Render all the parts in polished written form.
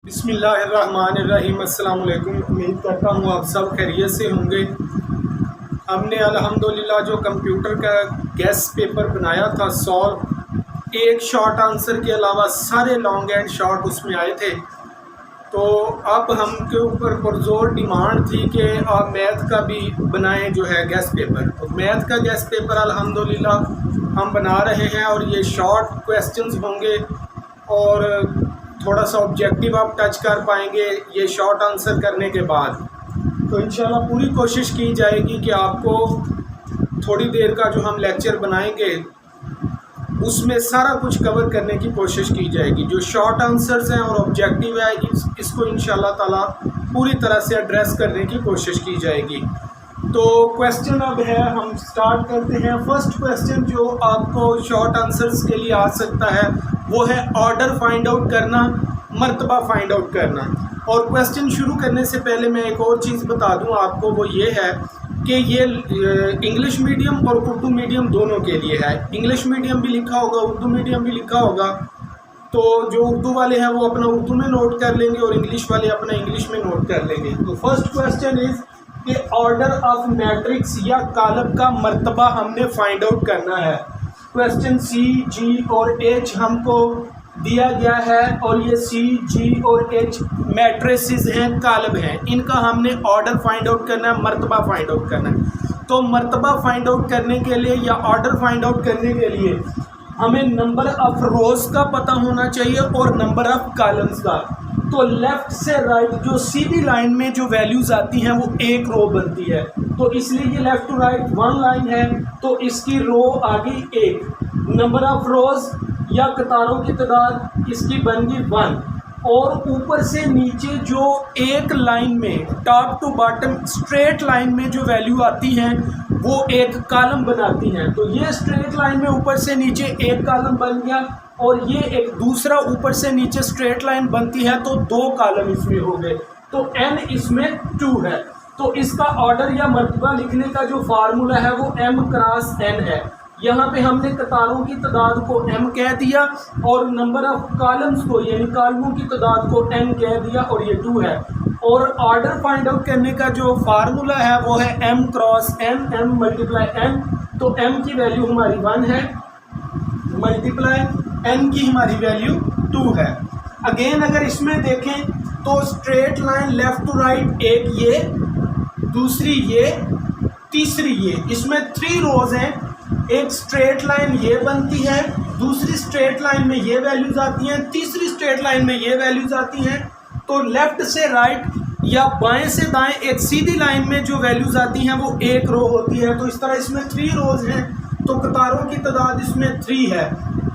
बिस्मिल्लाहिर्रहमानिर्रहीम। अस्सलाम वालेकुम। उम्मीद करता हूँ आप सब खैरियत से होंगे। हमने अल्हम्दुलिल्लाह जो कंप्यूटर का गेस्ट पेपर बनाया था सॉल्व, एक शॉर्ट आंसर के अलावा सारे लॉन्ग एंड शॉर्ट उसमें आए थे। तो अब हमके ऊपर पुरजोर डिमांड थी कि आप मैथ का भी बनाएं जो है गेस्ट पेपर। तो मैथ का गेस्ट पेपर अल्हम्दुलिल्लाह हम बना रहे हैं और ये शॉर्ट क्वेश्चंस होंगे और थोड़ा सा ऑब्जेक्टिव आप टच कर पाएंगे ये शॉर्ट आंसर करने के बाद। तो इंशाल्लाह पूरी कोशिश की जाएगी कि आपको थोड़ी देर का जो हम लेक्चर बनाएंगे उसमें सारा कुछ कवर करने की कोशिश की जाएगी। जो शॉर्ट आंसर्स हैं और ऑब्जेक्टिव है इसको इंशाल्लाह ताला पूरी तरह से एड्रेस करने की कोशिश की जाएगी। तो क्वेश्चन अब है, हम स्टार्ट करते हैं। फर्स्ट क्वेश्चन जो आपको शॉर्ट आंसर्स के लिए आ सकता है वो है ऑर्डर फाइंड आउट करना, मर्तबा फाइंड आउट करना। और क्वेश्चन शुरू करने से पहले मैं एक और चीज़ बता दूं आपको, वो ये है कि ये इंग्लिश मीडियम और उर्दू मीडियम दोनों के लिए है। इंग्लिश मीडियम भी लिखा होगा, उर्दू मीडियम भी लिखा होगा। तो जो उर्दू वाले हैं वो अपना उर्दू में नोट कर लेंगे और इंग्लिश वाले अपना इंग्लिश में नोट कर लेंगे। तो फर्स्ट क्वेश्चन इज़ कि ऑर्डर ऑफ मैट्रिक्स या कॉलम का मर्तबा हमने फाइंड आउट करना है। क्वेश्चन सी, जी और एच हमको दिया गया है और ये सी, जी और एच मैट्रिसेस हैं, कॉलम हैं। इनका हमने ऑर्डर फाइंड आउट करना है, मर्तबा फाइंड आउट करना है। तो मर्तबा फाइंड आउट करने के लिए या ऑर्डर फाइंड आउट करने के लिए हमें नंबर ऑफ रोज का पता होना चाहिए और नंबर ऑफ कॉलम्स का। तो लेफ्ट से राइट जो सीधी लाइन में जो वैल्यूज आती हैं वो एक रो बनती है। तो इसलिए ये left to right one line है, तो इसकी रो आ गई एक। नंबर ऑफ रोज या कतारों की तादाद इसकी बन गई 1। और ऊपर से नीचे जो एक लाइन में top to bottom straight line में जो वैल्यू आती हैं वो एक कॉलम बनाती हैं। तो ये स्ट्रेट लाइन में ऊपर से नीचे एक कॉलम बन गया और ये एक दूसरा ऊपर से नीचे स्ट्रेट लाइन बनती है, तो 2 कॉलम इसमें हो गए। तो n इसमें 2 है। तो इसका ऑर्डर या मर्तबा लिखने का जो फार्मूला है वो m क्रॉस n है। यहाँ पे हमने कतारों की तादाद को m कह दिया और नंबर ऑफ कॉलम्स को यानी कॉलमों की तादाद को n कह दिया और ये 2 है। और ऑर्डर फाइंड आउट करने का जो फार्मूला है वो है m cross n, m multiply n। तो m की वैल्यू हमारी 1 है, मल्टीप्लाई n की हमारी वैल्यू 2 है। अगेन अगर इसमें देखें तो straight line left to right, एक ये, दूसरी ये, तीसरी ये, इसमें 3 रोज हैं। एक स्ट्रेट लाइन ये बनती है, दूसरी स्ट्रेट लाइन में ये वैल्यूज आती हैं, तीसरी स्ट्रेट लाइन में ये वैल्यूज आती हैं। तो लेफ्ट से राइट या बाएं से दाएं एक सीधी लाइन में जो वैल्यूज आती हैं वो एक रो होती है। तो इस तरह इसमें 3 रोज हैं, तो कतारों की तादाद इसमें 3 है।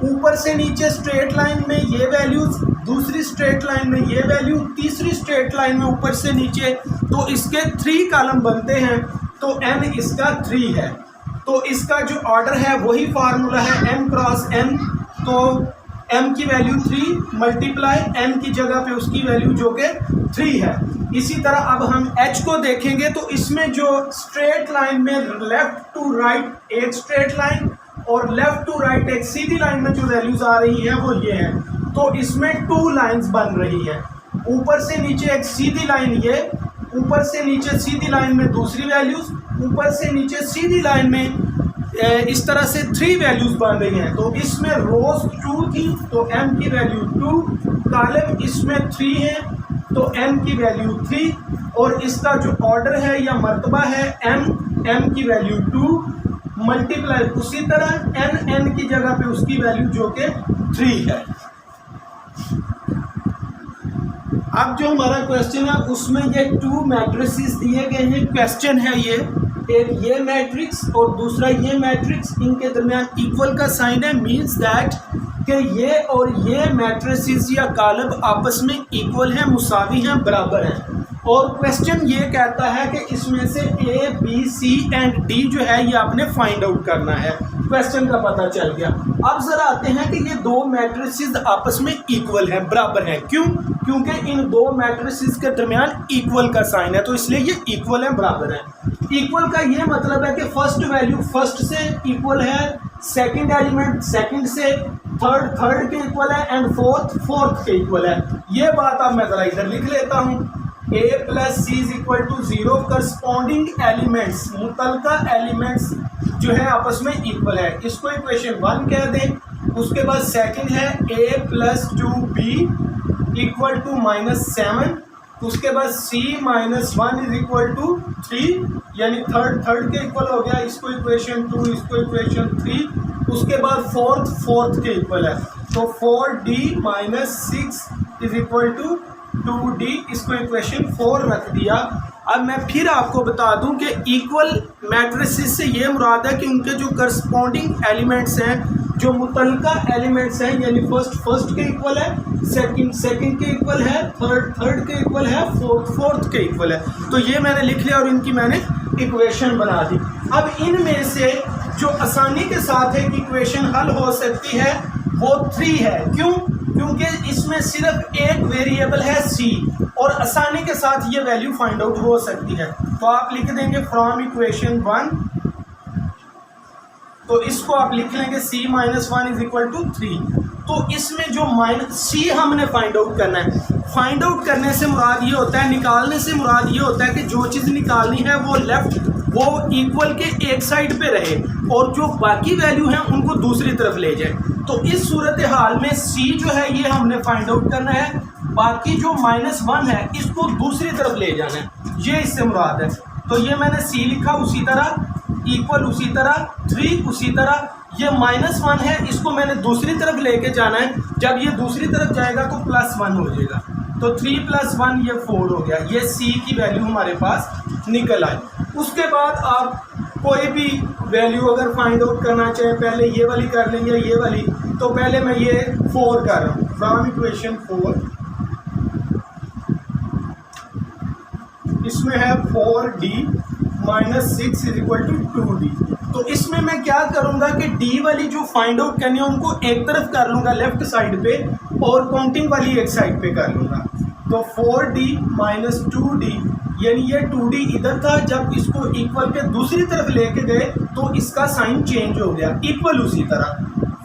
ऊपर से नीचे स्ट्रेट लाइन में ये वैल्यूज, दूसरी स्ट्रेट लाइन में ये वैल्यू, तीसरी स्ट्रेट लाइन में ऊपर से नीचे, तो इसके 3 कॉलम बनते हैं। तो n इसका 3 है। तो इसका जो ऑर्डर है वही फार्मूला है m क्रॉस n। तो m की वैल्यू 3 मल्टीप्लाई n की जगह पे उसकी वैल्यू जो कि 3 है। इसी तरह अब हम h को देखेंगे तो इसमें जो स्ट्रेट लाइन में लेफ्ट टू राइट एक स्ट्रेट लाइन और लेफ्ट टू राइट एक सीधी लाइन में जो वैल्यूज आ रही हैं वो ये है। तो इसमें 2 लाइंस बन रही हैं। ऊपर से नीचे एक सीधी लाइन ये, ऊपर से नीचे सीधी लाइन में दूसरी वैल्यूज, ऊपर से नीचे सीधी लाइन में इस तरह से 3 वैल्यूज बन रही हैं। तो इसमें रोज 2 थी तो m की वैल्यू 2, कॉलम इसमें 3 है तो m की वैल्यू 3 और इसका जो ऑर्डर है या मर्तबा है m की वैल्यू 2 मल्टीप्लाई उसी तरह n की जगह पे उसकी वैल्यू जो कि 3 है। अब जो हमारा क्वेश्चन है उसमें ये 2 मैट्रिसेस दिए गए हैं। क्वेश्चन है ये, एक ये मैट्रिक्स और दूसरा ये मैट्रिक्स, इनके दरमियान इक्वल का साइन है। मींस दैट कि ये और ये मैट्रिसेस या कॉलम आपस में इक्वल हैं, मुसावी हैं, बराबर हैं। और क्वेश्चन ये कहता है कि इसमें से ए, बी, सी एंड डी जो है ये आपने फाइंड आउट करना है। क्वेश्चन का पता चल गया। अब जरा आते हैं कि ये 2 मैट्रिसेस आपस में इक्वल हैं, बराबर हैं। क्यों? क्योंकि इन 2 मैट्रिसेस के दरमियान इक्वल का साइन है, तो इसलिए ये इक्वल है, बराबर है। इक्वल का ये मतलब है कि फर्स्ट वैल्यू फर्स्ट से इक्वल है, सेकंड एलिमेंट सेकंड से, थर्ड के इक्वल है एंड फोर्थ के इक्वल है। ये बात अब मैं जरा इधर लिख लेता हूँ। a plus C is equal to 0, corresponding elements, मुतलका एलिमेंट्स जो है आपस में इक्वल है, इसको इक्वेशन 1 कह दें। उसके बाद सेकंड है a plus 2b equal to -7, उसके बाद c minus 1 is equal to 3, यानी थर्ड के इक्वल हो गया, इसको इक्वेशन 2, इसको इक्वेशन 3। उसके बाद फोर्थ के इक्वल है, तो 4d minus 6 is equal to 2d, इसको इक्वेशन 4 रख दिया। अब मैं फिर आपको बता दूं कि इक्वल मैट्रिसेस से ये मुराद है कि उनके जो करस्पॉन्डिंग एलिमेंट्स हैं, जो मुतलका एलिमेंट्स हैं, यानी फर्स्ट के इक्वल है, सेकंड के इक्वल है, थर्ड के इक्वल है, फोर्थ के इक्वल है। तो ये मैंने लिख लिया और इनकी मैंने इक्वेशन बना दी। अब इनमें से जो आसानी के साथ एक इक्वेशन हल हो सकती है वो 3 है। क्यों? क्योंकि इसमें सिर्फ एक वेरिएबल है c और आसानी के साथ ये वैल्यू फाइंड आउट हो सकती है। तो आप लिख देंगे फ्रॉम इक्वेशन 1, तो इसको आप लिख लेंगे c minus 1 is equal to 3। तो इसमें जो c हमने फाइंड आउट करना है। फाइंड आउट करने से मुराद ये होता है, निकालने से मुराद ये होता है कि जो चीज़ निकालनी है वो इक्वल के एक साइड पे रहे और जो बाकी वैल्यू हैं उनको दूसरी तरफ ले जाए। तो इस सूरत हाल में c जो है ये हमने फाइंड आउट करना है, बाकी जो -1 है इसको दूसरी तरफ ले जाना है, ये इससे मुराद है। तो ये मैंने c लिखा, उसी तरह इक्वल, उसी तरह 3, उसी तरह ये -1 है, इसको मैंने दूसरी तरफ लेके जाना है। जब ये दूसरी तरफ जाएगा तो +1 हो जाएगा, तो 3 + 1 ये 4 हो गया। ये c की वैल्यू हमारे पास निकल आई। उसके बाद आप कोई भी वैल्यू अगर फाइंड आउट करना चाहे, पहले ये वाली कर लेंगे, ये वाली, तो पहले मैं ये 4 कर रहा हूँ फ्रॉम इक्वेशन 4। इसमें है 4d minus 6 is equal to 2d। तो इसमें मैं क्या करूंगा कि d वाली जो फाइंड आउट करनी है उनको एक तरफ कर लूंगा लेफ्ट साइड पे और काउंटिंग वाली एक साइड पे कर लूंगा। तो 4d माइनस 2d, यानी ये 2d इधर था, जब इसको इक्वल के दूसरी तरफ लेके गए तो इसका साइन चेंज हो गया। इक्वल उसी तरह,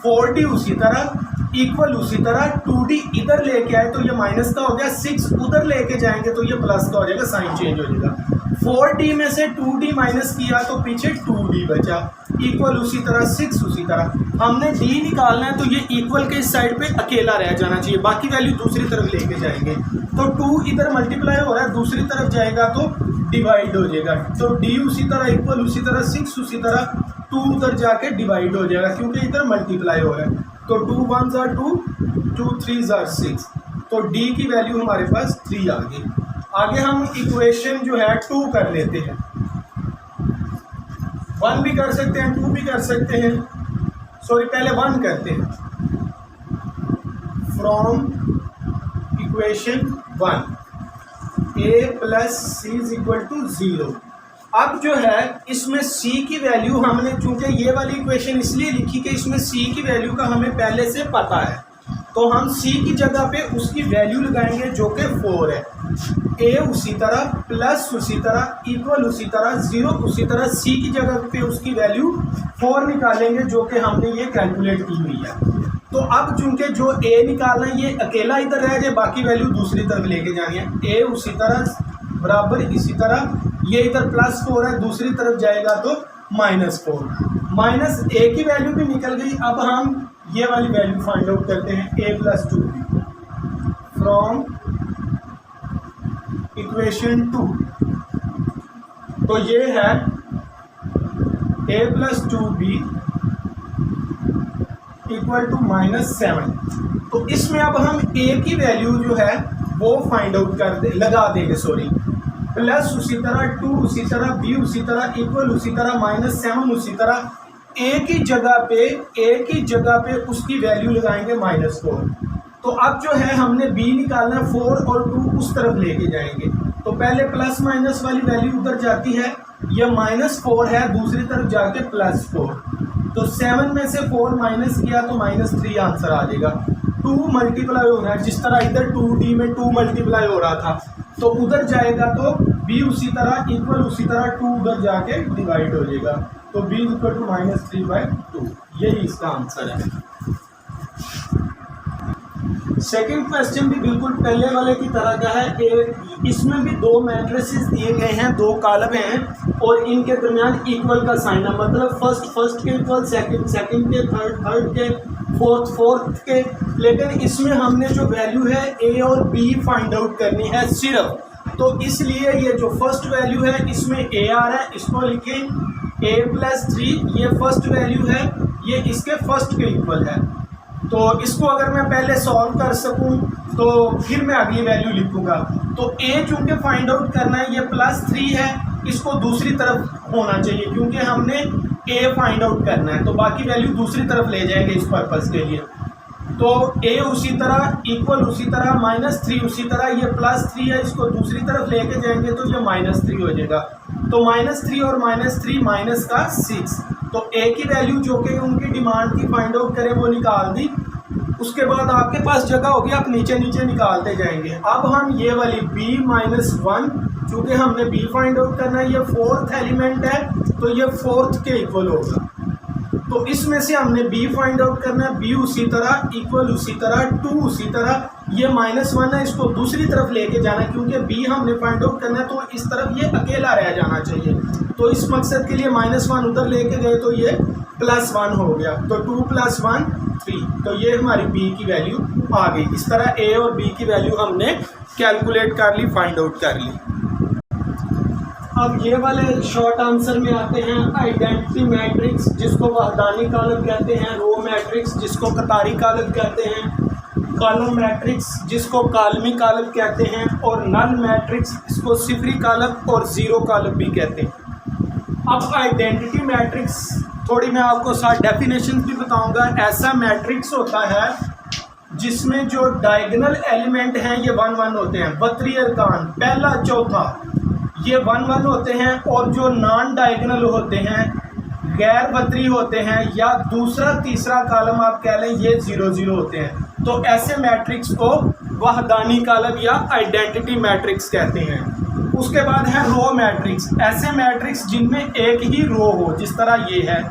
4d उसी तरह, इक्वल उसी तरह, 2d इधर लेके आए तो ये माइनस का हो गया, 6 उधर लेके जाएंगे तो ये प्लस का हो जाएगा, साइन चेंज हो जाएगा। 4d में से 2d माइनस किया तो पीछे 2d बचा, इक्वल उसी तरह, 6 उसी तरह। हमने d निकालना है तो ये इक्वल के इस साइड पे अकेला रह जाना चाहिए, बाकी वैल्यू दूसरी तरफ लेके जाएंगे। तो 2 इधर मल्टीप्लाई हो रहा है, दूसरी तरफ जाएगा तो डिवाइड हो जाएगा। तो d उसी तरह, इक्वल उसी तरह, 6 उसी तरह, 2 उधर जाके डिवाइड हो जाएगा क्योंकि इधर मल्टीप्लाई हो रहा है। तो 2 1s are 2, 2 3s are 6, तो d की वैल्यू हमारे पास 3 आ गई। आगे हम इक्वेशन जो है 2 कर लेते हैं, 1 भी कर सकते हैं, 2 भी कर सकते हैं, सॉरी पहले 1 करते हैं। From equation 1 a plus C is equal to 0। अब जो है इसमें c की वैल्यू हमने, चूंकि ये वाली इक्वेशन इसलिए लिखी कि इसमें c की वैल्यू का हमें पहले से पता है, तो हम c की जगह पे उसकी वैल्यू लगाएंगे जो कि 4 है। a उसी तरह, प्लस उसी तरह, इक्वल उसी तरह, 0 उसी तरह, c की जगह पे उसकी वैल्यू 4 निकालेंगे जो कि हमने ये कैलकुलेट की हुई है। तो अब चूंकि जो a निकालना है ये अकेला इधर रह जाए, बाकी वैल्यू दूसरी तरफ लेके जानी है। a उसी तरह, बराबर इसी तरह, ये इधर +4 है, दूसरी तरफ जाएगा तो -4, माइनस a की वैल्यू भी निकल गई। अब हम ये वाली वैल्यू फाइंड आउट करते हैं, a plus 2b from equation 2। तो ये है a plus 2b equal to -7। तो इसमें अब हम a की वैल्यू जो है वो फाइंड आउट कर दे, लगा देंगे, सॉरी, प्लस उसी तरह, 2 उसी तरह, b उसी तरह, इक्वल उसी तरह, -7 उसी तरह, a की जगह पे उसकी वैल्यू लगाएंगे -4। तो अब जो है हमने b निकालना है, 4 और 2 उस तरफ लेके जाएंगे। तो पहले प्लस माइनस वाली वैल्यू उधर जाती है, यह -4 है, दूसरी तरफ जाके +4। तो 7 में से 4 माइनस किया तो -3 आंसर आ जाएगा। 2 मल्टीप्लाई हो रहा है, जिस तरह इधर 2d में 2 मल्टीप्लाई हो रहा था तो उधर जाएगा तो b उसी तरह, इक्वल उसी तरह, 2 उधर जाके डिवाइड हो जाएगा। तो b इक्वल टू -3/2, यही इसका आंसर है। सेकंड क्वेश्चन भी बिल्कुल पहले वाले की तरह का है। इसमें भी दो मैट्रिसेस दिए गए हैं, दो कॉलम हैं और इनके दरमियान इक्वल का साइन है, मतलब फर्स्ट के इक्वल, सेकंड के, थर्ड के, फोर्थ के। लेकिन इसमें हमने जो वैल्यू है ए और बी फाइंड आउट करनी है सिर्फ, तो इसलिए ये जो फर्स्ट वैल्यू है इसमें ए आ रहा है, इसको लिखें a+3। ये फर्स्ट वैल्यू है, ये इसके फर्स्ट के इक्वल है। तो इसको अगर मैं पहले सॉल्व कर सकूं तो फिर मैं अगली वैल्यू लिखूंगा। तो a चूंकि फाइंड आउट करना है, ये +3 है, इसको दूसरी तरफ होना चाहिए क्योंकि हमने a फाइंड आउट करना है, तो बाकी वैल्यू दूसरी तरफ ले जाएंगे इस पर्पज़ के लिए। तो a उसी तरह, इक्वल उसी तरह, -3 उसी तरह, ये +3 है, इसको दूसरी तरफ लेके जाएंगे तो ये -3 हो जाएगा। तो -3 और -3 माइनस का 6। तो a की वैल्यू जो कि उनकी डिमांड थी फाइंड आउट करें वो निकाल दी। उसके बाद आपके पास जगह होगी, आप नीचे नीचे निकालते जाएंगे। अब हम ये वाली b-1, चूँकि हमने b फाइंड आउट करना है, ये फोर्थ एलिमेंट है तो ये फोर्थ के इक्वल होगा। तो इसमें से हमने b फाइंड आउट करना है, b उसी तरह, इक्वल उसी तरह, 2 उसी तरह, ये -1 है, इसको दूसरी तरफ लेके जाना है क्योंकि b हमने फाइंड आउट करना है तो इस तरफ ये अकेला रह जाना चाहिए। तो इस मकसद के लिए -1 उधर लेके गए तो ये +1 हो गया। तो 2 + 1 3, तो ये हमारी b की वैल्यू आ गई। इस तरह a और b की वैल्यू हमने कैलकुलेट कर ली, फाइंड आउट कर ली। अब ये वाले शॉर्ट आंसर में आते हैं। आइडेंटिटी मैट्रिक्स जिसको वहदानी कॉलम कहते हैं, रो मैट्रिक्स जिसको कतारी कॉलम कहते हैं, कॉलम मैट्रिक्स जिसको कॉलमी कॉलम कहते हैं, और नल मैट्रिक्स जिसको सिफरी कॉलम और ज़ीरो कॉलम भी कहते हैं। अब आइडेंटिटी मैट्रिक्स थोड़ी मैं आपको साथ डेफिनेशन भी बताऊंगा। ऐसा मैट्रिक्स होता है जिसमें जो डायगोनल एलिमेंट हैं ये 1 1 होते हैं, बतरी अरकान पहला चौथा ये 1 1 होते हैं, और जो नॉन डायगोनल होते हैं, गैर बतरी होते हैं, या दूसरा तीसरा कॉलम आप कह लें, ये 0 0 होते हैं। तो ऐसे मैट्रिक्स को वहदानी कॉलम या आइडेंटिटी मैट्रिक्स कहते हैं। उसके बाद है रो मैट्रिक्स, ऐसे मैट्रिक्स जिनमें एक ही रो हो, जिस तरह ये है,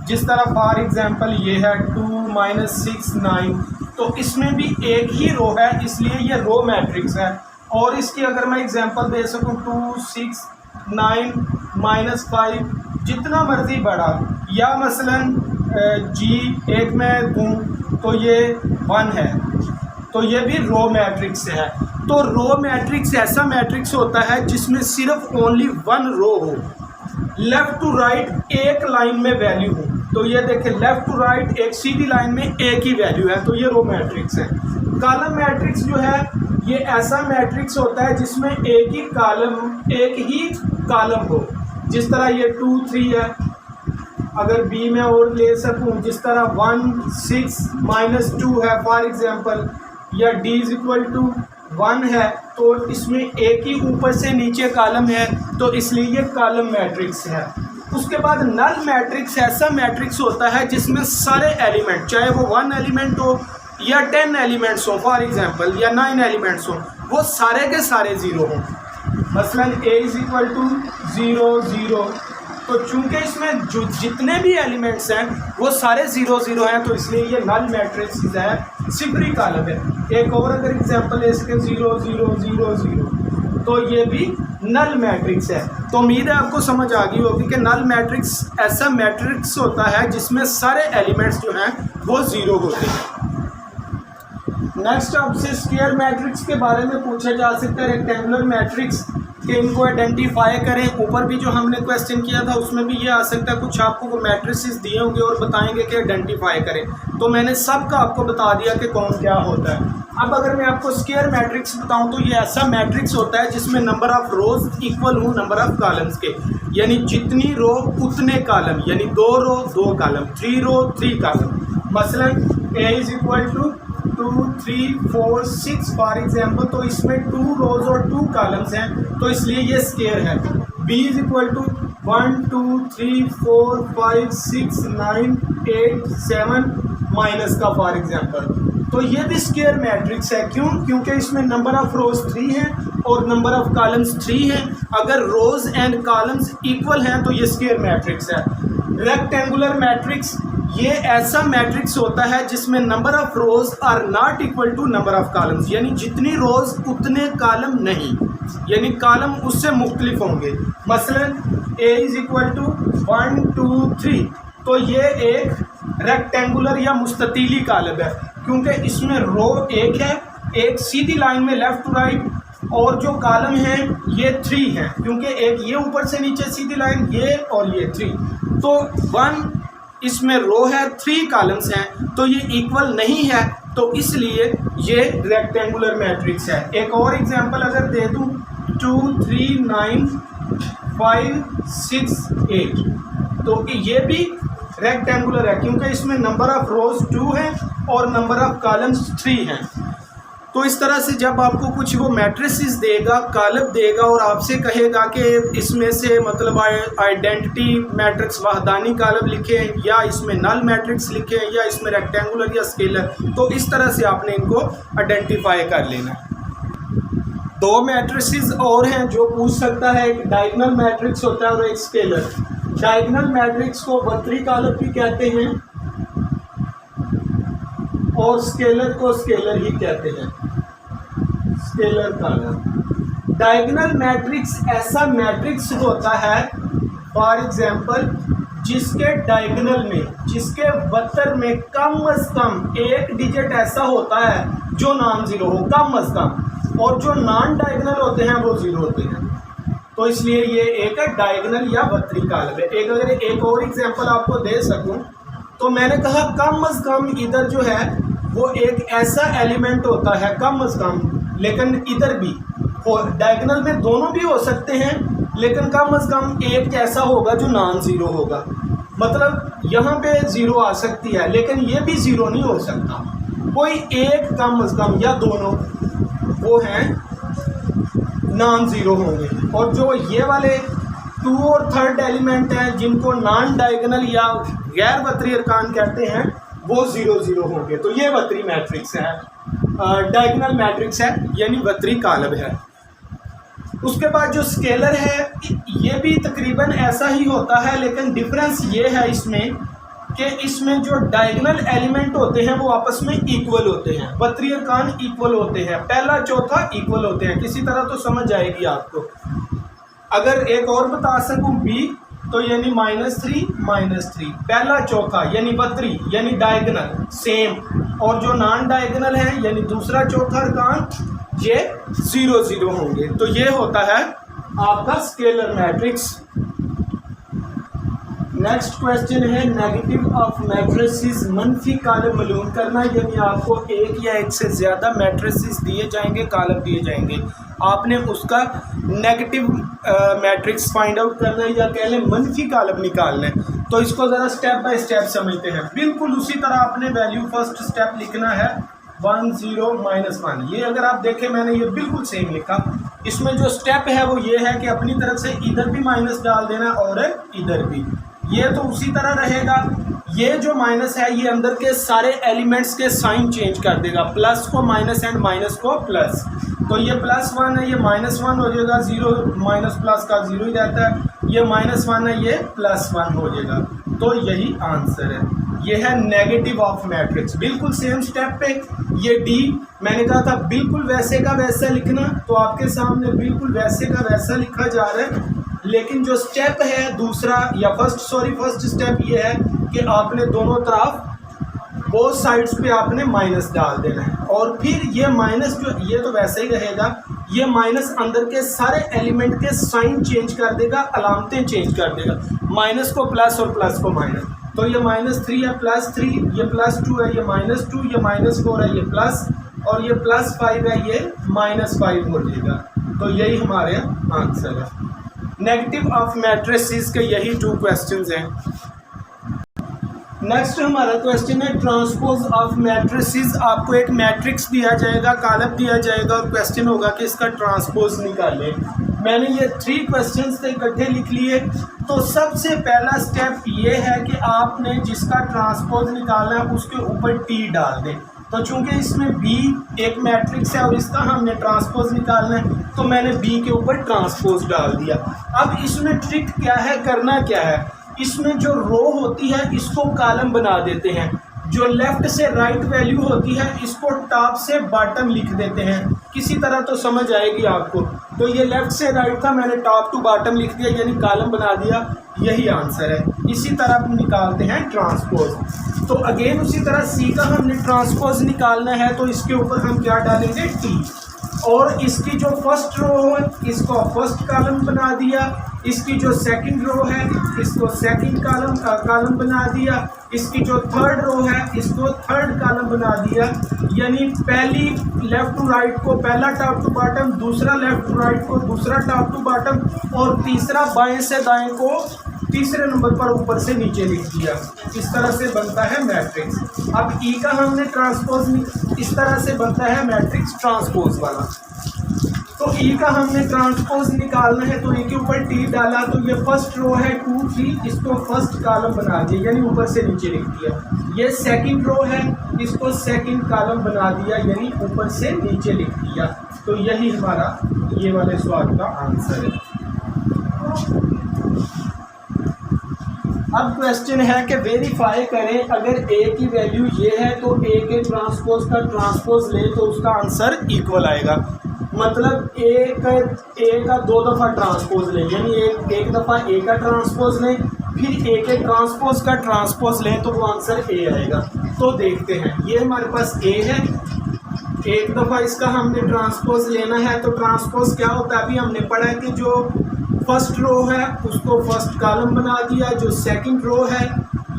जिस तरह फॉर एग्जांपल ये है 2 -6 9, तो इसमें भी एक ही रो है इसलिए ये रो मैट्रिक्स है। और इसकी अगर मैं एग्जांपल दे सकूं 2 6 9 -5, जितना मर्जी बड़ा, या मसलन g एक में दूँ तो ये 1 है, तो ये भी रो मैट्रिक्स है। तो रो मैट्रिक्स ऐसा मैट्रिक्स होता है जिसमें सिर्फ ओनली 1 रो हो, लेफ़्ट टू राइट एक लाइन में वैल्यू हो। तो ये देखें, लेफ़्ट टू राइट एक सीधी लाइन में एक ही वैल्यू है, तो ये रो मैट्रिक्स है। कॉलम मैट्रिक्स जो है ये ऐसा मैट्रिक्स होता है जिसमें एक ही कॉलम हो, जिस तरह ये 2 3 है। अगर बी में और ले सकूं, जिस तरह 1 6 -2 है फॉर एग्जांपल, या d = 1 है, तो इसमें एक ही ऊपर से नीचे कॉलम है, तो इसलिए ये कॉलम मैट्रिक्स है। उसके बाद नल मैट्रिक्स ऐसा मैट्रिक्स होता है जिसमें सारे एलिमेंट, चाहे वो 1 एलिमेंट हो या 10 एलिमेंट्स हो फॉर एग्जांपल, या 9 एलिमेंट्स हो, वो सारे के सारे 0 हों। मसलन a = 0 0, तो चूंकि इसमें जो जितने भी एलिमेंट्स हैं वो सारे 0 0 हैं, तो इसलिए ये नल मैट्रिक्स है, सिफरी कॉलम है। एक और अगर एग्जांपल है इसके 0 0 0 0, तो ये भी नल मैट्रिक्स है। तो उम्मीद है आपको समझ आ गई होगी कि नल मैट्रिक्स ऐसा मैट्रिक्स होता है जिसमें सारे एलिमेंट्स जो हैं वो 0 होते हैं। नेक्स्ट आपसे स्क्वायर मैट्रिक्स के बारे में पूछा जा सकता है, रेक्टेंगुलर मैट्रिक्स के इनको आइडेंटिफाई करें। ऊपर भी जो हमने क्वेश्चन किया था उसमें भी ये आ सकता है, कुछ आपको मैट्रिसेस दिए होंगे और बताएंगे कि आइडेंटिफाई करें, तो मैंने सबका आपको बता दिया कि कौन क्या होता है। अब अगर मैं आपको स्क्वायर मैट्रिक्स बताऊं तो ये ऐसा मैट्रिक्स होता है जिसमें नंबर ऑफ रोज इक्वल हो नंबर ऑफ कॉलम्स के, यानी जितनी रो उतने कॉलम, यानी 2 रो 2 कॉलम, 3 रो 3 कॉलम। मसलन a = 2 3 4 6 फॉर एग्जांपल, तो इसमें 2 रोज और 2 कॉलम्स हैं, तो इसलिए ये स्क्वायर है। b = 1 2 3 4 5 6 9 8 7 माइनस का फॉर एग्जांपल, तो ये भी स्क्वायर मैट्रिक्स है। क्यों? क्योंकि इसमें नंबर ऑफ रोज 3 हैं और नंबर ऑफ कॉलम्स 3 हैं। अगर रोज एंड कॉलम्स इक्वल हैं तो ये स्क्वायर मैट्रिक्स है। रेक्टेंगुलर मैट्रिक्स ये ऐसा मैट्रिक्स होता है जिसमें number of rows are not equal to number of columns, यानी जितनी रोज उतने कॉलम नहीं, यानी कॉलम उससे मुख्तलिफ होंगे। मसलन A इज इक्वल टू 1 2 3, तो ये एक रेक्टेंगुलर या मुस्ततीली कॉलम है क्योंकि इसमें रो एक है, एक सीधी लाइन में लेफ्ट टू राइट, और जो कॉलम है ये 3 है क्योंकि एक ये ऊपर से नीचे सीधी लाइन, ये और ये 3, तो 1 इसमें रो है, 3 कॉलम्स हैं, तो ये इक्वल नहीं है, तो इसलिए ये रेक्टेंगुलर मैट्रिक्स है। एक और एग्जांपल अगर दे दूं 2 3 9 5 6 8, तो ये भी रेक्टेंगुलर है क्योंकि इसमें नंबर ऑफ रोज 2 है और नंबर ऑफ कॉलम्स 3 हैं। तो इस तरह से जब आपको कुछ वो मैट्रिसेस देगा, कॉलम देगा और आपसे कहेगा कि इसमें से मतलब आइडेंटिटी मैट्रिक्स वहदानी कॉलम लिखें या इसमें नल मैट्रिक्स लिखें या इसमें रेक्टेंगुलर या स्केलर, तो इस तरह से आपने इनको आइडेंटिफाई कर लेना है। 2 मैट्रिसेस और हैं जो पूछ सकता है, एक डायगोनल मैट्रिक्स होता है और एक स्केलर। डायगोनल मैट्रिक्स को वर्त्री कॉलम भी कहते हैं और स्केलर को स्केलर ही कहते हैं, स्केलर कॉलम। डायगोनल मैट्रिक्स ऐसा मैट्रिक्स होता है फॉर एग्जांपल जिसके डायगोनल में, जिसके वतर में कम अज़ कम एक डिजिट ऐसा होता है जो नॉन ज़ीरो हो, कम अज़ कम, और जो नॉन डायगोनल होते हैं वो ज़ीरो होते हैं, तो इसलिए ये एक डायगोनल या वत्री कॉलम है। अगर एक और एग्जांपल आपको दे सकूं तो मैंने कहा कम अज़ कम इधर जो है वो एक ऐसा एलिमेंट होता है कम अज़ कम, लेकिन इधर भी डायगोनल में दोनों भी हो सकते हैं, लेकिन कम अज़ कम एक ऐसा होगा जो नॉन ज़ीरो होगा। मतलब यहाँ पे ज़ीरो आ सकती है लेकिन ये भी ज़ीरो नहीं हो सकता, कोई एक कम अज़ कम या दोनों वो हैं नॉन ज़ीरो होंगे। और जो ये वाले 2 और 3rd एलिमेंट हैं जिनको नॉन डायगोनल या गैर वत्री अरकान कहते हैं वो 0 0 होंगे, तो ये वत्री मैट्रिक्स है, डायगोनल मैट्रिक्स है यानी वत्री कॉलम है। उसके बाद जो स्केलर है ये भी तकरीबन ऐसा ही होता है, लेकिन डिफरेंस ये है इसमें कि इसमें जो डायगोनल एलिमेंट होते हैं वो आपस में इक्वल होते हैं, वत्री अरकान इक्वल होते हैं, पहला चौथा इक्वल होते हैं, किसी तरह तो समझ आएगी आपको। अगर एक और बता सकूं B, तो यानी -3 पहला चौथा यानी वत्री यानी डायगोनल सेम, और जो नॉन डायगोनल है यानी दूसरा चौथा अरकान ये 0 0 होंगे, तो ये होता है आपका स्केलर मैट्रिक्स। नेक्स्ट क्वेश्चन है नेगेटिव ऑफ मैट्रिसेस, मनफी कॉलम मालूम करना, यानी आपको एक या एक से ज़्यादा मैट्रिसेस दिए जाएंगे, कॉलम दिए जाएंगे, आपने उसका नेगेटिव मैट्रिक्स फाइंड आउट करना है या कह लें मनफी कॉलम निकालना है। तो इसको ज़रा स्टेप बाय स्टेप समझते हैं। बिल्कुल उसी तरह आपने वैल्यू फर्स्ट स्टेप लिखना है 1 0 -1, ये अगर आप देखें मैंने ये बिल्कुल सेम लिखा। इसमें जो स्टेप है वो ये है कि अपनी तरफ से इधर भी माइनस डाल देना और इधर भी, ये तो उसी तरह रहेगा। ये जो माइनस है ये अंदर के सारे एलिमेंट्स के साइन चेंज कर देगा, प्लस को माइनस एंड माइनस को प्लस, तो ये +1 है ये -1 हो जाएगा, 0 माइनस प्लस का 0 ही रहता है, ये -1 है ये +1 हो जाएगा, तो यही आंसर है। ये है नेगेटिव ऑफ मैट्रिक्स। बिल्कुल सेम स्टेप पे ये D मैंने कहा था बिल्कुल वैसे का वैसा लिखना, तो आपके सामने बिल्कुल वैसे का वैसा लिखा जा रहा है, लेकिन जो स्टेप है दूसरा या फर्स्ट स्टेप ये है कि आपने दोनों तरफ बोथ साइड्स पे आपने माइनस डाल देना है, और फिर ये माइनस जो ये तो वैसे ही रहेगा, ये माइनस अंदर के सारे एलिमेंट के साइन चेंज कर देगा, अलामतें चेंज कर देगा, माइनस को प्लस और प्लस को माइनस, तो ये -3 है +3, ये +2 है ये -2, ये -4 है ये प्लस, और ये +5 है ये -5 हो जाएगा, तो यही हमारे आंसर है। नेगेटिव ऑफ मैट्रिसेस के यही 2 क्वेश्चंस हैं। नेक्स्ट हमारा क्वेश्चन है ट्रांसपोज ऑफ मैट्रिसेस। आपको एक मैट्रिक्स दिया जाएगा, कॉलम दिया जाएगा और क्वेश्चन होगा कि इसका ट्रांसपोज निकालें। मैंने ये 3 क्वेश्चंस थे इकट्ठे लिख लिए। तो सबसे पहला स्टेप ये है कि आपने जिसका ट्रांसपोज निकालना है उसके ऊपर T डाल दें। तो चूंकि इसमें B एक मैट्रिक्स है और इसका हमने ट्रांसपोज निकालना है, तो मैंने B के ऊपर ट्रांसपोज डाल दिया। अब इसमें ट्रिक क्या है, करना क्या है, इसमें जो रो होती है इसको कॉलम बना देते हैं, जो लेफ्ट से राइट वैल्यू होती है इसको टॉप से बॉटम लिख देते हैं। किसी तरह तो समझ आएगी आपको। तो ये लेफ्ट से राइट था, मैंने टॉप टू बॉटम लिख दिया यानी कॉलम बना दिया, यही आंसर है। इसी तरह हम निकालते हैं ट्रांसपोज। तो अगेन उसी तरह सी का हमने ट्रांसपोज निकालना है, तो इसके ऊपर हम क्या डालेंगे, टी। और इसकी जो फर्स्ट रो है इसको फर्स्ट कॉलम बना दिया, इसकी जो सेकंड रो है इसको सेकंड कॉलम बना दिया, इसकी जो थर्ड रो है इसको थर्ड कॉलम बना दिया। यानी पहली लेफ्ट टू राइट को पहला टॉप टू बॉटम, दूसरा लेफ्ट टू राइट को दूसरा टॉप टू बॉटम, और तीसरा बाएं से दाएं को तीसरे नंबर पर ऊपर से नीचे लिख दिया। इस तरह से बनता है मैट्रिक्स। अब ई का हमने ट्रांसपोज, इस तरह से बनता है मैट्रिक्स ट्रांसपोज वाला। तो ई का हमने ट्रांसपोज निकालना है, तो ई के ऊपर टी डाला, तो ये फर्स्ट रो है 2 3, इसको फर्स्ट कॉलम बना दिया यानी ऊपर से नीचे लिख दिया। ये सेकंड रो है, इसको सेकंड कॉलम बना दिया यानी ऊपर से नीचे लिख दिया। तो यही हमारा ये वाले सवाल का आंसर है। अब क्वेश्चन है कि वेरीफाई करें, अगर ए की वैल्यू ये है तो ए के ट्रांसपोज का ट्रांसपोज ले तो उसका आंसर इक्वल आएगा। मतलब ए का 2 दफ़ा ट्रांसपोज लें, यानी एक दफ़ा ए का ट्रांसपोज लें, फिर ए के ट्रांसपोज का ट्रांसपोज लें तो वो आंसर ए आएगा। तो देखते हैं, ये हमारे पास ए है, एक दफ़ा इसका हमने ट्रांसपोज लेना है। तो ट्रांसपोज क्या होता है, अभी हमने पढ़ा है कि जो फर्स्ट रो है उसको फर्स्ट कॉलम बना दिया, जो सेकंड रो है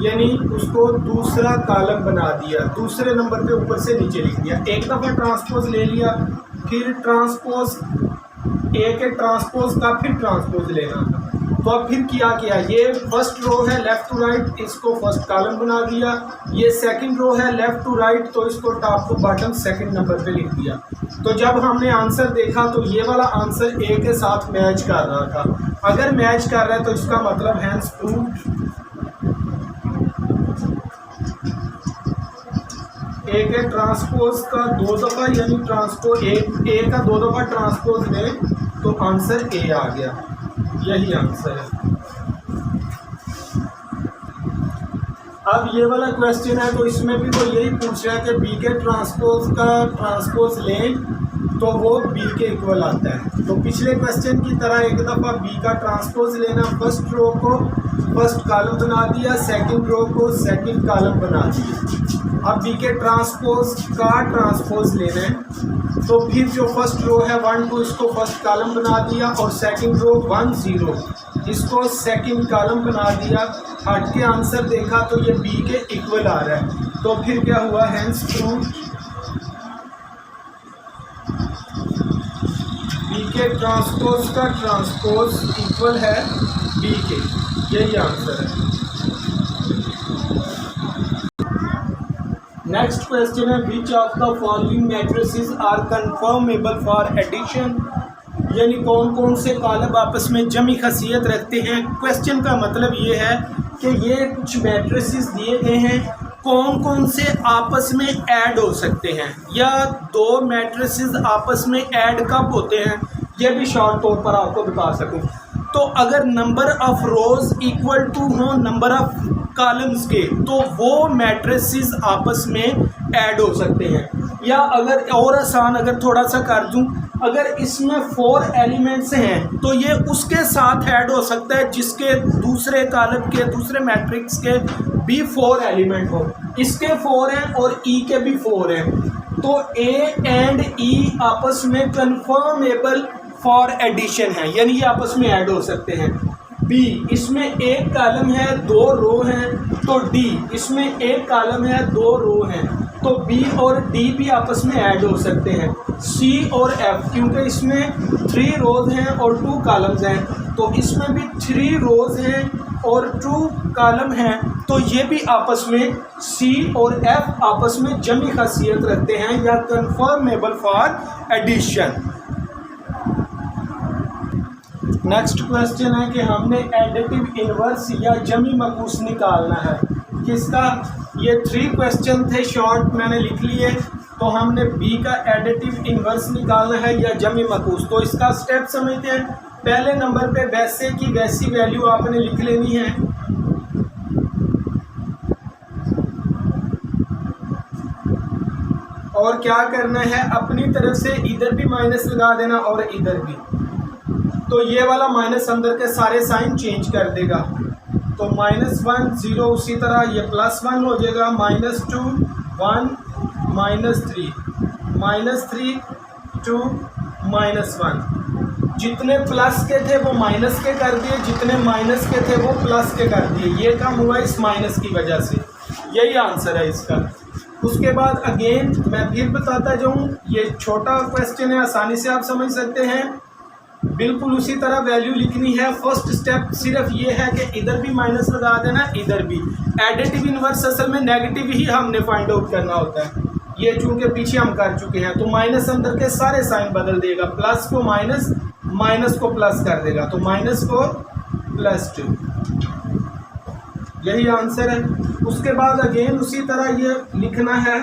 यानी उसको दूसरा कॉलम बना दिया, दूसरे नंबर पे ऊपर से नीचे लिख दिया। एक दफ़ा ट्रांसपोज ले लिया, फिर ट्रांसपोज ए के ट्रांसपोज का फिर ट्रांसपोज लेना था। तो अब फिर किया, ये फर्स्ट रो है लेफ़्ट टू राइट, इसको फर्स्ट कॉलम बना दिया। ये सेकंड रो है लेफ़्ट टू राइट, तो इसको top to bottom second number पे लिख दिया। तो जब हमने आंसर देखा तो ये वाला आंसर ए के साथ मैच कर रहा था। अगर मैच कर रहा है तो इसका मतलब हैंस प्रूव्ड ए के ट्रांसपोज का 2 दफ़ा यानी ट्रांसपोज ए का 2 दफ़ा ट्रांसपोज लें तो आंसर ए आ गया, यही आंसर है। अब ये वाला क्वेश्चन है, तो इसमें भी वो यही पूछ रहा है कि बी के ट्रांसपोज का ट्रांसपोज लें तो वो बी के इक्वल आता है। तो पिछले क्वेश्चन की तरह एक दफ़ा बी का ट्रांसपोज लेना, फर्स्ट रो को फर्स्ट कॉलम बना दिया, सेकंड रो को सेकंड कॉलम बना दिया। अब बी के ट्रांसपोज का ट्रांसपोज लेना है, तो फिर जो फर्स्ट रो है 1 2 इसको फर्स्ट कॉलम बना दिया, और सेकंड रो 1 0 इसको सेकंड कॉलम बना दिया। हट के आंसर देखा तो ये बी के इक्वल आ रहा है। तो फिर क्या हुआ, हैंस प्रूव्ड बी के ट्रांसपोज का ट्रांसपोज इक्वल है बी के, यही आंसर है। नेक्स्ट क्वेश्चन है, which of the following matrices are conformable for addition, यानी कौन कौन से कॉलम आपस में जमी खसियत रखते हैं। क्वेश्चन का मतलब ये है कि ये कुछ मैट्रिसेस दिए गए हैं, कौन कौन से आपस में ऐड हो सकते हैं, या 2 मैट्रिसेस आपस में ऐड कब होते हैं, ये भी शॉर्ट तौर पर आपको बता सकूं। तो अगर number of rows equal to हो नंबर ऑफ कॉलम्स के, तो वो मैट्रिसेस आपस में ऐड हो सकते हैं। या अगर और आसान अगर थोड़ा सा कर दूं, अगर इसमें 4 एलिमेंट्स हैं तो ये उसके साथ ऐड हो सकता है जिसके दूसरे कॉलम के दूसरे मैट्रिक्स के भी 4 एलिमेंट हो। इसके 4 हैं और ई के भी 4 हैं, तो ए एंड ई आपस में कन्फर्मेबल फॉर एडिशन है, यानी ये आपस में ऐड हो सकते हैं। बी, इसमें एक कॉलम है 2 रो हैं, तो डी, इसमें एक कॉलम है 2 रो हैं, तो बी और डी भी आपस में ऐड हो सकते हैं। सी और एफ, क्योंकि इसमें 3 रोज हैं और 2 कॉलम्स हैं, तो इसमें भी 3 रोज हैं और 2 कॉलम हैं, तो ये भी आपस में सी और एफ आपस में जमी खासियत रखते हैं या conformable for addition. Next question है कि हमने एडिटिव इनवर्स या जमी मकूस निकालना है। किसका, ये 3 क्वेश्चन थे शॉर्ट, मैंने लिख लिए। तो हमने बी का एडिटिव इनवर्स निकालना है या जमी मकूस। तो इसका स्टेप समझते हैं। पहले नंबर पे वैसे की वैसी वैल्यू आपने लिख लेनी है, और क्या करना है, अपनी तरफ से इधर भी माइनस लगा देना और इधर भी। तो ये वाला माइनस अंदर के सारे साइन चेंज कर देगा। तो -1 0, उसी तरह ये +1 हो जाएगा, -2 1 -3 -3 2 -1। जितने प्लस के थे वो माइनस के कर दिए, जितने माइनस के थे वो प्लस के कर दिए। ये काम हुआ इस माइनस की वजह से। यही आंसर है इसका। उसके बाद अगेन मैं फिर बताता जाऊँ, ये छोटा क्वेश्चन है, आसानी से आप समझ सकते हैं। बिल्कुल उसी तरह वैल्यू लिखनी है। फर्स्ट स्टेप सिर्फ ये है कि इधर भी माइनस लगा देना, इधर भी। एडिटिव इनवर्स असल में नेगेटिव ही हमने फाइंड आउट करना होता है। ये चूंकि पीछे हम कर चुके हैं, तो माइनस अंदर के सारे साइन बदल देगा। प्लस को माइनस, माइनस को प्लस कर देगा, तो -4 +2, यही आंसर है। उसके बाद अगेन उसी तरह ये लिखना है।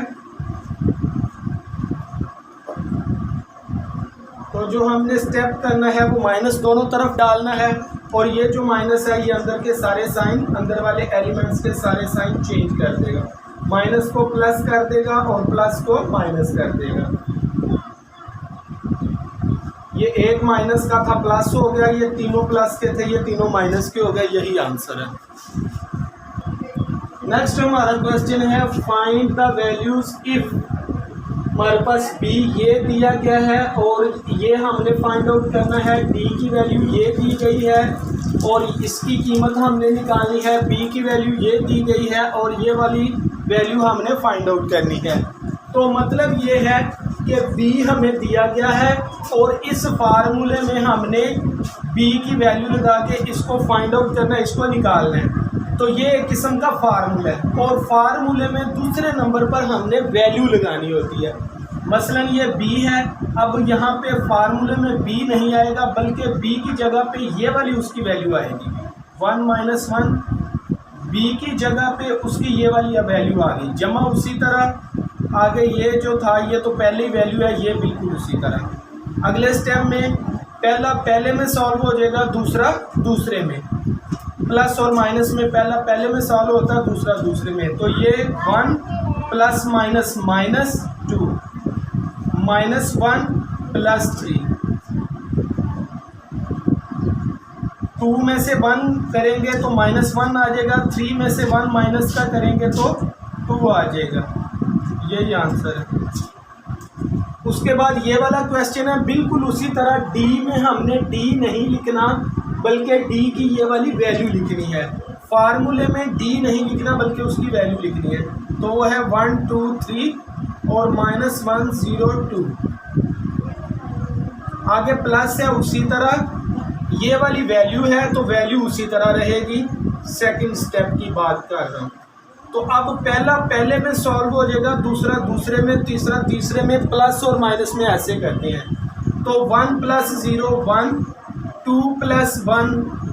तो जो हमने स्टेप करना है वो माइनस दोनों तरफ डालना है, और ये जो माइनस है ये अंदर के सारे साइन, अंदर वाले एलिमेंट्स के सारे साइन चेंज कर देगा। माइनस को प्लस कर देगा और प्लस को माइनस कर देगा। ये एक माइनस का था, प्लस हो गया। ये तीनों प्लस के थे, ये तीनों माइनस के हो गए। यही आंसर है। नेक्स्ट हमारा क्वेश्चन है, फाइंड द वैल्यूज इफ। हमारे पास b ये दिया गया है और ये हमने फाइंड आउट करना है। d की वैल्यू ये दी गई है और इसकी कीमत हमने निकालनी है। b की वैल्यू ये दी गई है और ये वाली वैल्यू हमने फाइंड आउट करनी है। तो मतलब ये है कि b हमें दिया गया है और इस फार्मूले में हमने b की वैल्यू लगा के इसको फाइंड आउट करना है, इसको निकालना है। तो ये एक किस्म का फार्मूला है, और फार्मूले में दूसरे नंबर पर हमने वैल्यू लगानी होती है। मसलन ये b है, अब यहाँ पे फार्मूले में b नहीं आएगा, बल्कि b की जगह पे ये वाली उसकी वैल्यू आएगी। 1 - 1 b की जगह पे उसकी ये वाली वैल्यू आ गई। जमा उसी तरह आगे ये जो था ये तो पहले ही वैल्यू है, ये बिल्कुल उसी तरह। अगले स्टेप में पहला पहले में सॉल्व हो जाएगा, दूसरा दूसरे में। प्लस और माइनस में पहला पहले में सॉल्व होता है, दूसरा दूसरे में। तो ये 1 + -2 -1 + 3, 2 में से 1 करेंगे तो -1 आ जाएगा, 3 में से 1 माइनस का करेंगे तो 2 आ जाएगा। यही आंसर है। उसके बाद ये वाला क्वेश्चन है बिल्कुल उसी तरह। d में हमने d नहीं लिखना, बल्कि d की ये वाली वैल्यू लिखनी है। फार्मूले में d नहीं लिखना, बल्कि उसकी वैल्यू लिखनी है। तो वो है 1 2 3 और -1 0 2। आगे प्लस है उसी तरह, ये वाली वैल्यू है तो वैल्यू उसी तरह रहेगी। सेकंड स्टेप की बात कर रहा हूँ। तो अब पहला पहले में सॉल्व हो जाएगा, दूसरा दूसरे में, तीसरा तीसरे में। प्लस और माइनस में ऐसे करते हैं। तो 1 + 0 1, 2 + 1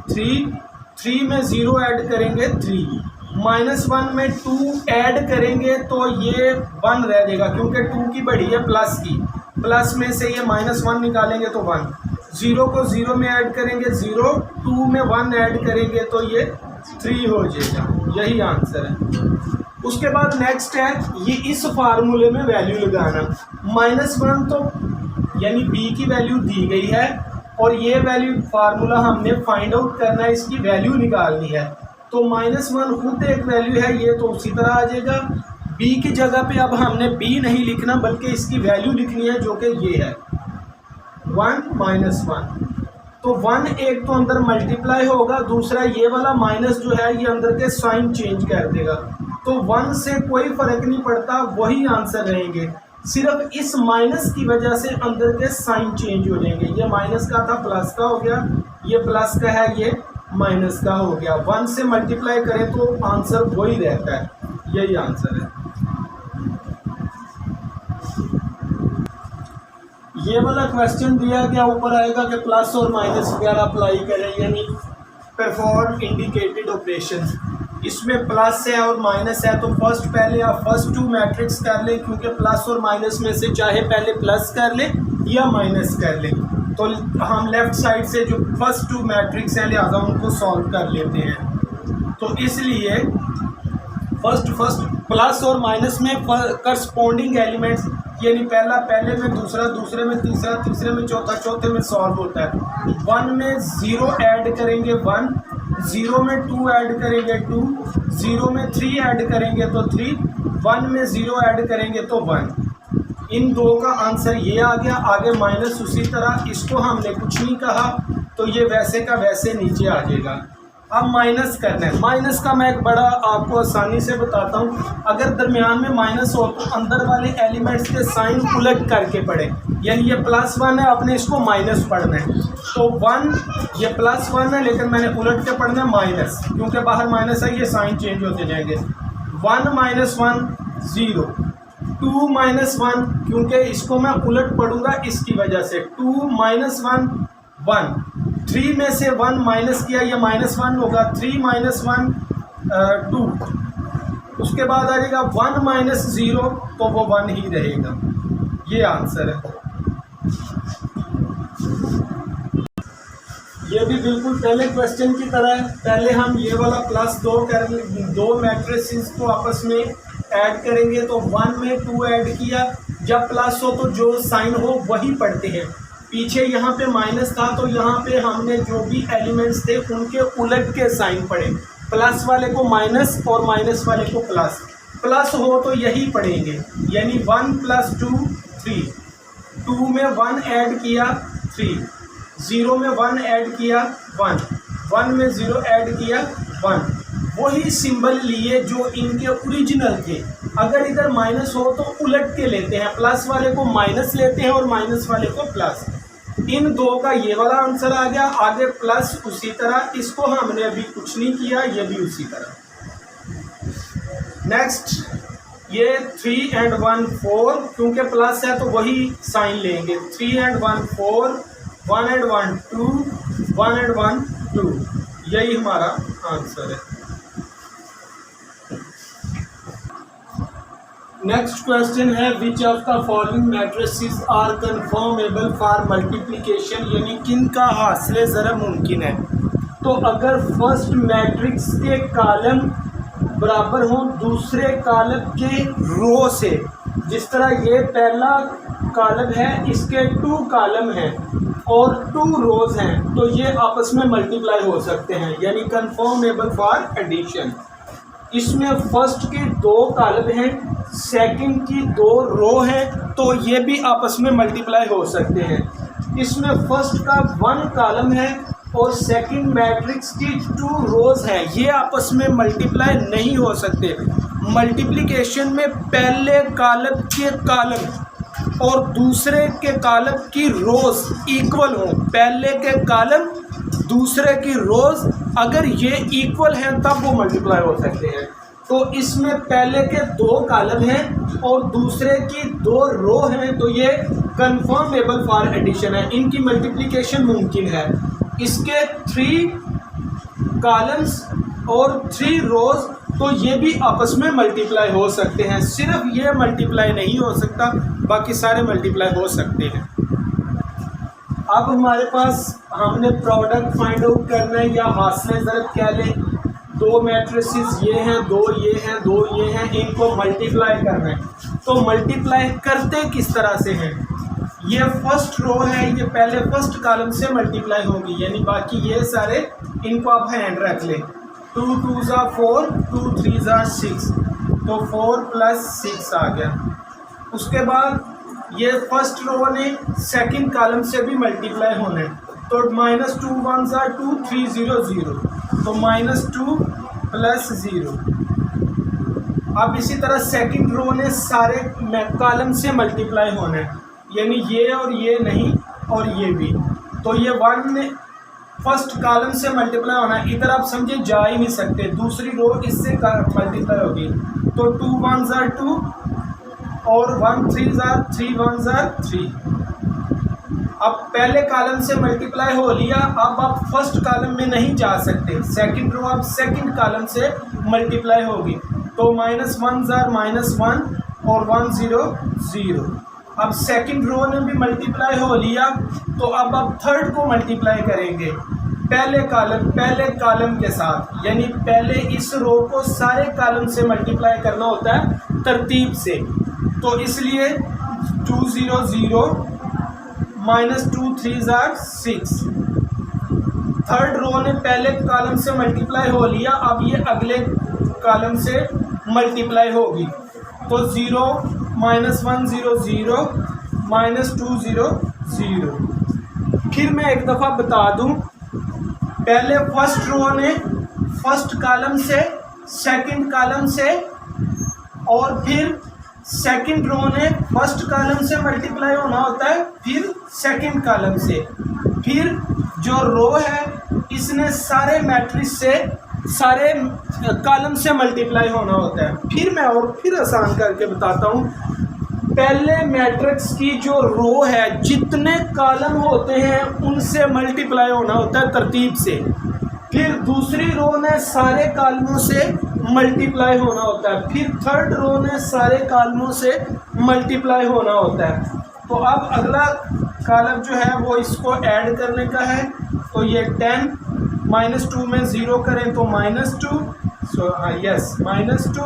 3, 3 में 0 ऐड करेंगे 3, -1 में 2 ऐड करेंगे तो ये 1 रह जाएगा, क्योंकि 2 की बढ़ी है प्लस की। प्लस में से ये -1 निकालेंगे तो 1, 0 को 0 में ऐड करेंगे 0, 2 में 1 ऐड करेंगे तो ये 3 हो जाएगा। यही आंसर है। उसके बाद नेक्स्ट है ये इस फार्मूले में वैल्यू लगाना। -1 तो यानी b की वैल्यू दी गई है और ये वैल्यू फार्मूला हमने फाइंड आउट करना है, इसकी वैल्यू निकालनी है। तो -1 खुद एक वैल्यू है, ये तो उसी तरह आ जाएगा। b की जगह पे अब हमने b नहीं लिखना, बल्कि इसकी वैल्यू लिखनी है, जो कि ये है 1 - 1। तो 1 एक तो अंदर मल्टीप्लाई होगा, दूसरा ये वाला माइनस जो है ये अंदर के साइन चेंज कर देगा। तो 1 से कोई फर्क नहीं पड़ता, वही आंसर रहेंगे। सिर्फ इस माइनस की वजह से अंदर के साइन चेंज हो जाएंगे। ये माइनस का था प्लस का हो गया, ये प्लस का है ये माइनस का हो गया। 1 से मल्टीप्लाई करें तो आंसर वही रहता है। यही आंसर है। ये वाला क्वेश्चन दिया गया, ऊपर आएगा कि प्लस और माइनस वगैरह अप्लाई करें, यानी परफॉर्म इंडिकेटेड ऑपरेशन। इसमें प्लस है और माइनस है, तो पहले आप फर्स्ट 2 मैट्रिक्स कर लें, क्योंकि प्लस और माइनस में से चाहे पहले प्लस कर लें या माइनस कर लें। तो हम लेफ़्ट साइड से जो फर्स्ट 2 मैट्रिक्स हैं लिहाजा उनको सॉल्व कर लेते हैं। तो इसलिए फर्स्ट प्लस और माइनस में करस्पॉन्डिंग एलिमेंट्स यानी पहला पहले में, दूसरा दूसरे में, तीसरा तीसरे में, चौथा चौथे में सॉल्व होता है। 1 में 0 ऐड करेंगे 1, 0 में 2 ऐड करेंगे 2, 0 में 3 ऐड करेंगे तो 3, 1 में 0 ऐड करेंगे तो 1। इन दो का आंसर ये आ गया। आगे माइनस उसी तरह, इसको हमने कुछ नहीं कहा तो ये वैसे का वैसे नीचे आ जाएगा। अब माइनस करना है। माइनस का मैं एक बड़ा आपको आसानी से बताता हूँ। अगर दरमियान में माइनस हो तो अंदर वाले एलिमेंट्स के साइन उलट करके पढ़े, यानी ये +1 है, आपने इसको माइनस पढ़ना है। तो 1 ये +1 है, लेकिन मैंने उलट के पढ़ना है माइनस, क्योंकि बाहर माइनस है, ये साइन चेंज होते जाएंगे। 1 - 1 0, 2 - 1 क्योंकि इसको मैं उलट पढ़ूंगा इसकी वजह से, 2 - 1 1, 3 में से 1 माइनस किया, ये -1 होगा। 3 - 1 2, उसके बाद आ जाएगा 1 - 0 तो वो 1 ही रहेगा। ये आंसर है। ये भी बिल्कुल पहले क्वेश्चन की तरह है। पहले हम ये वाला +2 कर, 2 मैट्रिसेस को आपस में ऐड करेंगे तो 1 में 2 ऐड किया। जब प्लस हो तो जो साइन हो वही पढ़ते हैं। पीछे यहाँ पे माइनस था तो यहाँ पे हमने जो भी एलिमेंट्स थे उनके उलट के साइन पढ़े, प्लस वाले को माइनस और माइनस वाले को प्लस। प्लस हो तो यही पढ़ेंगे, यानी 1 + 2 3, 2 में 1 ऐड किया 3, 0 में 1 ऐड किया 1, 1 में 0 ऐड किया 1। वही सिंबल लिए जो इनके ओरिजिनल थे। अगर इधर माइनस हो तो उलट के लेते हैं, प्लस वाले को माइनस लेते हैं और माइनस वाले को प्लस। इन दो का ये वाला आंसर आ गया। आगे प्लस उसी तरह, इसको हमने अभी कुछ नहीं किया, ये भी उसी तरह। नेक्स्ट ये 3 and 1 4, क्योंकि प्लस है तो वही साइन लेंगे। 3 and 1 4, 1 and 1 2, 1 and 1 2, यही हमारा आंसर है। नेक्स्ट क्वेश्चन है, which of the following matrices are conformable for multiplication, यानी किन का हासिल ज़रा मुमकिन है। तो अगर फर्स्ट मैट्रिक्स के कॉलम बराबर हों दूसरे कॉलम के रो से, जिस तरह ये पहला कॉलम है इसके 2 कॉलम हैं और 2 रोज हैं, तो ये आपस में मल्टीप्लाई हो सकते हैं, यानी कन्फर्मेबल फॉर एडिशन। इसमें फर्स्ट के 2 कॉलम हैं, सेकंड की 2 रो हैं, तो ये भी आपस में मल्टीप्लाई हो सकते हैं। इसमें फर्स्ट का 1 कॉलम है और सेकंड मैट्रिक्स की 2 रोज हैं, ये आपस में मल्टीप्लाई नहीं हो सकते। मल्टीप्लिकेशन में पहले कॉलम के कॉलम और दूसरे के कॉलम की रोज इक्वल हो, पहले के कॉलम दूसरे की रोज अगर ये इक्वल हैं तब वो मल्टीप्लाई हो सकते हैं। तो इसमें पहले के 2 कॉलम हैं और दूसरे की 2 रो हैं, तो ये कन्फर्मेबल फॉर एडिशन है, इनकी मल्टीप्लिकेशन मुमकिन है। इसके 3 कॉलम्स और 3 रोज, तो ये भी आपस में मल्टीप्लाई हो सकते हैं। सिर्फ ये मल्टीप्लाई नहीं हो सकता, बाकी सारे मल्टीप्लाई हो सकते हैं। अब हमारे पास हमने प्रोडक्ट फाइंड आउट करना है या हासिल ज़रूरत क्या लें। 2 मैट्रिसेस ये हैं, 2 ये हैं, 2 ये हैं, इनको मल्टीप्लाई करना है। तो मल्टीप्लाई करते किस तरह से हैं, ये फर्स्ट रो है, ये पहले फर्स्ट कॉलम से मल्टीप्लाई होगी, यानी बाकी ये सारे इनको आप हैंड रख लें। 2 2 ज़ा 4, 2 3 ज़ा 6, तो 4 + 6 आ गया। उसके बाद ये फर्स्ट रो ने सेकंड कॉलम से भी मल्टीप्लाई होना है, तो -2 1 ज़ा 2, 3 0 0, तो -2 + 0। अब इसी तरह सेकंड रो ने सारे कॉलम से मल्टीप्लाई होना है, यानी ये और ये नहीं और ये भी, तो ये 1 ने फर्स्ट कॉलम से मल्टीप्लाई होना है। इधर आप समझे जा ही नहीं सकते, दूसरी रो इससे मल्टीप्लाई होगी, तो 2 1 ज़ा 2 और 1 3 ज़ा 3, 1 ज़ा 3। अब पहले कॉलम से मल्टीप्लाई हो लिया, अब आप फर्स्ट कॉलम में नहीं जा सकते, सेकंड रो अब सेकंड कॉलम से मल्टीप्लाई होगी, तो -1 ज़ा -1 और 1 0 0। अब सेकंड रो ने भी मल्टीप्लाई हो लिया, तो अब आप थर्ड को मल्टीप्लाई करेंगे पहले कॉलम के साथ, यानी पहले इस रो को सारे कॉलम से मल्टीप्लाई करना होता है तरतीब से, तो इसलिए 2 0 0 माइनस 2 3 जार 6। थर्ड रो ने पहले कॉलम से मल्टीप्लाई हो लिया, अब ये अगले कॉलम से मल्टीप्लाई होगी, तो 0 माइनस 1 0 0 माइनस 2 0 0। फिर मैं एक दफ़ा बता दूं, पहले फर्स्ट रो ने फर्स्ट कॉलम से सेकंड कॉलम से, और फिर सेकंड रो ने फर्स्ट कॉलम से मल्टीप्लाई होना होता है, फिर सेकंड कॉलम से, फिर जो रो है इसने सारे मैट्रिक्स से सारे कॉलम से मल्टीप्लाई होना होता है। फिर मैं और फिर आसान करके बताता हूँ, पहले मैट्रिक्स की जो रो है जितने कॉलम होते हैं उनसे मल्टीप्लाई होना होता है तरतीब से, फिर दूसरी रो ने सारे कॉलमों से मल्टीप्लाई होना होता है, फिर थर्ड रो ने सारे कॉलमों से मल्टीप्लाई होना होता है। तो अब अगला कॉलम जो है वो इसको ऐड करने का है, तो ये 10 माइनस 2 में 0 करें तो minus 2, so yes minus 2,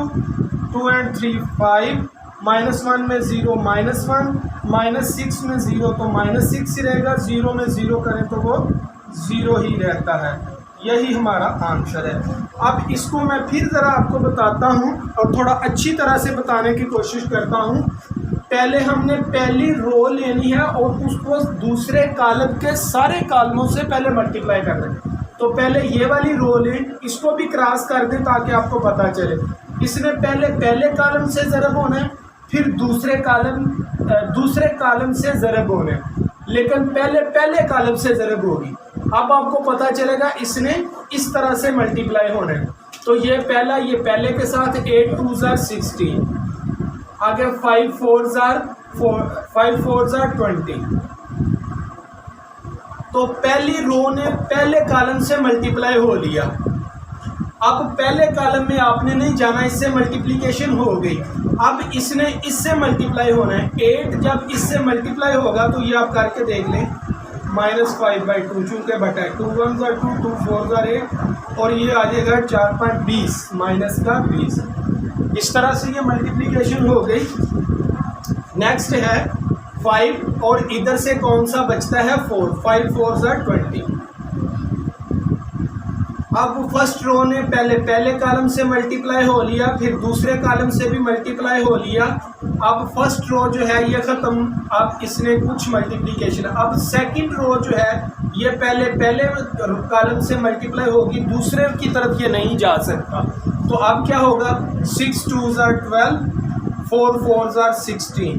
2 and 3 5, minus 1 में 0 माइनस 1, माइनस 6 में 0 तो माइनस 6 ही रहेगा, 0 में 0 करें तो वो 0 ही रहता है। यही हमारा आंसर है। अब इसको मैं फिर ज़रा आपको बताता हूँ और थोड़ा अच्छी तरह से बताने की कोशिश करता हूँ। पहले हमने पहली रो लेनी है और उसको दूसरे कॉलम के सारे कॉलमों से पहले मल्टीप्लाई कर दें। तो पहले ये वाली रो लें, इसको भी क्रॉस कर दें ताकि आपको पता चले। इसने पहले कॉलम से ज़रब होना है, फिर दूसरे कॉलम से ज़रब होना है, लेकिन पहले कॉलम से ज़रब होगी। अब आपको पता चलेगा इसने इस तरह से मल्टीप्लाई होना है। तो ये पहले के साथ 8 2 जार 16, आगे 5 4 जार 20। तो पहली रो ने पहले कॉलम से मल्टीप्लाई हो लिया। अब पहले कॉलम में आपने नहीं जाना, इससे मल्टीप्लिकेशन हो गई। अब इसने इससे मल्टीप्लाई होना है। 8 जब इससे मल्टीप्लाई होगा तो ये आप करके देख लें, -5/2 चूँकि बटा है, 2 1 जार 2 2 4 जार 8 और ये आ जाएगा 4.20 माइनस का 20। इस तरह से ये मल्टीप्लिकेशन हो गई। नेक्स्ट है 5 और इधर से कौन सा बचता है 4, 5 4 जार 20। अब फर्स्ट रो ने पहले कॉलम से मल्टीप्लाई हो लिया, फिर दूसरे कॉलम से भी मल्टीप्लाई हो लिया। अब फर्स्ट रो जो है ये ख़त्म, अब इसने कुछ मल्टीप्लिकेशन। अब सेकंड रो जो है ये पहले कॉलम से मल्टीप्लाई होगी, दूसरे की तरफ ये नहीं जा सकता। तो अब क्या होगा, 6 2 जार 12, 4 4 जार 16।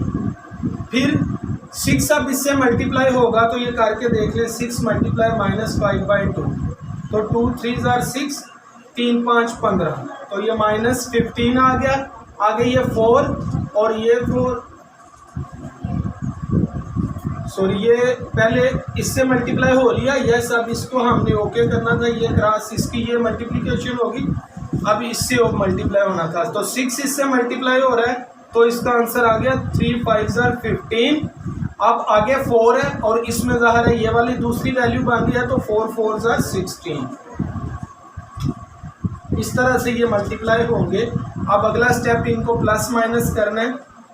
फिर 6 अब इससे मल्टीप्लाई होगा तो ये करके देख ले, 6 मल्टीप्लाई -5/2 तो 2 3 जार 6, 3 5 15, तो ये -15 आ गया। आगे ये 4 और ये 4, सॉरी ये पहले इससे मल्टीप्लाई हो लिया। यस, अब इसको हमने ओके करना था, ये क्रॉस इसकी ये मल्टीप्लिकेशन होगी, अब इससे वो मल्टीप्लाई होना था। तो 6 इससे मल्टीप्लाई हो रहा है तो इसका आंसर आ गया 3 5 जार 15। अब आगे 4 है और इसमें ज़ाहिर है ये वाली दूसरी वैल्यू बन गई है, तो 4 4 जार 16। इस तरह से ये मल्टीप्लाई होंगे। अब अगला स्टेप इनको प्लस माइनस करना है,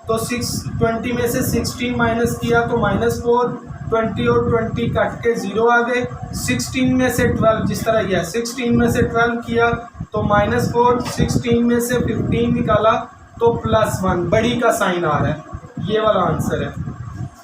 तो 20 में से 16 माइनस किया तो -4, 20 और 20 कट के 0 आ गए। 16 में से 12, जिस तरह यह 16 में से 12 किया तो -4, 16 में से 15 निकाला तो +1, बड़ी का साइन आ रहा है, ये वाला आंसर है।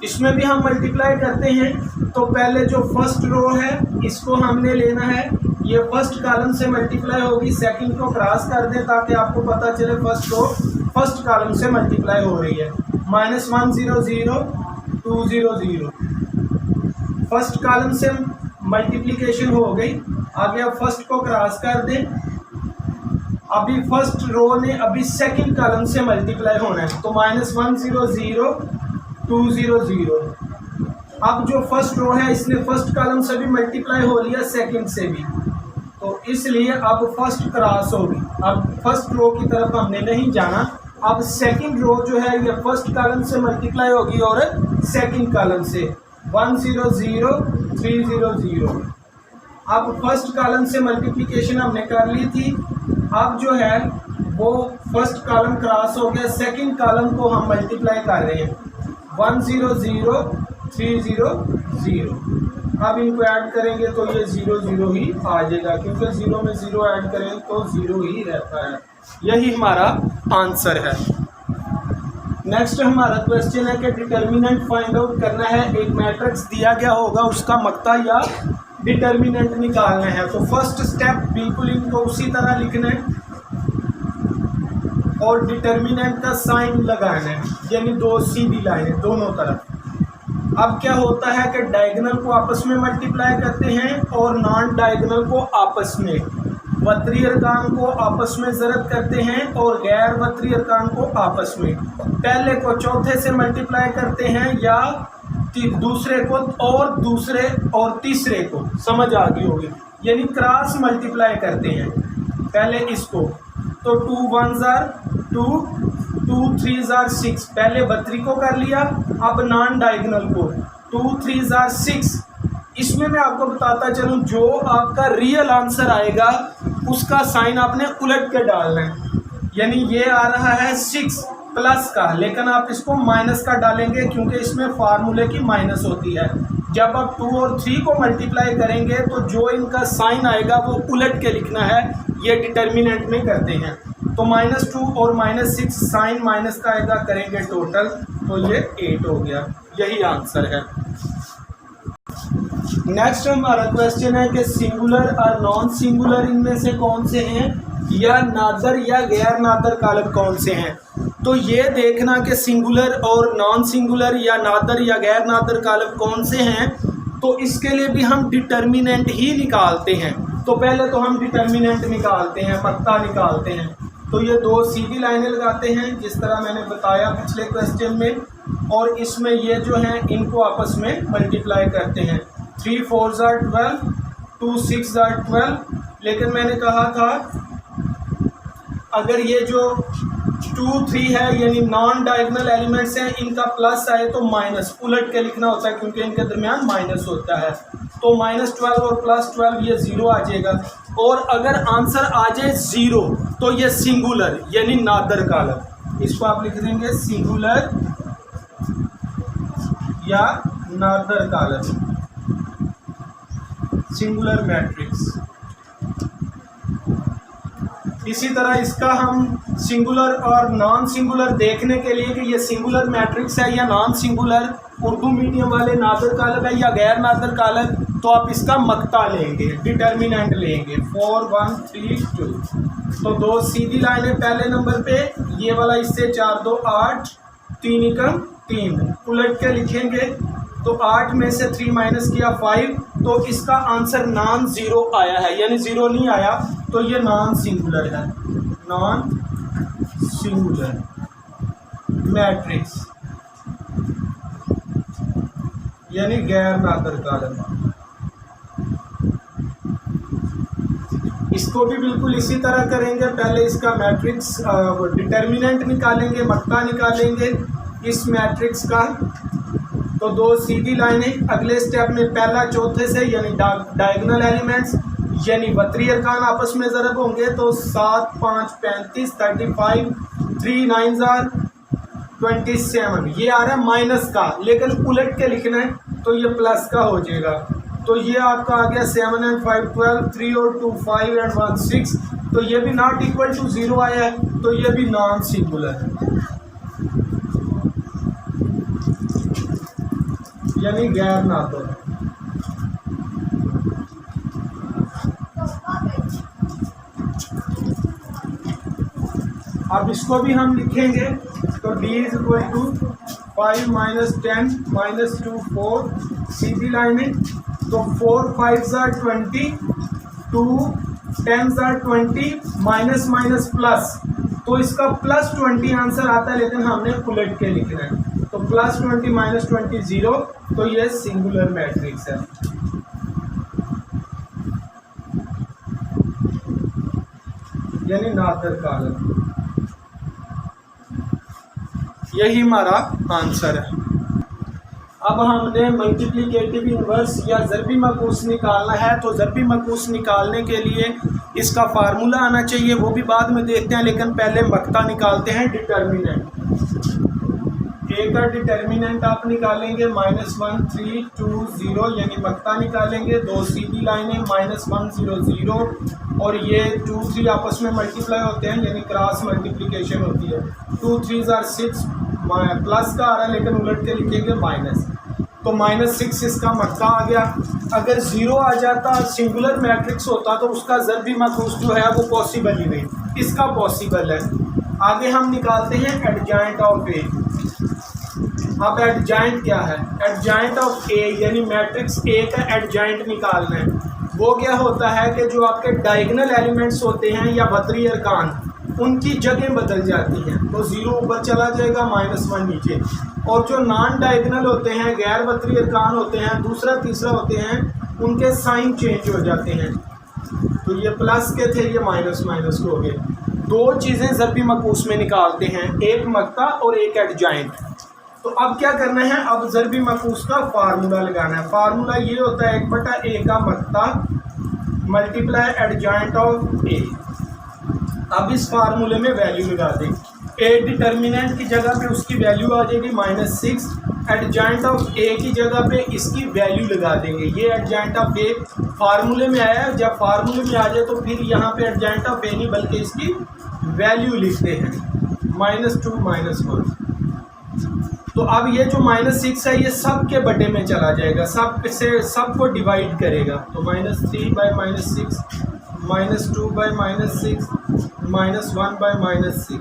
इसमें भी हम मल्टीप्लाई करते हैं, तो पहले जो फर्स्ट रो है इसको हमने लेना है, ये फर्स्ट कॉलम से मल्टीप्लाई होगी, सेकंड को क्रॉस कर दें ताकि आपको पता चले फर्स्ट रो फर्स्ट कॉलम से मल्टीप्लाई हो रही है। -1 0 0 2 0 0, फर्स्ट कॉलम से मल्टीप्लिकेशन हो गई। आगे आप फर्स्ट को क्रॉस कर दें, अभी फर्स्ट रो ने अभी सेकंड कॉलम से मल्टीप्लाई होना है, तो -1 0 0 2 0 0। अब जो फर्स्ट रो है इसने फर्स्ट कॉलम से भी मल्टीप्लाई हो लिया, सेकंड से भी, तो इसलिए अब फर्स्ट क्रॉस होगी। अब फर्स्ट रो की तरफ हमने नहीं जाना, अब सेकंड रो जो है ये फर्स्ट कॉलम से मल्टीप्लाई होगी और सेकंड कॉलम से 1 0 0 3 0 0। अब फर्स्ट कॉलम से मल्टीप्लिकेशन हमने कर ली थी, अब जो है वो फर्स्ट कॉलम क्रॉस हो गया, सेकंड कॉलम को हम मल्टीप्लाई कर रहे हैं। 100,300। अब इनको ऐड करेंगे तो ये 0 0 ही आ जाएगा, क्योंकि 0 में 0 ऐड करें तो 0 ही रहता है। यही हमारा आंसर है। नेक्स्ट हमारा क्वेश्चन है कि डिटर्मिनेंट फाइंड आउट करना है। एक मैट्रिक्स दिया गया होगा, उसका मक्ता या डिटर्मिनेंट निकालना है। तो फर्स्ट स्टेप बिल्कुल इनको उसी तरह लिखना है और डिटर्मिनेंट का साइन लगाना है, यानी दो सीधी लाइनें दोनों तरफ। अब क्या होता है कि डायगोनल को आपस में मल्टीप्लाई करते हैं और नॉन डायगोनल को आपस में, वत्री अरकान को आपस में ज़रब करते हैं और गैर वत्री अरकान को आपस में। पहले को चौथे से मल्टीप्लाई करते हैं या दूसरे को और दूसरे और तीसरे को, समझ आ गई होगी, यानी क्रॉस मल्टीप्लाई करते हैं। पहले इसको तो 2 1s are 2, 2 3s are 6, पहले वत्री को कर लिया। अब नॉन डायगोनल को 2 3s are 6। इसमें मैं आपको बताता चलूँ, जो आपका रियल आंसर आएगा उसका साइन आपने उलट के डालना है। यानी ये आ रहा है 6 प्लस का, लेकिन आप इसको माइनस का डालेंगे क्योंकि इसमें फार्मूले की माइनस होती है। जब आप 2 और 3 को मल्टीप्लाई करेंगे तो जो इनका साइन आएगा वो उलट के लिखना है, ये डिटर्मिनेंट में करते हैं। तो -2 और -6 साइन माइनस का आएगा, करेंगे टोटल तो ये 8 हो गया। यही आंसर है। नेक्स्ट हमारा क्वेश्चन है कि सिंगुलर और नॉन सिंगुलर इनमें से कौन से हैं, या नादर या गैर नादर कालब कौन से हैं। तो ये देखना कि सिंगुलर और नॉन सिंगुलर या नादर या गैर नादर कालब कौन से हैं, तो इसके लिए भी हम डिटर्मिनेंट ही निकालते हैं। तो पहले तो हम डिटर्मिनेंट निकालते हैं, मक्ता निकालते हैं। तो ये दो सीधी लाइनें लगाते हैं जिस तरह मैंने बताया पिछले क्वेश्चन में, और इसमें ये जो हैं इनको आपस में मल्टीप्लाई करते हैं। 3 4s are 12, 2 6s are 12। लेकिन मैंने कहा था अगर ये जो 2 3 है यानी नॉन डायगोनल एलिमेंट्स हैं, इनका प्लस आए तो माइनस उलट के लिखना होता है क्योंकि इनके दरमियान माइनस होता है। तो -12 और +12 ये 0 आ जाएगा। और अगर आंसर आ जाए 0 तो ये सिंगुलर यानी नादर कालब, इसको आप लिख देंगे सिंगुलर या नादर कालब, सिंगुलर मैट्रिक्स। इसी तरह इसका हम सिंगुलर और नॉन सिंगुलर देखने के लिए कि ये सिंगुलर मैट्रिक्स है या नॉन सिंगुलर, उर्दू मीडियम वाले नादर कालब है या गैर नादर कालब, तो आप इसका मक्ता लेंगे, डिटर्मिनेंट लेंगे 4 1 3 2। तो दो सीधी लाइनें पहले नंबर पे, ये वाला इससे 4 2 8, 3 एकम 3, उलट के लिखेंगे तो 8 में से 3 माइनस किया 5, तो इसका आंसर नॉन ज़ीरो आया है, यानी 0 नहीं आया, तो ये नॉन सिंगुलर है, नॉन सिंगुलर मैट्रिक्स यानी गैर नादर कालब। इसको भी बिल्कुल इसी तरह करेंगे, पहले इसका मैट्रिक्स डिटर्मिनेंट निकालेंगे, मक्ता निकालेंगे इस मैट्रिक्स का। तो दो सीधी लाइनें, अगले स्टेप में पहला चौथे से यानी डायगोनल एलिमेंट्स यानी वत्री अरकान आपस में ज़रब होंगे, तो 7 5 35 35, 3 9s are 27। ये आ रहा है माइनस का, लेकिन उलट के लिखना है तो ये प्लस का हो जाएगा। तो ये आपका आ गया 7 and 5 12, 3 और 2 5 and 1 6। तो ये भी नॉट इक्वल टू 0 आया है, तो ये भी नॉन सिंगुलर है यानी गैर नादर। अब इसको भी हम लिखेंगे तो d इज इक्वल टू 5 - 10 -2 4, सीधी लाइनें। तो 4 5s are 20, 2 10s are 20, minus minus plus, तो इसका +20 आंसर आता है, लेकिन हमने उलट के लिखना है। तो +20 - 20 0, तो ये सिंगुलर मैट्रिक्स है। यानी नादर कालब। यही हमारा आंसर है। अब हमने मल्टीप्लिकेटिव इन्वर्स या ज़रबी मकूस निकालना है, तो ज़रबी मकूस निकालने के लिए इसका फार्मूला आना चाहिए, वो भी बाद में देखते हैं, लेकिन पहले मक्ता निकालते हैं डिटर्मिनेंट। ए का डिटर्मिनेंट आप निकालेंगे -1 3 2 0, यानी मक्ता निकालेंगे। दो सीधी लाइनें -1 0 0 और ये 2 3 आपस में मल्टीप्लाई होते हैं, यानी क्रॉस मल्टीप्लिकेशन होती है। 2 3 6 प्लस का आ रहा है लेकिन उलट के लिखेंगे माइनस, तो -6 इसका मक्ता आ गया। अगर 0 आ जाता, सिंगुलर मैट्रिक्स होता, तो उसका ज़रबी मखूस जो है वो पॉसिबल ही नहीं, इसका पॉसिबल है। आगे हम निकालते हैं एडजॉइंट ऑफ ए। अब एडजॉइंट क्या है? एडजॉइंट ऑफ ए यानी मैट्रिक्स ए का एडजॉइंट निकालना है। वो क्या होता है कि जो आपके डायगोनल एलिमेंट्स होते हैं या बतरी अरकान, उनकी जगह बदल जाती हैं, तो 0 ऊपर चला जाएगा, -1 नीचे। और जो नॉन डायगोनल होते हैं, गैर बतरी अरकान होते हैं, दूसरा तीसरा होते हैं, उनके साइन चेंज हो जाते हैं। तो ये प्लस के थे, ये माइनस माइनस हो गए। दो चीज़ें ज़रबी मकूस में निकालते हैं, एक मक्ता और एक एडजॉइंट। तो अब क्या करना है? अब ज़रबी मकूस का फार्मूला लगाना है। फार्मूला ये होता है 1/a का मक्ता मल्टीप्लाई एडजॉइंट ऑफ ए। अब इस फार्मूले में वैल्यू लगा दें। ए डिटर्मिनेंट की जगह पे उसकी वैल्यू आ जाएगी -6, एडजॉइंट ऑफ ए की जगह पे इसकी वैल्यू लगा देंगे। ये एडजॉइंट ऑफ ए फार्मूले में आया है, जब फार्मूले में आ जाए तो फिर यहाँ पे एडजॉइंट ऑफ ए नहीं बल्कि इसकी वैल्यू लिखते हैं, -2 -1। तो अब ये जो -6 है ये सब के बटे में चला जाएगा, सब को डिवाइड करेगा। तो -3 बाई -6, -2 बाई -6, -1 बाई -6।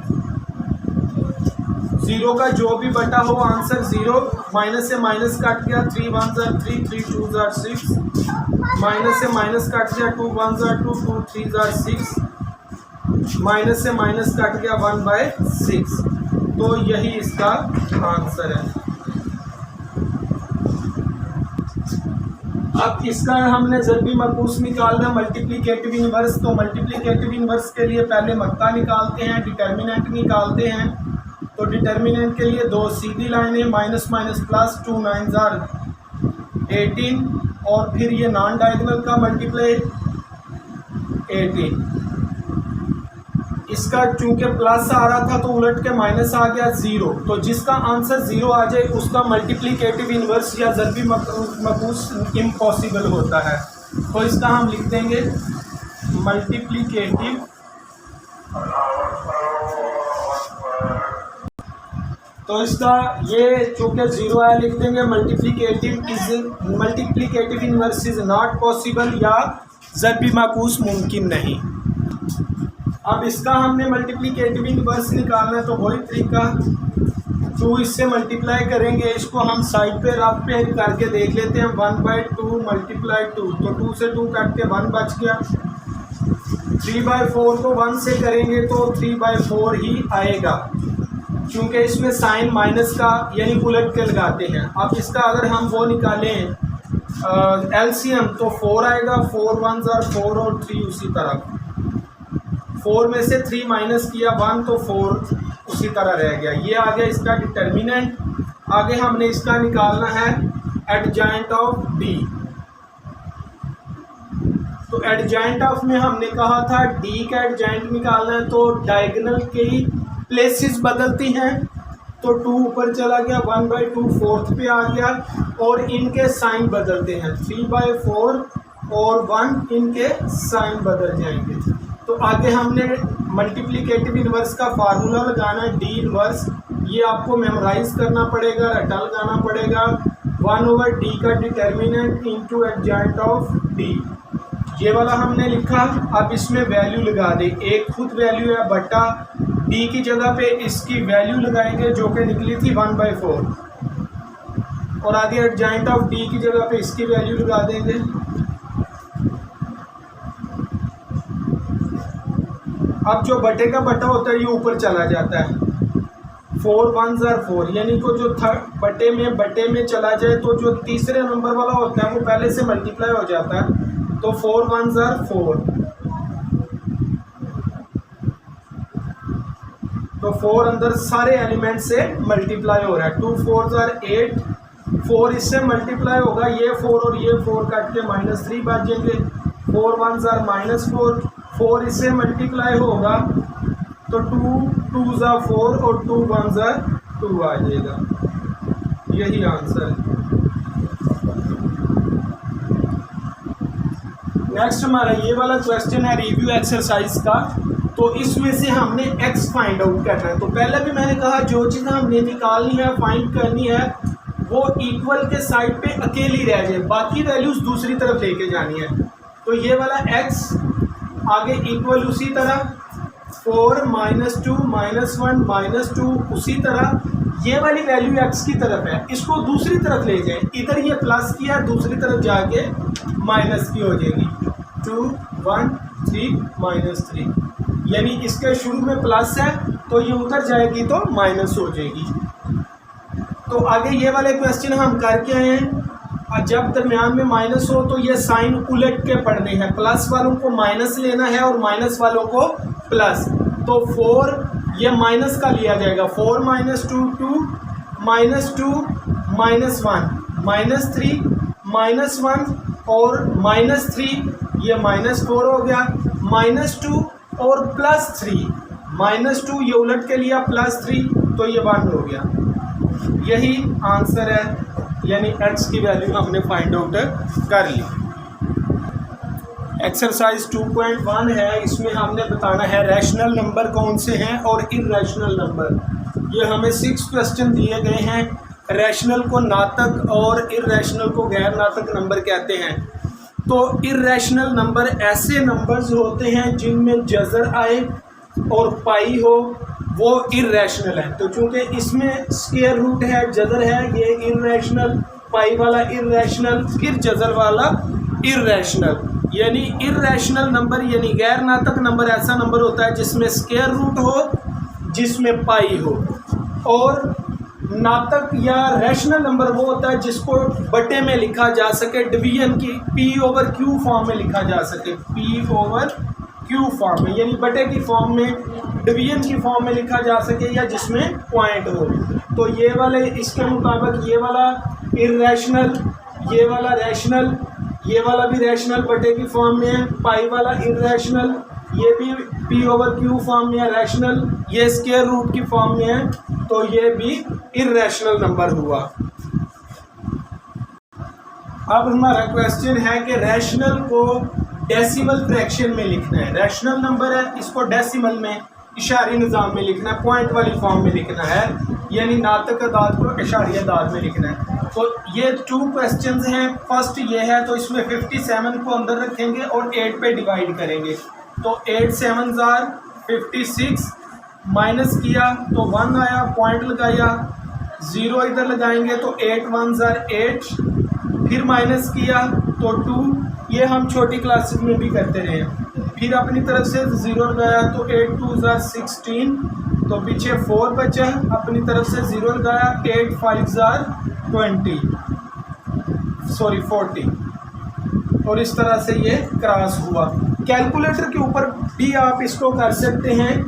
0 का जो भी बटा हो आंसर 0, माइनस से माइनस कट गया, 3 1 जार 3, 3 2 जार 6, माइनस से माइनस कट गया, 2 1 जार 2, 2 3 जार 6, माइनस से माइनस कट गया 1/6। तो यही इसका आंसर है। अब इसका हमने ज़रबी मकूस निकालना मल्टीप्लिकेटिव इनवर्स। तो मल्टीप्लिकेटिव इनवर्स के लिए पहले मक्ता निकालते हैं, डिटर्मिनेंट निकालते हैं। तो डिटर्मिनेंट के लिए दो सीधी लाइनें, माइनस माइनस प्लस, 2 9 जार 18 और फिर ये नॉन डायगोनल का मल्टीप्लाई 18। इसका चूंकि प्लस आ रहा था तो उलट के माइनस आ गया 0। तो जिसका आंसर 0 आ जाए उसका मल्टीप्लिकेटिव इनवर्स या ज़रबी मकूस इम्पॉसिबल होता है। तो इसका हम लिख देंगे मल्टीप्लिकेटिव तो इसका ये चूंकि 0 आया लिख देंगे multiplicative inverse is not possible या ज़रबी मकूस मुमकिन नहीं। अब इसका हमने मल्टीप्लिकेटिव इनवर्स निकालना है, तो वही तरीका 2 इससे मल्टीप्लाई करेंगे। इसको हम साइड पे रफ पे करके देख लेते हैं। 1/2 मल्टीप्लाई 2, तो 2 से 2 काट के 1 बच गया। 3/4 को 1 से करेंगे तो 3/4 ही आएगा, क्योंकि इसमें साइन माइनस का यानी उलट के लगाते हैं। अब इसका अगर हम वो निकालें एलसीएम तो 4 आएगा, 4 1 जार 4 और 3 उसी तरह। 4 में से 3 माइनस किया 1 तो 4 उसी तरह रह गया। ये आ गया इसका डिटर्मिनेंट। आगे हमने इसका निकालना है एडजॉइंट ऑफ डी। तो एडजॉइंट ऑफ में हमने कहा था डी का एडजॉइंट निकालना है, तो डायगोनल की प्लेसेस बदलती हैं। तो 2 ऊपर चला गया, 1/2 फोर्थ पे आ गया और इनके साइन बदलते हैं। 3/4 और 1 इनके साइन बदल जाएंगे। तो आगे हमने मल्टीप्लिकेटिव इनवर्स का फार्मूला लगाना है, डी इनवर्स। ये आपको मेमोराइज करना पड़ेगा, रटा लगाना पड़ेगा। 1/d का determinant into adjoint of D, ये वाला हमने लिखा। अब इसमें वैल्यू लगा दें, एक खुद वैल्यू है बटा डी की जगह पे इसकी वैल्यू लगाएंगे जो कि निकली थी 1/4 और आगे एडजॉइंट ऑफ डी की जगह पे इसकी वैल्यू लगा देंगे। अब जो बटे का बटा होता है ये ऊपर चला जाता है। 4 1 जार 4 यानी को जो बटे में चला जाए तो जो तीसरे नंबर वाला होता है वो पहले से मल्टीप्लाई हो जाता है। तो 4 1 जार 4, तो 4 अंदर सारे एलिमेंट से मल्टीप्लाई हो रहा है। 2 4 जार 8, 4 इससे मल्टीप्लाई होगा, ये 4 और ये 4 काट के -3 बचेंगे। 4 1 जार -4, 4 इससे मल्टीप्लाई होगा तो 2 2 ज़ा 4 और 2 1 ज़ा 2 आ जाएगा। यही आंसर है। नेक्स्ट हमारा ये वाला क्वेश्चन है रिव्यू एक्सरसाइज का। तो इसमें से हमने x फाइंड आउट करना है। तो पहले भी मैंने कहा जो चीज़ हमने निकालनी है, फाइंड करनी है, वो इक्वल के साइड पे अकेली रह जाए, बाकी वैल्यूज दूसरी तरफ लेके जानी है। तो ये वाला x आगे इक्वल उसी तरह 4 -2 -1 -2 उसी तरह ये वाली वैल्यू x की तरफ है, इसको दूसरी तरफ ले जाए। इधर ये प्लस की है, दूसरी तरफ जाके माइनस की हो जाएगी 2 1 3 -3, यानी इसके शुरू में प्लस है तो ये उधर जाएगी तो माइनस हो जाएगी। तो आगे ये वाले क्वेश्चन हम करके आए हैं। जब दरमियान में माइनस हो तो ये साइन उलट के पढ़ने हैं, प्लस वालों को माइनस लेना है और माइनस वालों को प्लस। तो 4 ये माइनस का लिया जाएगा, 4 -2 2 -2 -1 -3 -1 और -3 ये -4 हो गया, -2 और +3 -2 ये उलट के लिया +3 तो ये 1 हो गया। यही आंसर है, यानी x की वैल्यू हमने फाइंड आउट कर ली। एक्सरसाइज 2.1 है, इसमें हमने बताना है रैशनल नंबर कौन से हैं और इर्रेशनल नंबर। ये हमें 6 क्वेश्चन दिए गए हैं। रैशनल को नातक और इर्रेशनल को गैर नातक नंबर कहते हैं। तो इर्रेशनल नंबर ऐसे नंबर्स होते हैं जिनमें जज़र आए और पाई हो, वो इर्रेशनल है। तो चूंकि इसमें स्क्वायर रूट है, जज़र है, ये इर्रेशनल, पाई वाला इर्रेशनल, फिर जज़र वाला इर्रेशनल। यानी इर्रेशनल नंबर यानी गैर नातक नंबर ऐसा नंबर होता है जिसमें स्क्वायर रूट हो, जिसमें पाई हो। और नातक या रैशनल नंबर वो होता है जिसको बटे में लिखा जा सके, डिवीजन की P/Q फॉर्म में लिखा जा सके, P/Q फॉर्म में, यानी बटे की फॉर्म में, डिवीजन की फॉर्म में लिखा जा सके, या जिसमें पॉइंट हो। तो ये वाले इसके मुताबिक ये वाला इर्रेशनल, ये वाला रैशनल, ये वाला भी रैशनल बटे की फॉर्म में है, पाई वाला इर्रेशनल, ये भी P/Q फॉर्म में है रैशनल, ये स्क्वायर रूट की फॉर्म में है, तो ये भी इर्रेशनल नंबर हुआ। अब हमारा क्वेश्चन है कि रैशनल को डेसिमल फ्रैक्शन में लिखना है। रैशनल नंबर है, इसको डेसिमल में, इशारी निज़ाम में लिखना है, पॉइंट वाली फॉर्म में लिखना है, यानी नातक अदाद को इशारी अदाद में लिखना है। तो ये 2 क्वेश्चंस हैं। फर्स्ट ये है, तो इसमें 57 को अंदर रखेंगे और 8 पे डिवाइड करेंगे। तो 8 7 आर 56, माइनस किया तो 1 आया, पॉइंट लगाया, 0 इधर लगाएंगे तो 8 1 आर 8, फिर माइनस किया तो 2, ये हम छोटी क्लासेस में भी करते रहे। फिर अपनी तरफ से 0 लगाया तो 8 2 आर 16, तो पीछे 4 बचा, अपनी तरफ से 0 लगाया, 8 5 आर 40, और इस तरह से ये क्रॉस हुआ। कैलकुलेटर के ऊपर भी आप इसको कर सकते हैं,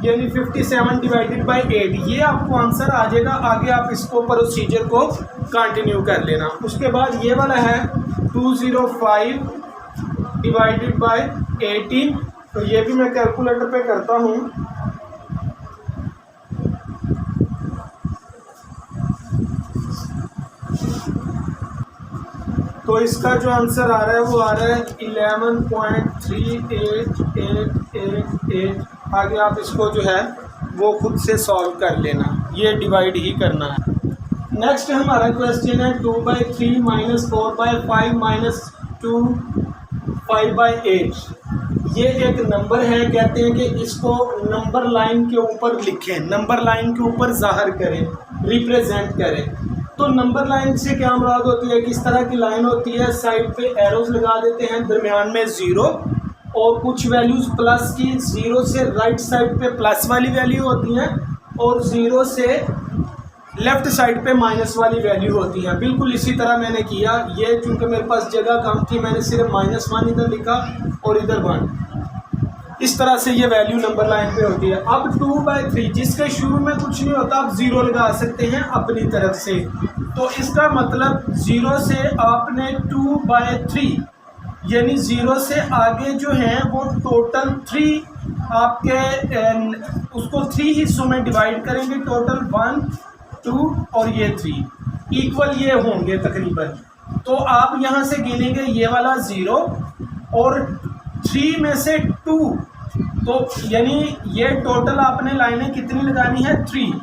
यानी 57 डिवाइडेड बाई 8, ये आपको आंसर आ जाएगा। आगे आप इसको प्रोसीजर को कंटिन्यू कर लेना। उसके बाद ये वाला है 205 डिवाइडेड बाई 18, तो ये भी मैं कैलकुलेटर पे करता हूँ। तो इसका जो आंसर आ रहा है वो आ रहा है 11.38888। आगे आप इसको जो है वो खुद से सॉल्व कर लेना, ये डिवाइड ही करना है। नेक्स्ट हमारा क्वेश्चन है 2/3 -4/5 -2 5/8। ये एक नंबर है, कहते हैं कि इसको नंबर लाइन के ऊपर लिखें, नंबर लाइन के ऊपर जाहिर करें, रिप्रेजेंट करें। तो नंबर लाइन से क्या मुराद होती है, किस तरह की लाइन होती है, साइड पे एरोज लगा देते हैं, दरमियान में 0 और कुछ वैल्यूज प्लस की, 0 से राइट साइड पे प्लस वाली वैल्यू होती हैं और 0 से लेफ्ट साइड पे माइनस वाली वैल्यू होती है। बिल्कुल इसी तरह मैंने किया। ये चूंकि मेरे पास जगह कम थी, मैंने सिर्फ -1 इधर लिखा और इधर 1, इस तरह से ये वैल्यू नंबर लाइन पे होती है। अब 2/3 जिसके शुरू में कुछ नहीं होता, आप 0 लगा सकते हैं अपनी तरफ से। तो इसका मतलब 0 से आपने 2/3 यानी 0 से आगे जो है वो टोटल 3 आपके उसको 3 हिस्सों में डिवाइड करेंगे, टोटल 1 2 और ये 3। इक्वल ये होंगे तकरीबन। तो आप यहाँ से गिनेंगे ये वाला 0 और 3 में से 2, तो यानी ये टोटल आपने लाइनें कितनी लगानी है 3,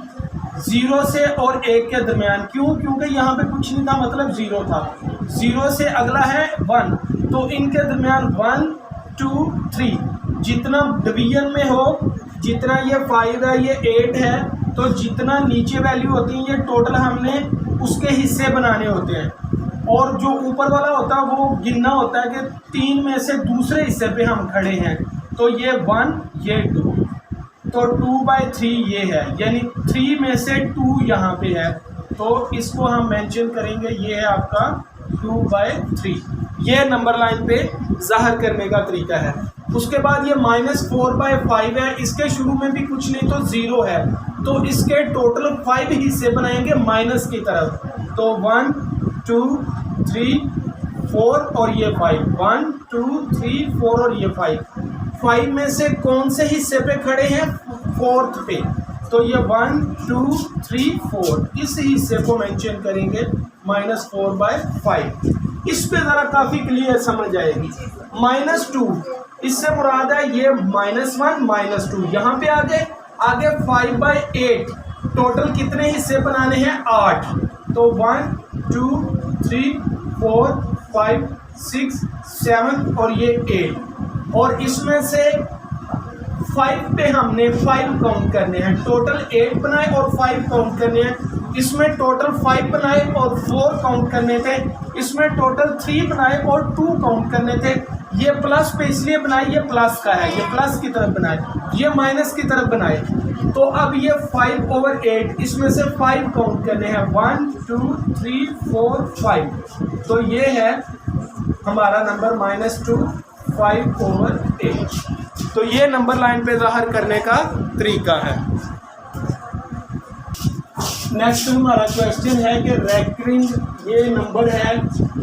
0 से और 1 के दरमियान। क्यों? क्योंकि यहाँ पे कुछ नहीं था, मतलब 0 था। 0 से अगला है 1, तो इनके दरमियान 1 2 3, जितना डिवीजन में हो, जितना ये 5 है ये 8 है, तो जितना नीचे वैल्यू होती है ये टोटल हमने उसके हिस्से बनाने होते हैं। और जो ऊपर वाला होता है वो गिनना होता है कि 3 में से दूसरे हिस्से पे हम खड़े हैं, तो ये 1 ये 2, तो 2/3 ये है, यानी 3 में से 2 यहाँ पे है, तो इसको हम मेंशन करेंगे, ये है आपका 2/3। ये नंबर लाइन पे ज़ाहिर करने का तरीका है। उसके बाद ये -4/5 है, इसके शुरू में भी कुछ नहीं तो 0 है, तो इसके टोटल 5 हिस्से बनाएंगे माइनस की तरफ, तो 1 2 3 4 और ये 5, 1 2 3 4 और ये 5 में से कौन से हिस्से पे खड़े हैं? 4th पे, तो ये 1 2 3 4, इस हिस्से को मेंशन करेंगे -4/5। इस पे ज़रा काफ़ी क्लियर समझ आएगी। -2 इससे मुराद है ये -1 -2, यहाँ पे आगे 5/8, टोटल कितने हिस्से बनाने हैं? 8, तो 1 2 3 4 5 6 7 और ये 8, और इसमें से 5 पे हमने 5 काउंट करने हैं। टोटल 8 बनाए और 5 काउंट करने हैं। इसमें टोटल 5 बनाए और 4 काउंट करने थे। इसमें टोटल 3 बनाए और 2 काउंट करने थे। ये प्लस पे इसलिए बनाए, ये प्लस का है, ये प्लस की तरफ बनाए, ये माइनस की तरफ बनाए। तो अब ये 5/8, इसमें से 5 काउंट करने हैं, 1 2 3 4 5, तो ये है हमारा नंबर -2 5/8। तो ये नंबर लाइन पे ज़ाहिर करने का तरीका है। नेक्स्ट हमारा क्वेश्चन है कि रैकरिंग ये नंबर है,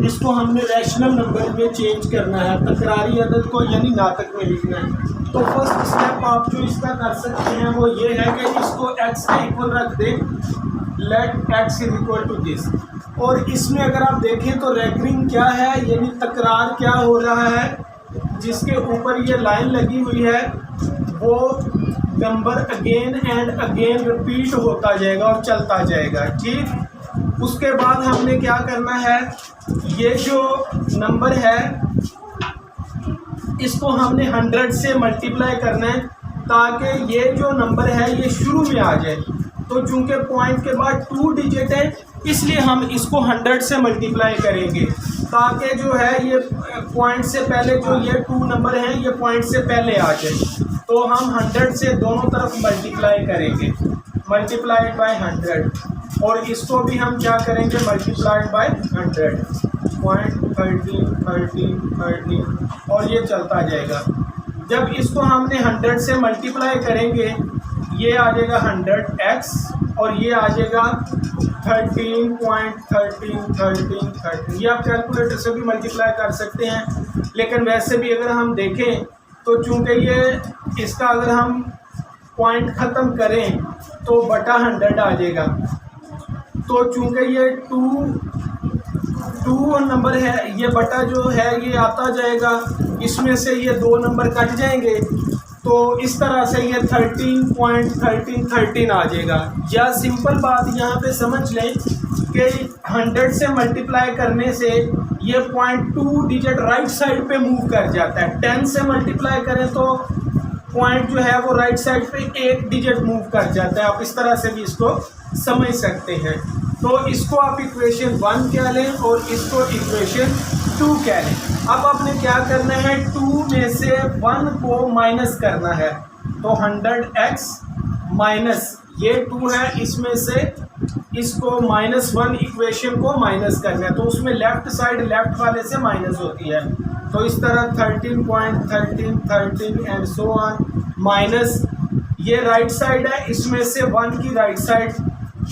इसको हमने रैशनल नंबर में चेंज करना है, तकरारी अदद को यानी नातक में लिखना है। तो फर्स्ट स्टेप आप जो इसका कर सकते हैं वो ये है कि इसको x के इक्वल रख दें, let x is equal to this. और इसमें अगर आप देखें तो रैकरिंग क्या है, यानी तकरार क्या हो रहा है, जिसके ऊपर ये लाइन लगी हुई है वो number again and again repeat होता जाएगा और चलता जाएगा, ठीक। उसके बाद हमने क्या करना है, ये जो नंबर है इसको हमने 100 से मल्टीप्लाई करना है ताकि ये जो नंबर है ये शुरू में आ जाए। तो चूंकि पॉइंट के बाद 2 डिजिट है इसलिए हम इसको 100 से मल्टीप्लाई करेंगे ताकि जो है ये पॉइंट से पहले जो ये 2 नंबर हैं ये पॉइंट से पहले आ जाए। तो हम 100 से दोनों तरफ मल्टीप्लाई करेंगे, मल्टीप्लाइड बाय 100, और इसको भी हम क्या करेंगे, मल्टीप्लाइड बाय 100, 0.13 13 13 और ये चलता जाएगा। जब इसको हमने 100 से मल्टीप्लाई करेंगे ये आ जाएगा 100x और ये आ जाएगा 13.13 ये आप कैलकुलेटर से भी मल्टीप्लाई कर सकते हैं, लेकिन वैसे भी अगर हम देखें तो चूंकि ये इसका अगर हम पॉइंट ख़त्म करें तो बटा 100 आ जाएगा। तो चूंकि ये 2 नंबर है ये बटा जो है ये आता जाएगा, इसमें से ये 2 नंबर कट जाएंगे तो इस तरह से ये 13.13 आ जाएगा। या सिंपल बात यहाँ पे समझ लें कि 100 से मल्टीप्लाई करने से ये 0.2 डिजिट राइट साइड पे मूव कर जाता है। 10 से मल्टीप्लाई करें तो पॉइंट जो है वो राइट साइड पे 1 डिजिट मूव कर जाता है। आप इस तरह से भी इसको समझ सकते हैं। तो इसको आप इक्वेशन 1 कह लें और इसको इक्वेशन 2 कह लें। अब आपने क्या करना है, 2 में से 1 को माइनस करना है, तो 100x माइनस ये 2 है, इसमें से इसको -1 इक्वेशन को माइनस करना है, तो उसमें लेफ्ट साइड लेफ्ट वाले से माइनस होती है। तो इस तरह 13.13 एंड सो ऑन माइनस ये राइट साइड है, इसमें से 1 की राइट साइड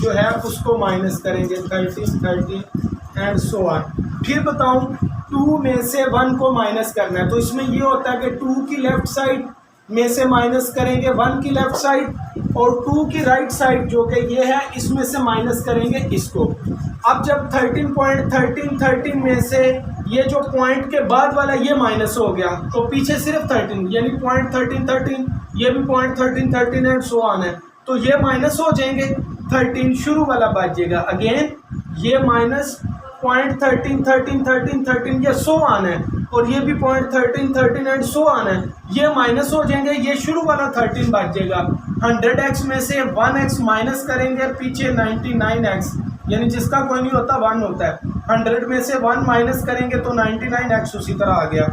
जो है उसको माइनस करेंगे 13 एंड सो ऑन। फिर बताऊं 2 में से 1 को माइनस करना है, तो इसमें ये होता है कि 2 की लेफ्ट साइड में से माइनस करेंगे 1 की लेफ्ट साइड और 2 की राइट साइड जो कि ये है इसमें से माइनस करेंगे इसको। अब जब 13.13 में से ये जो पॉइंट के बाद वाला ये माइनस हो गया तो पीछे सिर्फ 13 यानी .1313 ये भी .1313 एंड सो ऑन है, तो ये माइनस हो जाएंगे। 13 शुरू वाला बचेगा, अगेन ये माइनस .1313 ये सो ऑन है और ये भी .1313 एंड सो ऑन है, ये माइनस हो जाएंगे। ये शुरू वाला 13 बचेगा। 100x में से 1x माइनस करेंगे, पीछे 99x यानी जिसका कोई नहीं होता 1 होता है। 100 में से 1 माइनस करेंगे तो 99x उसी तरह आ गया।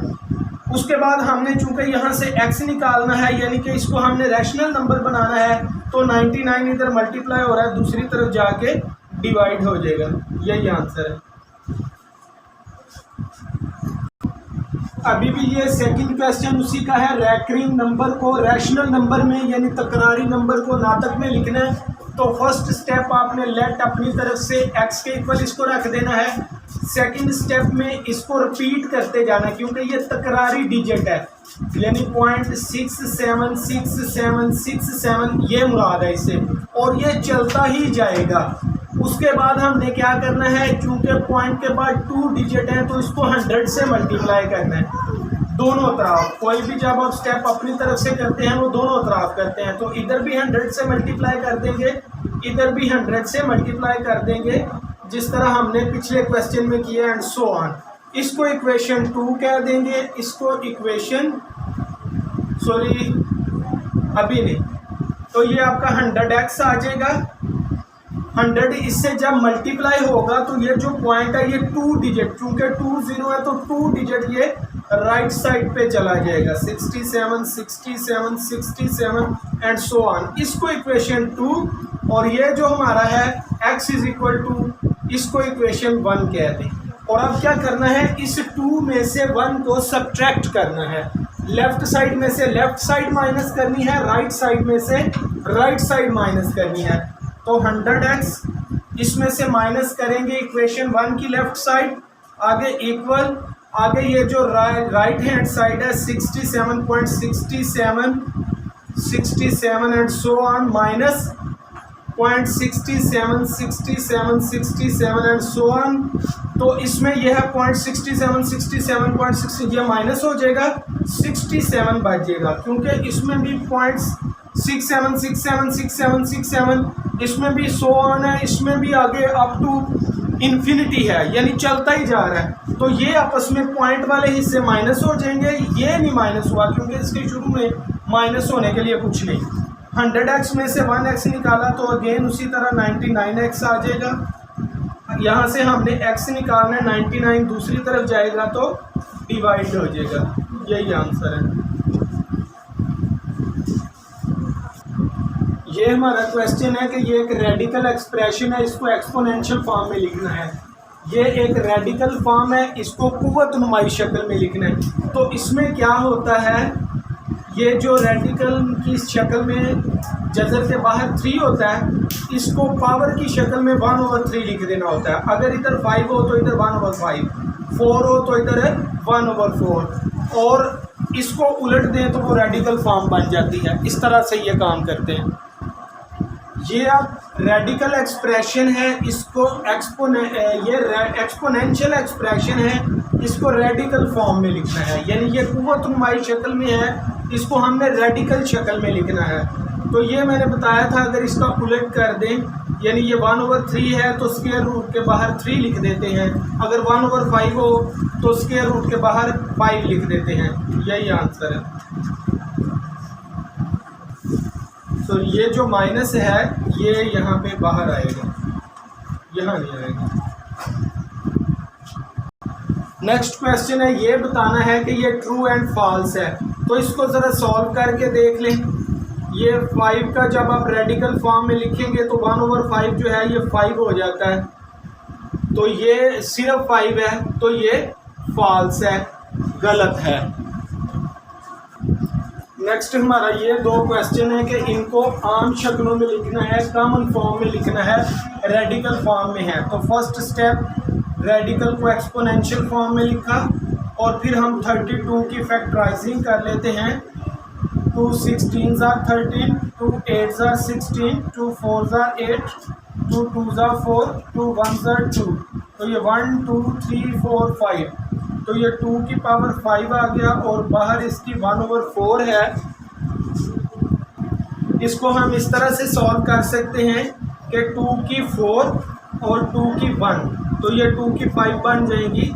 उसके बाद हमने चूंकि यहाँ से x निकालना है यानी कि इसको हमने रैशनल नंबर बनाना है, तो 99 इधर मल्टीप्लाई हो रहा है, दूसरी तरफ जाके डिवाइड हो जाएगा। यही आंसर है। अभी भी ये सेकंड क्वेश्चन उसी का है। रैकरिंग नंबर को रैशनल नंबर में यानी तकरारी नंबर को नाटक में लिखना है, तो फर्स्ट स्टेप आपने लेट अपनी तरफ से x के इक्वल इसको रख देना है। सेकंड स्टेप में इसको रिपीट करते जाना क्योंकि ये तकरारी डिजिट है यानी 0.676767 ये मुराद है इससे, और ये चलता ही जाएगा। उसके बाद हमने क्या करना है, चूंकि पॉइंट के बाद 2 डिजिट है तो इसको 100 से मल्टीप्लाई करना है दोनों तरफ। कोई भी जब आप स्टेप अपनी तरफ से करते हैं वो दोनों तरफ करते हैं, तो इधर भी 100 से मल्टीप्लाई कर देंगे, इधर भी 100 से मल्टीप्लाई कर देंगे, जिस तरह हमने पिछले क्वेश्चन में किया एंड सो ऑन। इसको इक्वेशन 2 कह देंगे, इसको इक्वेशन अभी नहीं, तो ये आपका 100x आ जाएगा। 100 इससे जब मल्टीप्लाई होगा तो ये जो पॉइंट है ये 2 डिजिट, चूंकि 2 0 है तो 2 डिजिट ये राइट साइड पे चला जाएगा। 67 67 67 एंड सो ऑन। इसको इक्वेशन 2 और ये जो हमारा है x इज इक्वल टू, इसको इक्वेशन 1 कह दें। और अब क्या करना है, इस 2 में से 1 को सब्ट्रैक्ट करना है। लेफ्ट साइड में से लेफ्ट साइड माइनस करनी है, राइट साइड में से राइट साइड माइनस करनी है। तो 100x इसमें से माइनस करेंगे इक्वेशन 1 की लेफ्ट साइड, आगे इक्वल, आगे ये जो राइट हैंड साइड है 67.67 and so on minus .67 and so on. तो इसमें यह है .67 ये माइनस हो जाएगा, 67 बचेगा क्योंकि इसमें भी .67 इसमें भी सो ऑन है, इसमें भी आगे अप टू इन्फिनिटी है यानी चलता ही जा रहा है। तो ये आपस में पॉइंट वाले हिस्से माइनस हो जाएंगे, ये नहीं माइनस हुआ क्योंकि इसके शुरू में माइनस होने के लिए कुछ नहीं। 100x में से 1x निकाला तो अगेन उसी तरह 99x आ जाएगा। यहाँ से हमने x निकालना है, 99 दूसरी तरफ जाएगा तो डिवाइड हो जाएगा। यही आंसर है। ये हमारा क्वेश्चन है कि ये एक रेडिकल एक्सप्रेशन है, इसको एक्सपोनेंशियल फॉर्म में लिखना है। ये एक रेडिकल फॉर्म है, इसको कुव्वत नुमाई शक्ल में लिखना है। तो इसमें क्या होता है, ये जो रेडिकल की शक्ल में जज़र के बाहर 3 होता है, इसको पावर की शक्ल में 1/3 लिख देना होता है। अगर इधर 5 हो तो इधर 1/5, 4 हो तो इधर 1/4, और इसको उलट दें तो वो रेडिकल फॉर्म बन जाती है। इस तरह से ये काम करते हैं। ये अब रेडिकल एक्सप्रेशन है, इसको एक्सपोनेंशियल एक्सप्रेशन है, इसको रेडिकल फॉर्म में लिखना है यानी ये कुव्वत नुमाई शक्ल में है, इसको हमने रेडिकल शक्ल में लिखना है। तो ये मैंने बताया था, अगर इसका उलट कर दें यानी ये 1/3 है तो स्क्वायर रूट के बाहर 3 लिख देते हैं, अगर 1/5 हो तो स्क्वायर रूट के बाहर 5 लिख देते हैं। यही आंसर है। तो ये जो माइनस है ये यहाँ पे बाहर आएगा, यहाँ नहीं आएगा। नेक्स्ट क्वेश्चन है, ये बताना है कि ये ट्रू एंड फॉल्स है। तो इसको ज़रा सॉल्व करके देख लें। ये 5 का जब आप रेडिकल फॉर्म में लिखेंगे तो 1/5 जो है ये 5 हो जाता है, तो ये सिर्फ 5 है, तो ये फॉल्स है, गलत है। नेक्स्ट हमारा ये 2 क्वेश्चन है कि इनको आम शक्लों में लिखना है, कॉमन फॉर्म में लिखना है, रेडिकल फॉर्म में है। तो फर्स्ट स्टेप रेडिकल को एक्सपोनेंशियल फॉर्म में लिखा और फिर हम 32 की फैक्टराइजिंग कर लेते हैं। 2 16 are 13, 2 8 are 16, 2 4 are 8, 2 2 are 4, 2 1 are 2। तो ये 1 2 3 4 5, तो ये 2 की पावर 5 आ गया और बाहर इसकी 1/4 है। इसको हम इस तरह से सॉल्व कर सकते हैं कि 2 की 4 और 2 की 1, तो ये 2 की 5 बन जाएंगी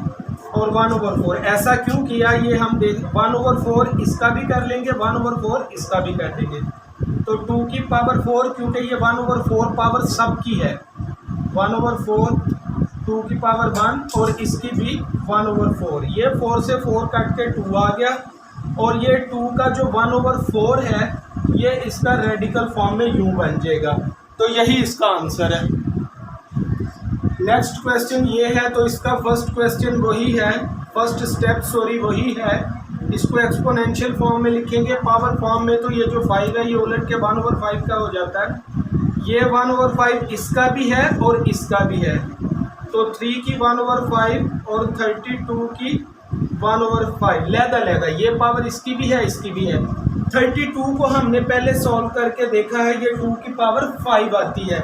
और 1/4। ऐसा क्यों किया ये हम देख, 1/4 इसका भी कर लेंगे, 1/4 इसका भी कर देंगे। तो 2 की पावर 4, क्योंकि ये 1/4 पावर सबकी है, 1/4, 2 की पावर 1 और इसकी भी 1/4। ये 4 से 4 कट के 2 आ गया और ये 2 का जो 1/4 है ये इसका रेडिकल फॉर्म में यूं बन जाएगा। तो यही इसका आंसर है। नेक्स्ट क्वेश्चन ये है, तो इसका फर्स्ट क्वेश्चन वही है, फर्स्ट स्टेप सॉरी वही है। इसको एक्सपोनेंशियल फॉर्म में लिखेंगे, पावर फॉर्म में तो ये जो 5 है ये उलट के 1/5 का हो जाता है। ये 1/5 इसका भी है और इसका भी है, तो 3 की 1/5 और 32 की 1/5 लैदा ये पावर इसकी भी है इसकी भी है। 32 को हमने पहले सॉल्व करके देखा है, ये 2 की पावर 5 आती है,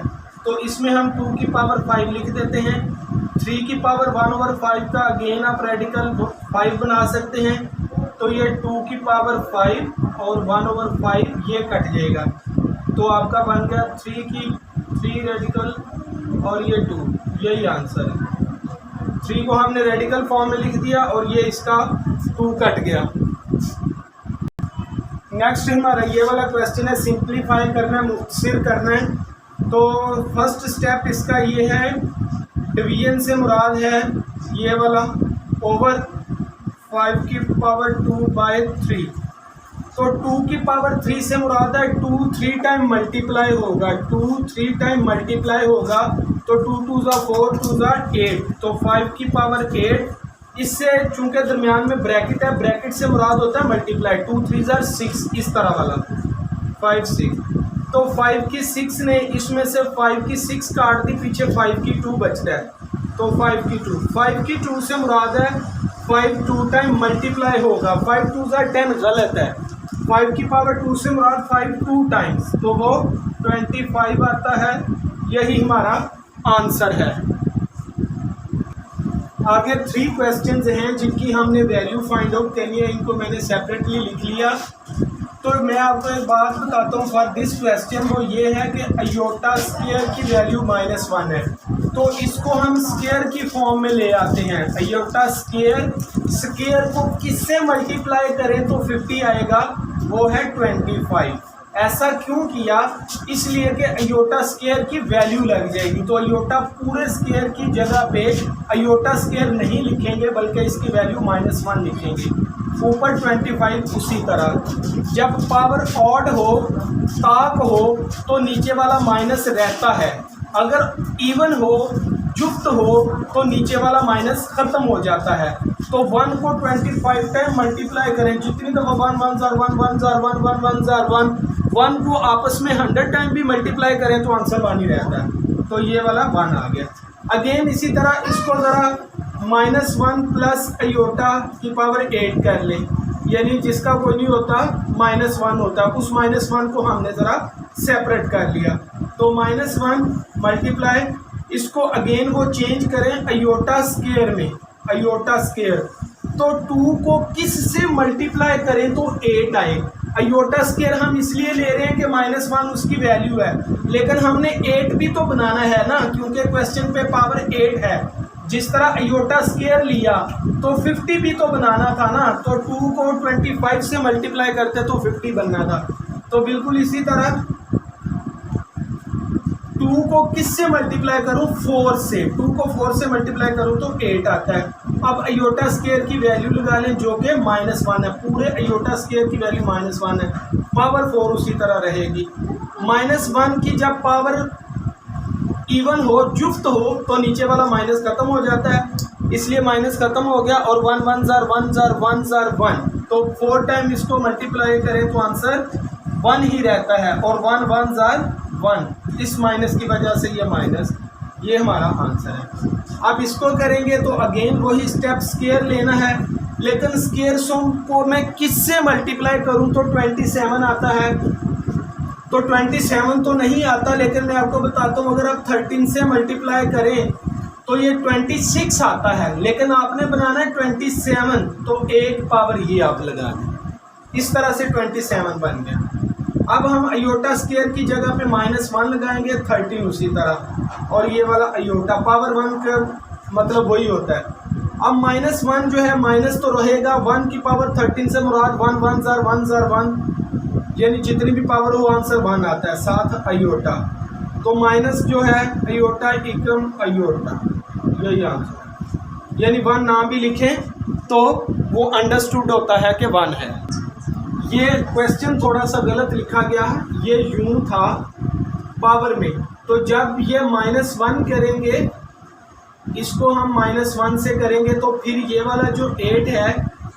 तो इसमें हम 2 की पावर 5 लिख देते हैं। 3 की पावर 1/5 का अगेन आप रेडिकल 5 बना सकते हैं, तो ये 2 की पावर 5 और 1/5 ये कट जाएगा, तो आपका बन गया 3 रेडिकल और ये 2, यही आंसर है। 3 को हमने रेडिकल फॉर्म में लिख दिया और ये इसका 2 कट गया। नेक्स्ट हमारा ये वाला क्वेश्चन है, सिंप्लीफाई करना है, मुख्तसर करना है। तो फर्स्ट स्टेप इसका ये है, डिवीजन से मुराद है ये वाला ओवर 5 की पावर 2/3। तो 2 की पावर 3 से मुराद है 2 3 टाइम मल्टीप्लाई होगा, 2 3 टाइम मल्टीप्लाई होगा, तो 2 2 ज़ा 4 2 ज़ा 8, तो 5 की पावर 8। इससे चूंकि दरमियान में ब्रैकेट है, ब्रैकेट से मुराद होता है मल्टीप्लाई, 2 3 ज़ा 6, इस तरह वाला 5 6। तो 5 की 6 ने इसमें से 5 की 6 काट दी, पीछे 5 की 2 बचता है, तो 5 की 2 से मुराद है 5 2 टाइम मल्टीप्लाई होगा, 5 2 ज़ा 10 गलत है, 5 की पावर 2 से मुराद 5 2 टाइम्स, तो वो 25 आता है। यही हमारा आंसर है। आगे 3 क्वेश्चंस हैं जिनकी हमने वैल्यू फाइंड आउट करनी है, इनको मैंने सेपरेटली लिख लिया। तो मैं आपको एक बात बताता हूँ फॉर दिस क्वेश्चन, वो ये है कि अयोटा स्क्वायर की वैल्यू -1 है, तो इसको हम स्क्वायर की फॉर्म में ले आते हैं। अयोटा स्क्वायर को किससे मल्टीप्लाई करें तो 50 आएगा, वो है 25। ऐसा क्यों किया, इसलिए कि अयोटा स्क्वायर की वैल्यू लग जाएगी, तो अयोटा पूरे स्क्वायर की जगह पे अयोटा स्क्वायर नहीं लिखेंगे बल्कि इसकी वैल्यू -1 लिखेंगे। ऊपर 25 उसी तरह, जब पावर ऑड हो ताक हो तो नीचे वाला माइनस रहता है, अगर इवन हो जुफ्त हो तो नीचे वाला माइनस ख़त्म हो जाता है। तो 1 को 25 टाइम मल्टीप्लाई करें, जितनी दफ़ा 1 1 ज़ार 1 1 ज़ार 1 1 1 ज़ार 1 को आपस में 100 टाइम भी मल्टीप्लाई करें तो आंसर 1 ही रहता है, तो ये वाला 1 आ गया। अगेन इसी तरह इसको ज़रा -1 प्लस अयोटा की पावर 8 कर लें, यानी जिसका कोई नहीं होता -1 होता, उस -1 को हमने ज़रा सेपरेट कर लिया, तो -1 मल्टीप्लाई, इसको अगेन वो चेंज करें अयोटा स्क्वायर में, अयोटा स्क्वायर, तो 2 को किस से मल्टीप्लाई करें तो 8 आए। अयोटा स्क्वायर हम इसलिए ले रहे हैं कि -1 उसकी वैल्यू है, लेकिन हमने 8 भी तो बनाना है ना, क्योंकि क्वेश्चन पे पावर 8 है। जिस तरह अयोटा स्क्वायर लिया तो 50 भी तो बनाना था ना, तो 2 को 25 से मल्टीप्लाई करते तो 50 बनना था। तो बिल्कुल इसी तरह 2 को किस से मल्टीप्लाई करूं, 4 से, 2 को 4 से मल्टीप्लाई करूं तो 8 आता है। अब अयोटा स्क्वायर की वैल्यू लगा लें जो कि -1 है, पूरे अयोटा स्क्वायर की वैल्यू -1 है, पावर 4 उसी तरह रहेगी। -1 की जब पावर इवन हो जुफ्त हो तो नीचे वाला माइनस खत्म हो जाता है, इसलिए माइनस खत्म हो गया और 1 1 ज़ार 1 ज़ार 1 ज़ार 1, तो 4 टाइम इसको मल्टीप्लाई करें तो आंसर 1 ही रहता है, और 1 1 ज़ार 1, इस माइनस की वजह से ये माइनस, ये हमारा आंसर है। अब इसको करेंगे तो अगेन वही स्टेप स्क्वायर लेना है, लेकिन स्क्वायर सम को मैं किससे मल्टीप्लाई करूं तो 27 आता है। तो 27 तो नहीं आता, लेकिन मैं आपको बताता हूं अगर आप 13 से मल्टीप्लाई करें तो ये 26 आता है, लेकिन आपने बनाना है 27, तो एक पावर ये आप लगा दें। इस तरह से 27 बन गया। अब हम अयोटा स्क्वायर की जगह पे -1 लगाएंगे, 13 उसी तरह, और ये वाला अयोटा पावर 1 का मतलब वही होता है। अब -1 जो है माइनस तो रहेगा, 1 की पावर 13 से मुराद 1 1 ज़र 1 ज़र 1, यानी जितनी भी पावर हो आंसर 1 आता है, साथ अयोटा। तो माइनस जो है अयोटा इकम अयोटा, यही आंसर। यानी 1 ना भी लिखें तो वो अंडरस्टूड होता है कि 1 है। ये क्वेश्चन थोड़ा सा गलत लिखा गया है, ये यूं था पावर में, तो जब ये -1 करेंगे, इसको हम -1 से करेंगे तो फिर ये वाला जो 8 है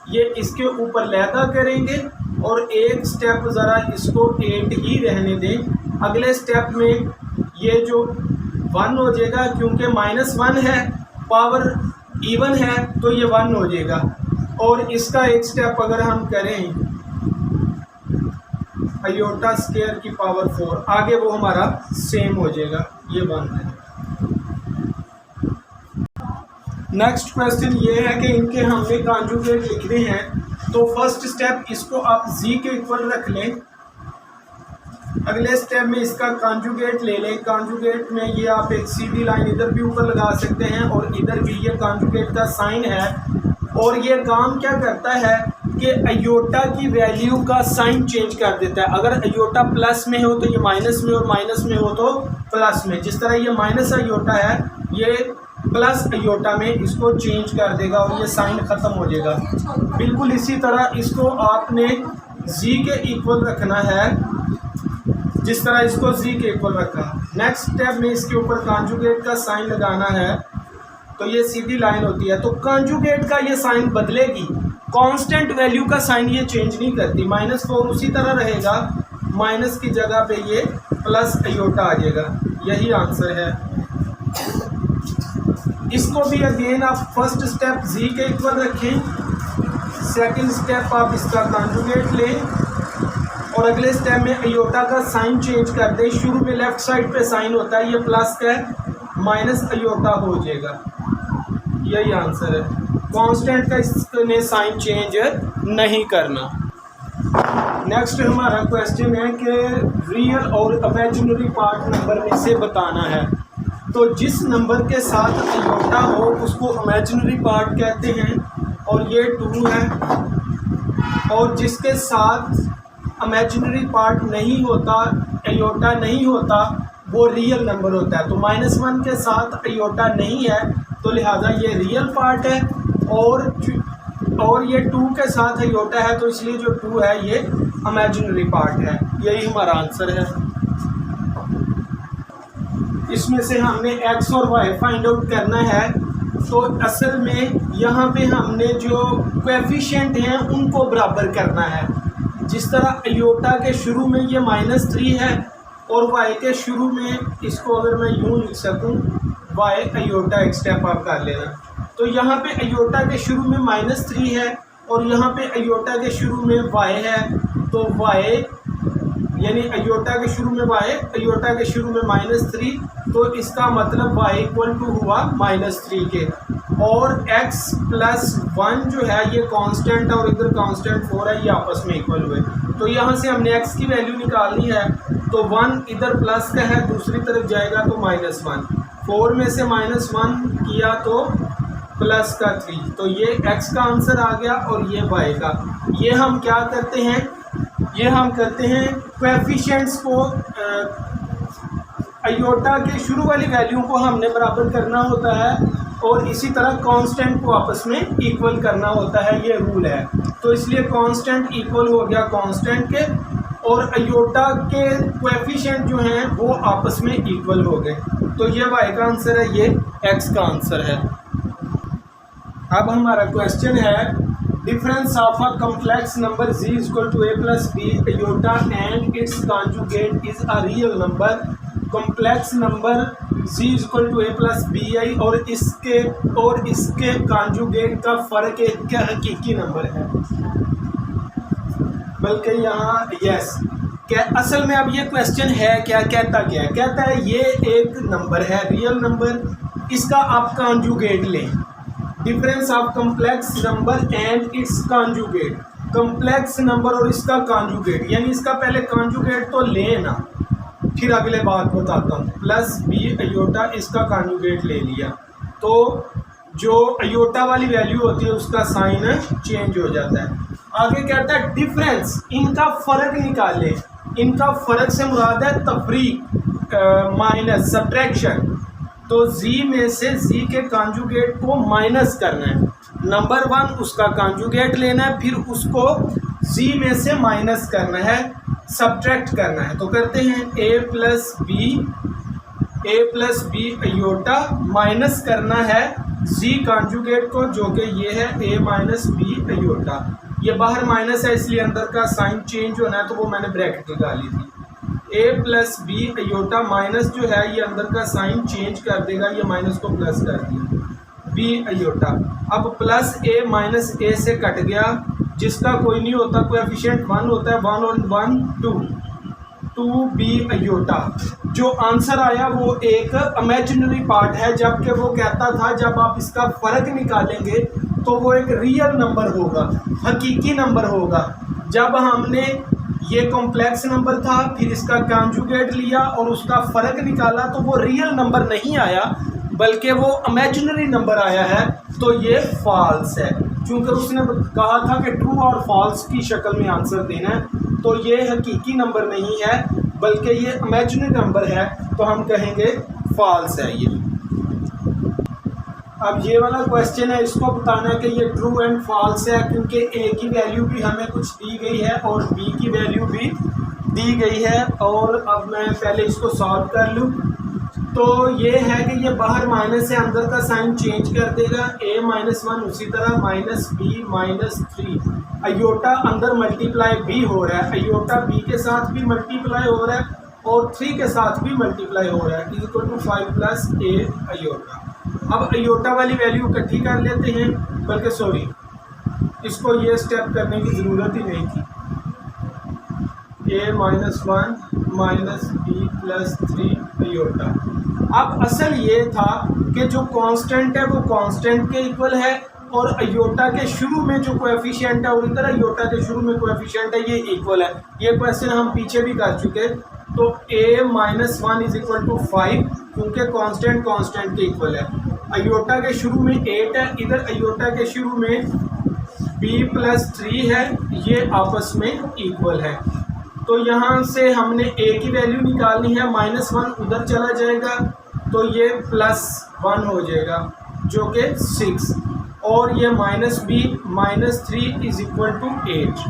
ये इसके ऊपर लैदा करेंगे, और एक स्टेप ज़रा इसको 8 ही रहने दें। अगले स्टेप में ये जो 1 हो जाएगा, क्योंकि -1 है, पावर इवन है, तो ये 1 हो जाएगा। और इसका एक स्टेप अगर हम करें अयोटा स्क्वायर की पावर 4, आगे वो हमारा सेम हो जाएगा, ये 1 है। नेक्स्ट क्वेश्चन ये है कि इनके हमने कॉन्जुगेट लिखने हैं, तो फर्स्ट स्टेप इसको आप z के इक्वल रख लें। अगले स्टेप में इसका कॉन्जुगेट ले लें। कॉन्जुगेट में ये आप एक सीधी लाइन इधर भी ऊपर लगा सकते हैं, और इधर भी ये कॉन्जुगेट का साइन है, और ये काम क्या करता है कि अयोटा की वैल्यू का साइन चेंज कर देता है। अगर अयोटा प्लस में हो तो ये माइनस में, और माइनस में हो तो प्लस में। जिस तरह ये माइनस अयोटा है, ये प्लस अयोटा में इसको चेंज कर देगा और ये साइन ख़त्म हो जाएगा। बिल्कुल इसी तरह इसको आपने z के इक्वल रखना है, जिस तरह इसको z के इक्वल रखा। नेक्स्ट स्टेप में इसके ऊपर कॉन्जुगेट का साइन लगाना है, तो ये सीधी लाइन होती है, तो कॉन्जुगेट का ये साइन बदलेगी, कांस्टेंट वैल्यू का साइन ये चेंज नहीं करती। -4 उसी तरह रहेगा, माइनस की जगह पे ये प्लस अयोटा आ जाएगा, यही आंसर है। इसको भी अगेन आप फर्स्ट स्टेप z के इक्वल रखें, सेकंड स्टेप आप इसका कॉन्जुगेट लें, और अगले स्टेप में अयोटा का साइन चेंज कर दें। शुरू में लेफ्ट साइड पे साइन होता है, ये प्लस का माइनस अयोटा हो जाएगा, यही आंसर है। कांस्टेंट का इसने साइन चेंज नहीं करना। नेक्स्ट हमारा क्वेश्चन है कि रियल और इमेजिनरी पार्ट नंबर में से बताना है। तो जिस नंबर के साथ अयोटा हो उसको इमेजिनरी पार्ट कहते हैं, और ये 2 है, और जिसके साथ इमेजिनरी पार्ट नहीं होता, अयोटा नहीं होता, वो रियल नंबर होता है। तो -1 के साथ अयोटा नहीं है, तो लिहाजा ये रियल पार्ट है, और ये 2 के साथ अयोटा है, तो इसलिए जो 2 है ये इमेजिनरी पार्ट है, यही हमारा आंसर है। इसमें से हमने x और y फाइंड आउट करना है, तो असल में यहाँ पे हमने जो कोएफिशिएंट हैं उनको बराबर करना है। जिस तरह अयोटा के शुरू में ये -3 है, और y के शुरू में, इसको अगर मैं यूँ लिख सकूँ, y अयोटा एक स्टेप आप कर लेना। तो यहाँ पे अयोटा के शुरू में -3 है, और यहाँ पे अयोटा के शुरू में y है, तो y यानी अयोटा के शुरू में y, अयोटा के शुरू में -3, तो इसका मतलब y इक्वल टू हुआ -3 के, और x + 1 जो है ये कांस्टेंट है, और इधर कांस्टेंट 4 है, ये आपस में इक्वल हुए। तो यहाँ से हमने x की वैल्यू निकालनी है, तो 1 इधर प्लस का है, दूसरी तरफ जाएगा तो -1, 4 में से -1 किया तो प्लस का 3, तो ये x का आंसर आ गया, और ये y का। ये हम क्या करते हैं, ये हम करते हैं कोएफिशिएंट्स को, अयोटा के शुरू वाली वैल्यू को हमने बराबर करना होता है, और इसी तरह कांस्टेंट को आपस में इक्वल करना होता है, ये रूल है। तो इसलिए कांस्टेंट इक्वल हो गया कांस्टेंट के, और अयोटा के कोएफिशिएंट जो हैं वो आपस में इक्वल हो गए। तो ये y का आंसर है, ये x का आंसर है। अब हमारा क्वेश्चन है difference of a complex number z = a + b iota and its conjugate is a real number complex number z equal to a plus B I और इसके कॉन्जुगेट का फ़र्क एक क्या हकीकी नंबर है, बल्कि यहाँ यस क्या असल में अब ये क्वेश्चन है क्या कहता क्या है, कहता है ये एक नंबर है रियल नंबर, इसका आप कॉन्जुगेट लें, difference of complex number and its conjugate, complex number और इसका कॉन्जुगेट, यानी इसका पहले कॉन्जुगेट तो लेना, फिर अगले बात बताता हूँ। प्लस बी अयोटा इसका कॉन्जुगेट ले लिया तो जो अयोटा वाली वैल्यू होती है उसका साइन चेंज हो जाता है। आगे कहता है डिफरेंस, इनका फ़र्क निकाले, इनका फ़र्क से मुराद है तफरीक माइनस सब्ट्रैक्शन, तो z में से z के कॉन्जुगेट को माइनस करना है, नंबर 1 उसका कॉन्जुगेट लेना है, फिर उसको z में से माइनस करना है, सब्ट्रैक्ट करना है। तो करते हैं a plus B iota minus करना है z कॉन्जुगेट को जो कि ये है a माइनस बी अयोटा, ये बाहर माइनस है इसलिए अंदर का साइन चेंज होना है तो वो मैंने ब्रैकेट निकाली थी। a plus B iota minus जो है ये अंदर का साइन चेंज कर देगा, ये माइनस को प्लस कर दिया बी अयोटा, अब प्लस a माइनस a से कट गया, जिसका कोई नहीं होता, कोएफिशिएंट 1 होता है, 1 और 1 2 बी अयोटा। जो आंसर आया वो एक इमेजिनरी पार्ट है, जबकि वो कहता था जब आप इसका फ़र्क निकालेंगे तो वो एक रियल नंबर होगा, हकीकी नंबर होगा। जब हमने ये कॉम्प्लेक्स नंबर था फिर इसका कॉन्जुगेट लिया और उसका फ़र्क निकाला तो वो रियल नंबर नहीं आया बल्कि वो इमेजिनरी नंबर आया है, तो ये फॉल्स है। क्योंकि उसने कहा था कि ट्रू और फॉल्स की शक्ल में आंसर देना है, तो ये हकीकी नंबर नहीं है बल्कि ये इमेजिनरी नंबर है, तो हम कहेंगे फॉल्स है ये। अब ये वाला क्वेश्चन है, इसको बताना है कि ये ट्रू एंड फॉल्स है, क्योंकि a की वैल्यू भी हमें कुछ दी गई है और b की वैल्यू भी दी गई है। और अब मैं पहले इसको सॉल्व कर लूँ तो ये है कि ये बाहर माइनस से अंदर का साइन चेंज कर देगा, a माइनस 1 उसी तरह माइनस बी माइनस 3, अयोटा अंदर मल्टीप्लाई b हो रहा है, अयोटा b के साथ भी मल्टीप्लाई हो रहा है और 3 के साथ भी मल्टीप्लाई हो रहा है, equal to 5 plus a iota. अब अयोटा वाली वैल्यू इकट्ठी कर लेते हैं, बल्कि सॉरी इसको ये स्टेप करने की ज़रूरत ही नहीं थी, a minus 1 minus B plus 3 iota. अब असल ये था कि जो कांस्टेंट है वो कांस्टेंट के इक्वल है और अयोटा के शुरू में जो कोएफिशिएंट है और इधर अयोटा के शुरू में कोएफिशिएंट है ये इक्वल है। ये क्वेश्चन हम पीछे भी कर चुके, तो a minus 1 is equal to 5 क्योंकि कांस्टेंट कांस्टेंट के इक्वल है। अयोटा के शुरू में 8 है, इधर अयोटा के शुरू में b प्लस 3 है, ये आपस में इक्वल है। तो यहाँ से हमने a की वैल्यू निकालनी है, माइनस 1 उधर चला जाएगा तो ये प्लस 1 हो जाएगा जो कि 6, और ये minus b minus 3 is equal to 8।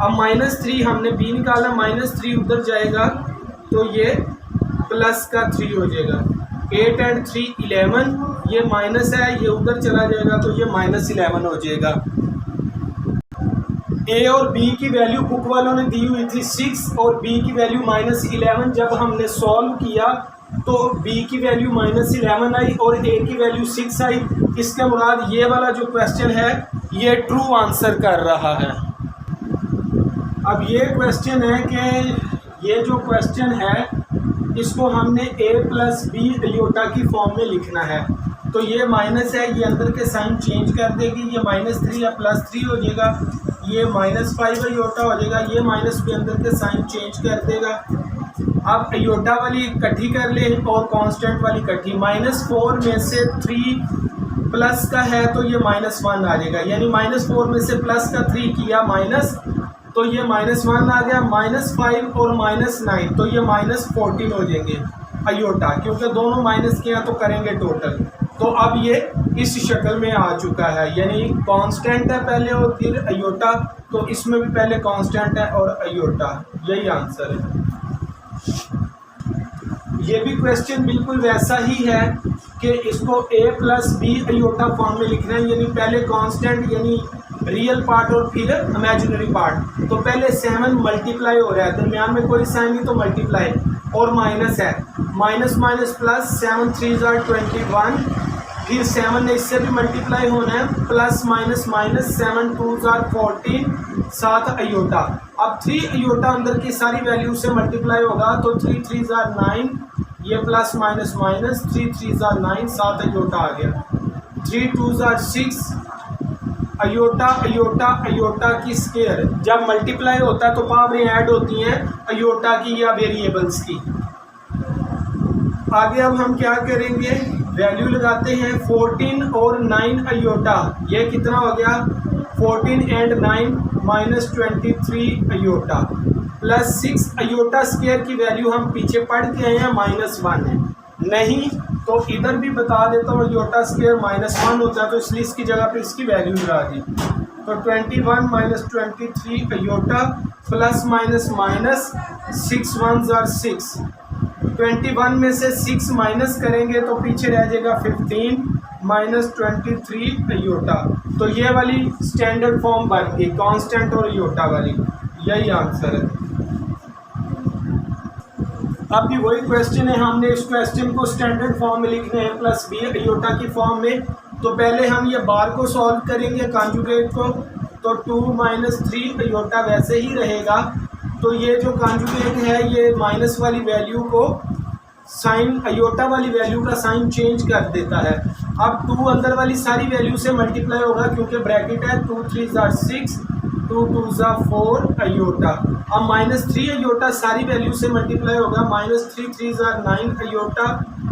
अब माइनस 3 हमने b निकाला, माइनस 3 उधर जाएगा तो ये प्लस का 3 हो जाएगा, 8 एंड 3 11, ये माइनस है ये उधर चला जाएगा तो ये माइनस 11 हो जाएगा। a और b की वैल्यू बुक वालों ने दी हुई थी 6 और b की वैल्यू माइनस 11, जब हमने सॉल्व किया तो b की वैल्यू माइनस 11 आई और a की वैल्यू 6 आई। इसके मुराद ये वाला जो क्वेश्चन है ये ट्रू आंसर कर रहा है। अब ये क्वेश्चन है कि ये जो क्वेश्चन है इसको हमने a प्लस बी अयोटा की फॉर्म में लिखना है, तो ये माइनस है ये अंदर के साइन चेंज कर देगी, ये माइनस 3 या प्लस 3 हो जाएगा, ये माइनस 5 अयोटा हो जाएगा, ये माइनस भी अंदर के साइन चेंज कर देगा। अब अयोटा वाली इकट्ठी कर ले और कांस्टेंट वाली इकट्ठी, माइनस 4 में से 3 प्लस का है तो ये माइनस 1 आ जाएगा, यानी माइनस 4 में से प्लस का 3 किया माइनस तो ये माइनस 1 आ गया, माइनस 5 और माइनस 9 तो ये माइनस 14 हो जाएंगे अयोटा, क्योंकि दोनों माइनस के हैं तो करेंगे टोटल। तो अब ये इस शक्ल में आ चुका है, यानी कांस्टेंट है पहले और फिर अयोटा, तो इसमें भी पहले कांस्टेंट है और अयोटा, यही आंसर है। ये भी क्वेश्चन बिल्कुल वैसा ही है कि इसको a plus B iota form में लिखना है, यानी पहले कांस्टेंट यानी रियल पार्ट और फिर इमेजिनरी पार्ट। तो पहले 7 मल्टीप्लाई हो रहा है, दरमियान में कोई साइन नहीं तो मल्टीप्लाई, और माइनस है, माइनस माइनस प्लस, 7 3 21, फिर 7 ने इससे भी मल्टीप्लाई होना है, प्लस माइनस माइनस, 7 2 14, 7 अयोटा। अब 3 अयोटा अंदर की सारी वैल्यू से मल्टीप्लाई होगा तो 3 3 9, ये प्लस माइनस माइनस, 3 3 9, 7 अयोटा आ गया। 3 2 6, अयोटा अयोटा अयोटा की स्केयर जब मल्टीप्लाई होता है तो पावरें ऐड होती हैं अयोटा की या वेरिएबल्स की। आगे अब हम क्या करेंगे, वैल्यू लगाते हैं 14 और 9 अयोटा, ये कितना हो गया 14 and 9 minus 23 iota, plus 6 iota square की वैल्यू हम पीछे पढ़ के आए हैं -1 है, नहीं तो इधर भी बता देता हूँ अयोटा स्केयर -1 होता है तो इसलिए इसकी जगह पे इसकी वैल्यू लगा दी। तो 21 minus 23 iota, plus minus minus, 6 1 6, 21 में से 6 माइनस करेंगे तो पीछे रह जाएगा 15 माइनस 23 अयोटा। तो ये वाली स्टैंडर्ड फॉर्म बन गई कांस्टेंट और अयोटा वाली, यही आंसर है। अब भी वही क्वेश्चन है, हमने इस क्वेश्चन को स्टैंडर्ड फॉर्म में लिखने हैं प्लस बी अयोटा की फॉर्म में। तो पहले हम ये बार को सॉल्व करेंगे कॉन्जुगेट को, तो 2 माइनस 3 अयोटा वैसे ही रहेगा। तो ये जो कॉन्जुगेट है ये माइनस वाली वैल्यू को साइन अयोटा वाली वैल्यू का साइन चेंज कर देता है। अब 2 अंदर वाली सारी वैल्यू से मल्टीप्लाई होगा क्योंकि ब्रैकेट है, 2 3 6, 2 2 4 अयोटा। अब -3 अयोटा सारी वैल्यू से मल्टीप्लाई होगा, -3 3 9 अयोटा,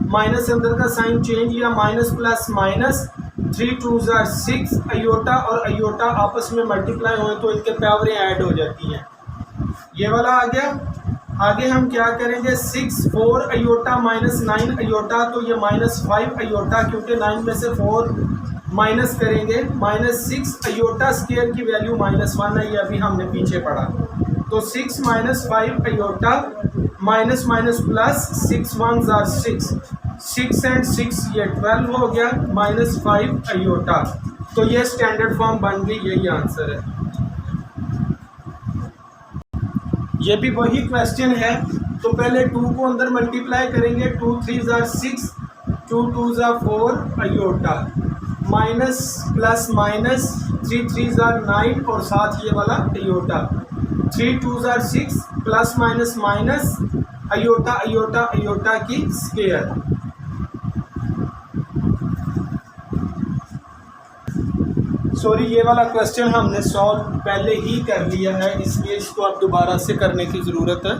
माइनस अंदर का साइन चेंज या माइनस प्लस माइनस, 3 2 6 अयोटा और अयोटा आपस में मल्टीप्लाई हुए तो इनके पावरें ऐड हो जाती हैं। ये वाला आ गया। आगे हम क्या करेंगे, 6 4 अयोटा माइनस 9 अयोटा, तो ये -5 अयोटा क्योंकि 9 में से 4 माइनस करेंगे, -6 अयोटा स्केयर की वैल्यू -1 है, ये अभी हमने पीछे पढ़ा। तो 6 minus 5 iota, minus minus plus, 6 1 6, 6 and 6 ये 12 हो गया, -5 अयोटा। तो ये स्टैंडर्ड फॉर्म बन गई, यही आंसर है। ये भी वही क्वेश्चन है। तो पहले 2 को अंदर मल्टीप्लाई करेंगे, 2 3 6, 2 2 4 अयोटा, माइनस प्लस माइनस, 3 3 9 और साथ ये वाला iota, 3 2 6 plus minus minus, iota iota iota की स्केयर। सॉरी, ये वाला क्वेश्चन हमने सॉल्व पहले ही कर लिया है, इसलिए इसको अब दोबारा से करने की ज़रूरत है।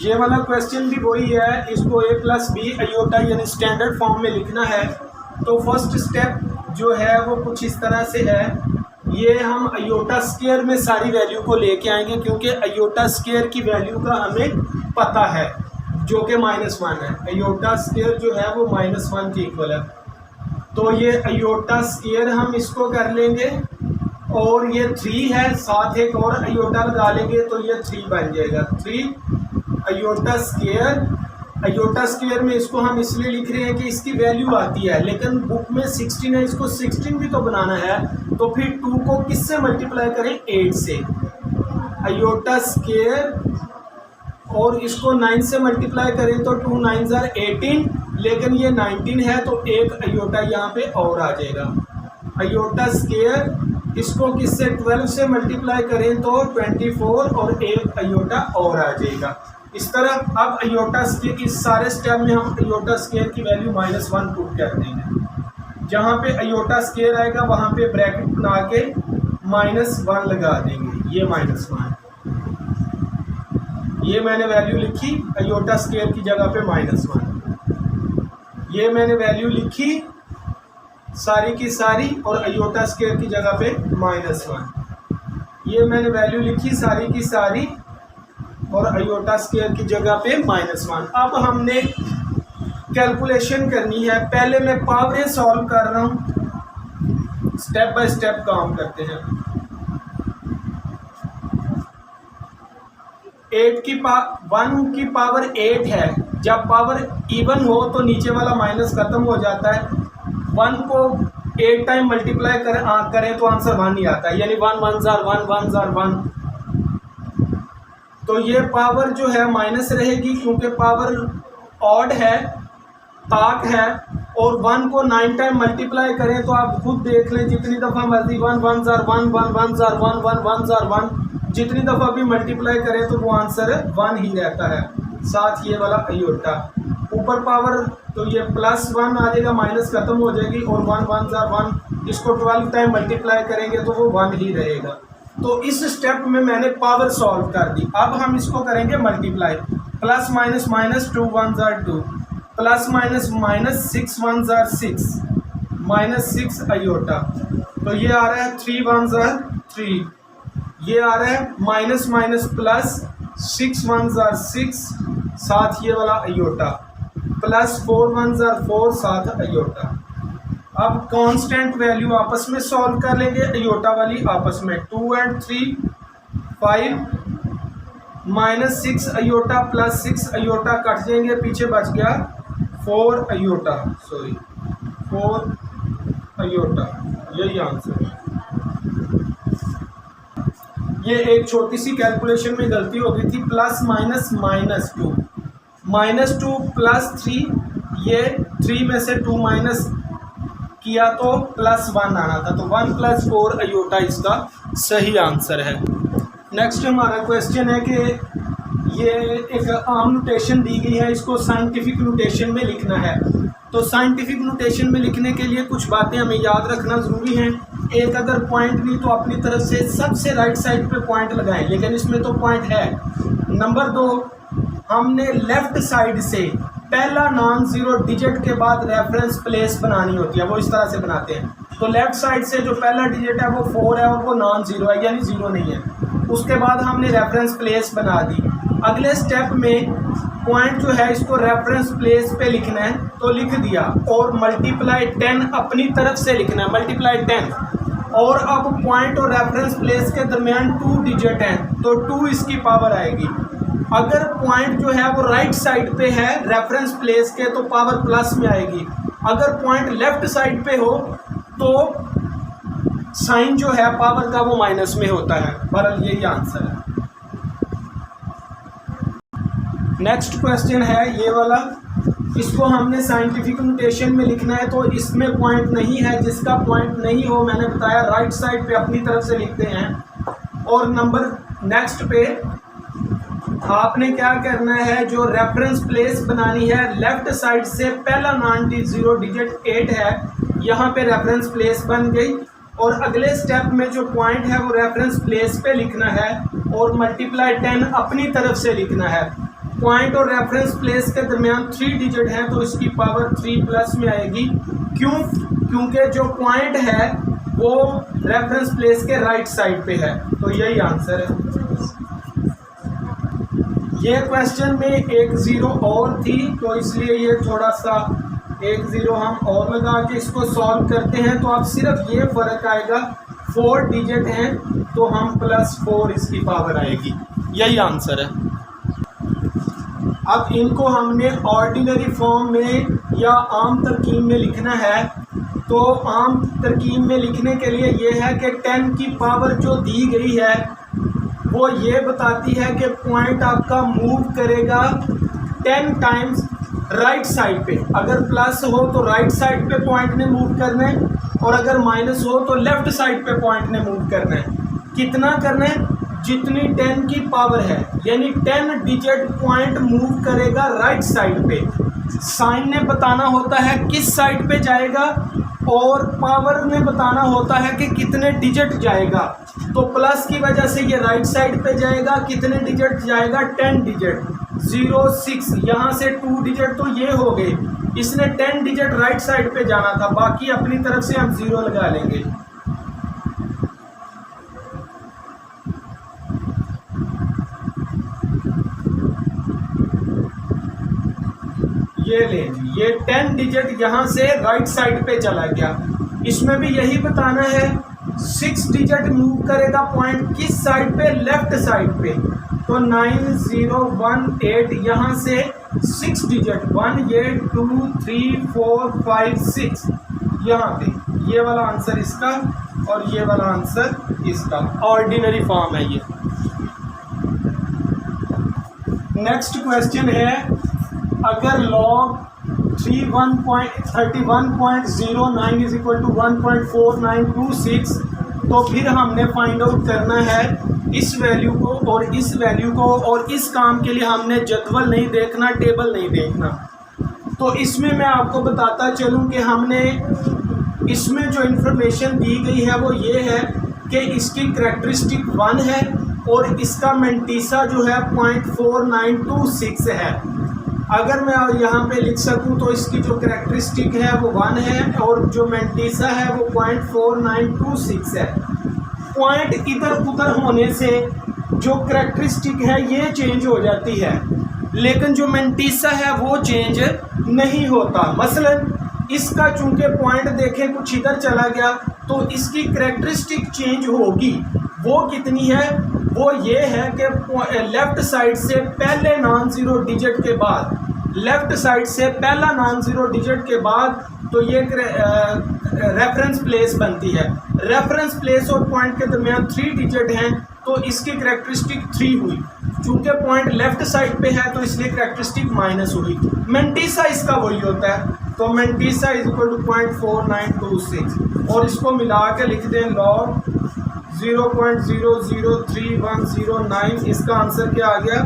ये वाला क्वेश्चन भी वही है, इसको a प्लस बी अयोटा यानी स्टैंडर्ड फॉर्म में लिखना है। तो फर्स्ट स्टेप जो है वो कुछ इस तरह से है, ये हम अयोटा स्केयर में सारी वैल्यू को लेके आएंगे क्योंकि अयोटा स्केयर की वैल्यू का हमें पता है जो कि -1 है। अयोटा स्केयर जो है वो -1 के इक्वल है। तो ये अयोटा स्केयर हम इसको कर लेंगे और ये 3 है, साथ एक और अयोटा लगा लेंगे तो ये 3 बन जाएगा, 3 अयोटा स्केयर। अयोटा स्केयर में इसको हम इसलिए लिख रहे हैं कि इसकी वैल्यू आती है, लेकिन बुक में 16 है, इसको 16 भी तो बनाना है। तो फिर 2 को किससे मल्टीप्लाई करें, 8 से, अयोटा स्केयर, और इसको 9 से मल्टीप्लाई करें तो 2 9 18, लेकिन ये 19 है तो एक अयोटा यहाँ पे और आ जाएगा। अयोटा स्केयर, इसको किससे 12 से मल्टीप्लाई करें तो 24 और एक अयोटा और आ जाएगा। इस तरह अब अयोटा स्केयर, इस सारे स्टेप में हम अयोटा स्केयर की वैल्यू -1 पुट कर देंगे। जहाँ पे अयोटा स्केयर आएगा वहाँ पे ब्रैकेट बना के -1 लगा देंगे, ये -1, ये मैंने वैल्यू लिखी अयोटा स्केयर की जगह पे -1, ये मैंने वैल्यू लिखी सारी की सारी और अयोटा स्केयर की जगह पे -1, ये मैंने वैल्यू लिखी सारी की सारी और अयोटा स्केयर की जगह पे -1। अब हमने कैलकुलेशन करनी है, पहले मैं पावरें सॉल्व कर रहा हूँ, स्टेप बाय स्टेप काम करते हैं। 1 की पावर 8 है, जब पावर इवन हो तो नीचे वाला माइनस खत्म हो जाता है। 1 को 8 टाइम मल्टीप्लाई करें तो आंसर 1 ही आता है, यानी 1 1 जार 1 1 जार 1। तो ये पावर जो है माइनस रहेगी क्योंकि पावर ऑड है, ताक है, और 1 को 9 टाइम मल्टीप्लाई करें तो आप खुद देख लें जितनी दफ़ा मर्जी 1 1 जार 1 1 1 जार 1 1 1 जार 1 जितनी दफ़ा भी मल्टीप्लाई करें तो वो आंसर 1 ही रहता है। साथ ये वाला आयोटा ऊपर पावर, तो ये +1 आ जाएगा, माइनस खत्म हो जाएगी, और 1 1 जार 1 इसको 12 टाइम मल्टीप्लाई करेंगे तो वो 1 ही रहेगा। तो इस स्टेप में मैंने पावर सॉल्व कर दी। अब हम इसको करेंगे multiply, plus minus minus 2 1 jar 2, plus minus minus 6 1 jar 6, -6 iota. तो ये आ रहा है 3 1 जार 3, ये आ रहा है माइनस माइनस प्लस 6 1 जार 6, साथ ये वाला आयोटा, प्लस 4 1 जार 4, साथ आयोटा। अब कांस्टेंट वैल्यू आपस में सॉल्व कर लेंगे, आयोटा वाली आपस में 2 and 3 5, -6 iota plus 6 iota cut जाएंगे, पीछे बच गया 4 आयोटा, सॉरी 4 आयोटा, यही आंसर है। ये एक छोटी सी कैलकुलेशन में गलती हो गई थी, प्लस माइनस -2 प्लस 3, ये 3 में से 2 माइनस किया तो +1 आना था, तो 1 + 4 आयोटा इसका सही आंसर है। नेक्स्ट हमारा क्वेश्चन है कि ये एक आम नोटेशन दी गई है, इसको साइंटिफिक नोटेशन में लिखना है। तो साइंटिफिक नोटेशन में लिखने के लिए कुछ बातें हमें याद रखना ज़रूरी हैं। एक अगर पॉइंट नहीं तो अपनी तरफ से सबसे राइट साइड पे पॉइंट लगाएं, लेकिन इसमें तो पॉइंट है। नंबर 2, हमने लेफ़्ट साइड से पहला नॉन ज़ीरो डिजिट के बाद रेफरेंस प्लेस बनानी होती है, वो इस तरह से बनाते हैं। तो लेफ़्ट साइड से जो पहला डिजिट है वो 4 है और वो नॉन ज़ीरो है, यानी ज़ीरो नहीं है। उसके बाद हमने रेफरेंस प्लेस बना दी। अगले स्टेप में पॉइंट जो है इसको रेफरेंस प्लेस पे लिखना है, तो लिख दिया, और मल्टीप्लाई 10 अपनी तरफ से लिखना है, मल्टीप्लाई 10। और अब पॉइंट और रेफरेंस प्लेस के दरमियान 2 डिजिट हैं, तो 2 इसकी पावर आएगी। अगर पॉइंट जो है वो राइट साइड पे है रेफरेंस प्लेस के, तो पावर प्लस में आएगी। अगर पॉइंट लेफ्ट साइड पे हो तो साइन जो है पावर का वो माइनस में होता है। बहरहाल यही आंसर है। नेक्स्ट क्वेश्चन है ये वाला, इसको हमने साइंटिफिक नोटेशन में लिखना है, तो इसमें पॉइंट नहीं है। जिसका पॉइंट नहीं हो, मैंने बताया राइट साइड पे अपनी तरफ से लिखते हैं। और नंबर नेक्स्ट पे आपने क्या करना है, जो रेफरेंस प्लेस बनानी है, लेफ्ट साइड से पहला नॉन ज़ीरो डिजिट 8 है, यहाँ पे रेफरेंस प्लेस बन गई। और अगले स्टेप में जो पॉइंट है वो रेफरेंस प्लेस पे लिखना है और मल्टीप्लाई 10 अपनी तरफ से लिखना है। पॉइंट और रेफरेंस प्लेस के दरमियान 3 डिजिट हैं, तो इसकी पावर 3 प्लस में आएगी। क्योंकि जो पॉइंट है वो रेफरेंस प्लेस के राइट साइड पे है, तो यही आंसर है। ये क्वेश्चन में एक 0 और थी, तो इसलिए ये थोड़ा सा एक 0 हम और लगा के इसको सॉल्व करते हैं। तो अब सिर्फ ये फ़र्क आएगा, 4 डिजिट हैं तो हम +4 इसकी पावर आएगी, यही आंसर है। अब इनको हमने ऑर्डिनरी फॉर्म में या आम तरकीब में लिखना है। तो आम तरकीब में लिखने के लिए ये है कि 10 की पावर जो दी गई है वो ये बताती है कि पॉइंट आपका मूव करेगा 10 टाइम्स राइट साइड पे। अगर प्लस हो तो राइट साइड पे पॉइंट ने मूव करना है, और अगर माइनस हो तो लेफ्ट साइड पे पॉइंट ने मूव करना है। कितना करना है? जितनी 10 की पावर है, यानी 10 डिजिट पॉइंट मूव करेगा राइट साइड पे। साइन ने बताना होता है किस साइड पे जाएगा, और पावर ने बताना होता है कि कितने डिजिट जाएगा। तो प्लस की वजह से ये राइट साइड पे जाएगा, कितने डिजिट जाएगा? 10 डिजिट। 0 6, यहाँ से 2 डिजिट तो ये हो गए, इसने 10 डिजिट राइट साइड पे जाना था, बाकी अपनी तरफ से हम 0 लगा लेंगे। ये ले, ये 10 डिजिट यहाँ से राइट साइड पे चला गया। इसमें भी यही बताना है 6 डिजिट मूव करेगा पॉइंट किस साइड पे? लेफ्ट साइड पे। तो 9 0 1 8, यहाँ से 6 डिजिट 1 ये 2 3 4 5 6 यहाँ पे ये वाला आंसर इसका और ये वाला आंसर इसका, ऑर्डिनरी फॉर्म है ये। नेक्स्ट क्वेश्चन है, अगर log 31.09 इज इक्वल टू 1.4926, तो फिर हमने फाइंड आउट करना है इस वैल्यू को और इस वैल्यू को, और इस काम के लिए हमने जदवल नहीं देखना, टेबल नहीं देखना। तो इसमें मैं आपको बताता चलूं कि हमने इसमें जो इन्फॉर्मेशन दी गई है वो ये है कि इसकी करैक्टरिस्टिक 1 है और इसका मेंटीसा जो है 0.4926 है। अगर मैं यहाँ पे लिख सकूँ तो इसकी जो करैक्टरिस्टिक है वो 1 है और जो मेंटीसा है वो 0.4926 है। पॉइंट इधर उधर होने से जो करैक्टरिस्टिक है ये चेंज हो जाती है, लेकिन जो मेंटीसा है वो चेंज नहीं होता। मसलन इसका चूंकि पॉइंट देखें कुछ इधर चला गया तो इसकी करैक्टरिस्टिक चेंज होगी। वो कितनी है? वो ये है कि लेफ्ट साइड से पहले नॉन ज़ीरो डिजिट के बाद, लेफ्ट साइड से पहला नॉन ज़ीरो डिजिट के बाद तो ये रेफरेंस प्लेस बनती है। रेफरेंस प्लेस और पॉइंट के दरमियान 3 डिजिट हैं तो इसकी करैक्टरिस्टिक 3 हुई। चूंकि पॉइंट लेफ्ट साइड पे है तो इसलिए करैक्टरिस्टिक माइनस हुई। मेंटीसा इसका वही होता है, तो मेंटीसा इज इक्वल टू 0.4926 और इसको मिला के लिख दें log 0.003109। इसका आंसर क्या आ गया?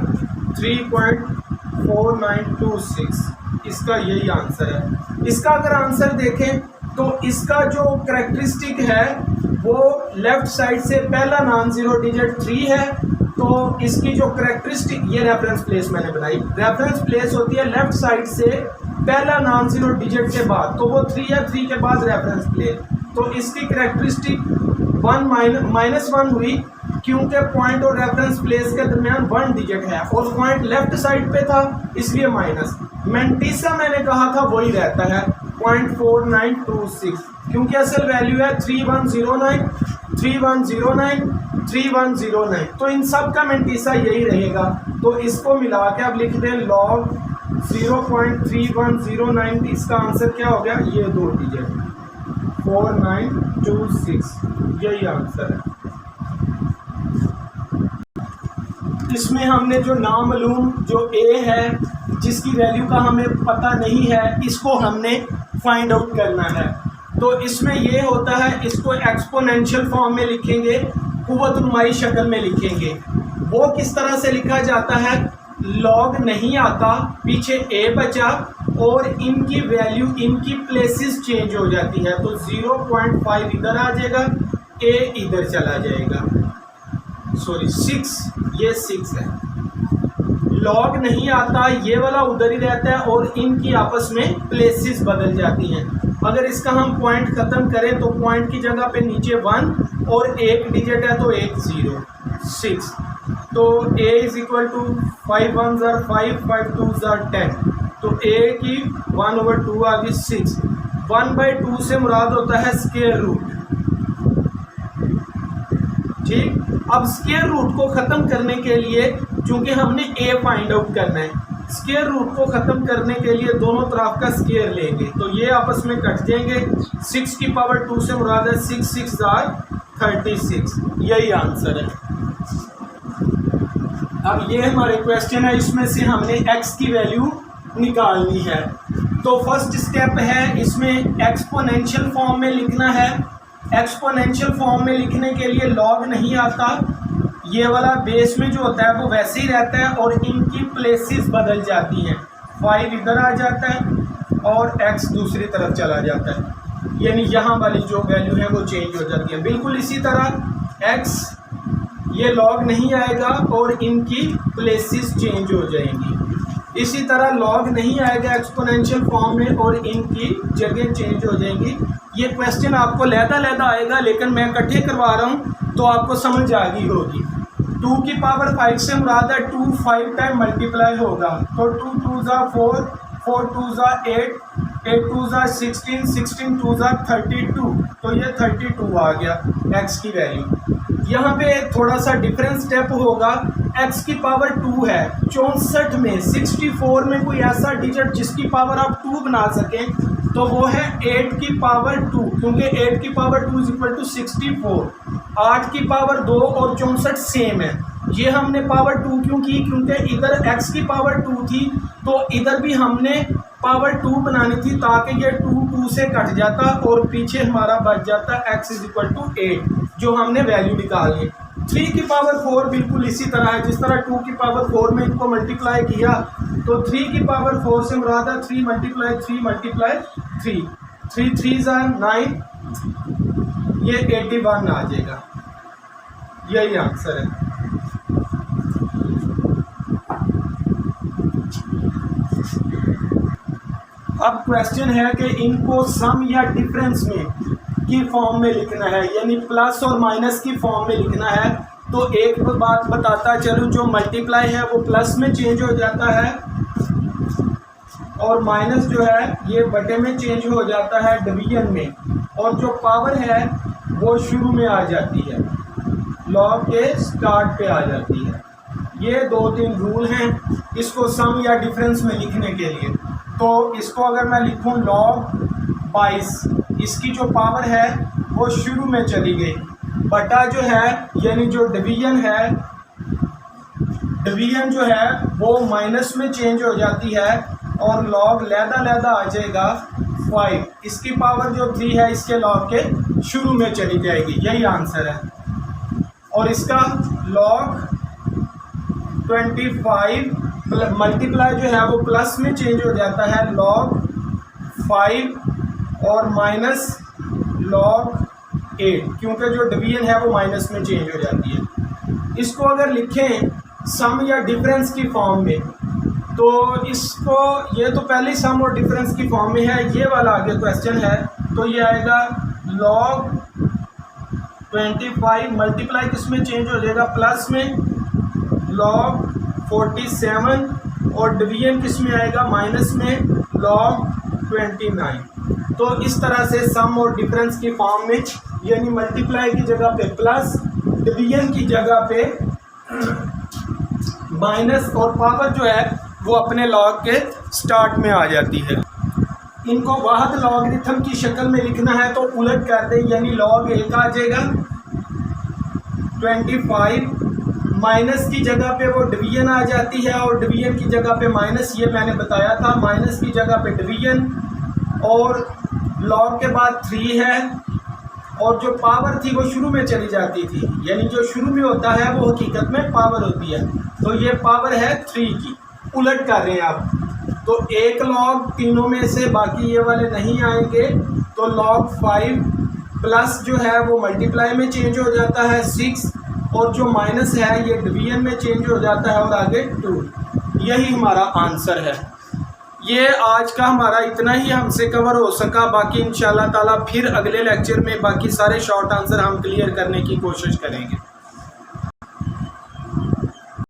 3.4926। इसका यही आंसर है। इसका अगर आंसर देखें तो इसका जो करैक्टरिस्टिक है वो लेफ्ट साइड से पहला नॉन ज़ीरो डिजिट 3 है, तो इसकी जो करैक्टरिस्टिक, ये रेफरेंस प्लेस मैंने बनाई, रेफरेंस प्लेस होती है लेफ्ट साइड से पहला नॉन ज़ीरो डिजिट के बाद, तो वो 3 है, 3 के बाद रेफरेंस प्लेस, तो इसकी करैक्टरिस्टिक 1 हुई क्योंकि पॉइंट और रेफरेंस प्लेस के दरमियान 1 डिजिट है और पॉइंट लेफ्ट साइड पे था इसलिए माइनस। मेंटीसा मैंने कहा था वही रहता है 0.4926 क्योंकि असल वैल्यू है 3109 3109 3109, तो इन सब का मेंटीसा यही रहेगा। तो इसको मिला के अब लिख दें log 0.3109। इसका आंसर क्या हो गया? ये 2 डिजिट 4926, यही आंसर है। इसमें हमने जो नामालूम जो a है जिसकी वैल्यू का हमें पता नहीं है, इसको हमने फाइंड आउट करना है। तो इसमें ये होता है, इसको एक्सपोनेंशियल फॉर्म में लिखेंगे, कुव्वतनुमाई शक्ल में लिखेंगे। वो किस तरह से लिखा जाता है? लॉग नहीं आता, पीछे a बचा और इनकी वैल्यू, इनकी प्लेसेस चेंज हो जाती है, तो 0.5 इधर आ जाएगा, a इधर चला जाएगा, सॉरी 6, ये 6 है। लॉग नहीं आता, ये वाला उधर ही रहता है और इनकी आपस में प्लेसेस बदल जाती हैं। अगर इसका हम पॉइंट ख़त्म करें तो पॉइंट की जगह पे नीचे 1 और 1 डिजिट है तो 1 0 6, तो a इज इक्वल टू 5 1 ज़ार 5 5 2 ज़ार 10, तो a की 1/2 आ गई 6। 1/2 से मुराद होता है स्क्वायर रूट, ठीक। अब स्क्वायर रूट को ख़त्म करने के लिए चूंकि हमने a फाइंड आउट करना है, स्क्वायर रूट को ख़त्म करने के लिए दोनों तरफ का स्क्वायर लेंगे तो ये आपस में कट जाएंगे। 6 की पावर 2 से मुराद है 6 6 ज़ार 36, यही आंसर है। अब ये हमारे क्वेश्चन है, इसमें से हमने x की वैल्यू निकालनी है। तो फर्स्ट स्टेप है, इसमें एक्सपोनेंशियल फॉर्म में लिखना है। एक्सपोनेंशियल फॉर्म में लिखने के लिए लॉग नहीं आता, ये वाला बेस में जो होता है वो वैसे ही रहता है और इनकी प्लेसेस बदल जाती हैं। 5 इधर आ जाता है और x दूसरी तरफ चला जाता है, यानी यहाँ वाली जो वैल्यू है वो चेंज हो जाती है। बिल्कुल इसी तरह x, ये लॉग नहीं आएगा और इनकी प्लेसेस चेंज हो जाएंगी। इसी तरह लॉग नहीं आएगा एक्सपोनेंशियल फॉर्म में और इनकी जगह चेंज हो जाएंगी। ये क्वेश्चन आपको लहदा आएगा लेकिन मैं इकट्ठे करवा रहा हूँ तो आपको समझ आ गई होगी। 2 की पावर 5 से मुराद है 2 5 टाइम मल्टीप्लाई होगा, तो 2 2 ज़ा 4 4 2 ज़ा 8 8 2 ज़ा 16 16 2 ज़ा 32, तो ये 32 आ गया x की वैल्यू। यहाँ पे थोड़ा सा डिफरेंस स्टेप होगा। x की पावर 2 है, 64 में 64 में कोई ऐसा डिजिट जिसकी पावर आप 2 बना सकें तो वो है 8 की पावर 2, क्योंकि 8 की पावर 2 = 64। 8 की पावर 2 और 64 सेम है। ये हमने पावर 2 क्यों की, क्योंकि इधर x की पावर 2 थी तो इधर भी हमने पावर 2 बनानी थी ताकि ये 2 से कट जाता और पीछे हमारा बच जाता x = 8, जो हमने वैल्यू निकाली। 3 की पावर 4 बिल्कुल इसी तरह है, जिस तरह 2 की पावर 4 में इनको मल्टीप्लाई किया तो 3 की पावर 4 से मुराद है 3 × 3 3 3 9, ये 81 आ जाएगा। यही आंसर है। अब क्वेश्चन है कि इनको सम या डिफरेंस में की फॉर्म में लिखना है, यानी प्लस और माइनस की फॉर्म में लिखना है। तो एक बात बताता चलूं, जो मल्टीप्लाई है वो प्लस में चेंज हो जाता है और माइनस जो है ये बटे में चेंज हो जाता है डिवीजन में, और जो पावर है वो शुरू में आ जाती है, लॉग के स्टार्ट पे आ जाती है। ये 2-3 रूल हैं इसको सम या डिफरेंस में लिखने के लिए। तो इसको अगर मैं लिखूं log 22, इसकी जो पावर है वो शुरू में चली गई, बटा जो है यानी जो डिवीजन है, डिवीजन जो है वो माइनस में चेंज हो जाती है और log लैदा आ जाएगा 5, इसकी पावर जो 3 है इसके log के शुरू में चली जाएगी। यही आंसर है। और इसका log 25 मल्टीप्लाई जो है वो प्लस में चेंज हो जाता है log 5 और माइनस log 8, क्योंकि जो डिवीजन है वो माइनस में चेंज हो जाती है। इसको अगर लिखें सम या डिफरेंस की फॉर्म में तो इसको, ये तो पहले सम और डिफरेंस की फॉर्म में है, ये वाला आगे क्वेश्चन है तो ये आएगा log 25 मल्टीप्लाई किस में चेंज हो जाएगा, प्लस में log 47 और डिवीजन किस में आएगा, माइनस में log 29। तो इस तरह से सम और डिफरेंस की फॉर्म में, यानी मल्टीप्लाई की जगह पे प्लस, डिवीजन की जगह पे माइनस और पावर जो है वो अपने log के स्टार्ट में आ जाती है। इनको वाहद लॉगरिथम की शक्ल में लिखना है तो उलट कर दें, यानी log 1 आ जाएगा 25, माइनस की जगह पे वो डिवीजन आ जाती है और डिवीजन की जगह पे माइनस, ये मैंने बताया था, माइनस की जगह पे डिवीजन और log के बाद 3 है और जो पावर थी वो शुरू में चली जाती थी, यानी जो शुरू में होता है वो हकीकत में पावर होती है। तो ये पावर है 3 की, उलट कर रहे हैं आप। तो एक log तीनों में से, बाकी ये वाले नहीं आएंगे, तो log 5 प्लस जो है वो मल्टीप्लाई में चेंज हो जाता है 6 और जो माइनस है ये डिवीजन में चेंज हो जाता है और आगे 2। यही हमारा आंसर है। ये आज का हमारा इतना ही हमसे कवर हो सका, बाकी इंशाल्लाह ताला फिर अगले लेक्चर में बाकी सारे शॉर्ट आंसर हम क्लियर करने की कोशिश करेंगे।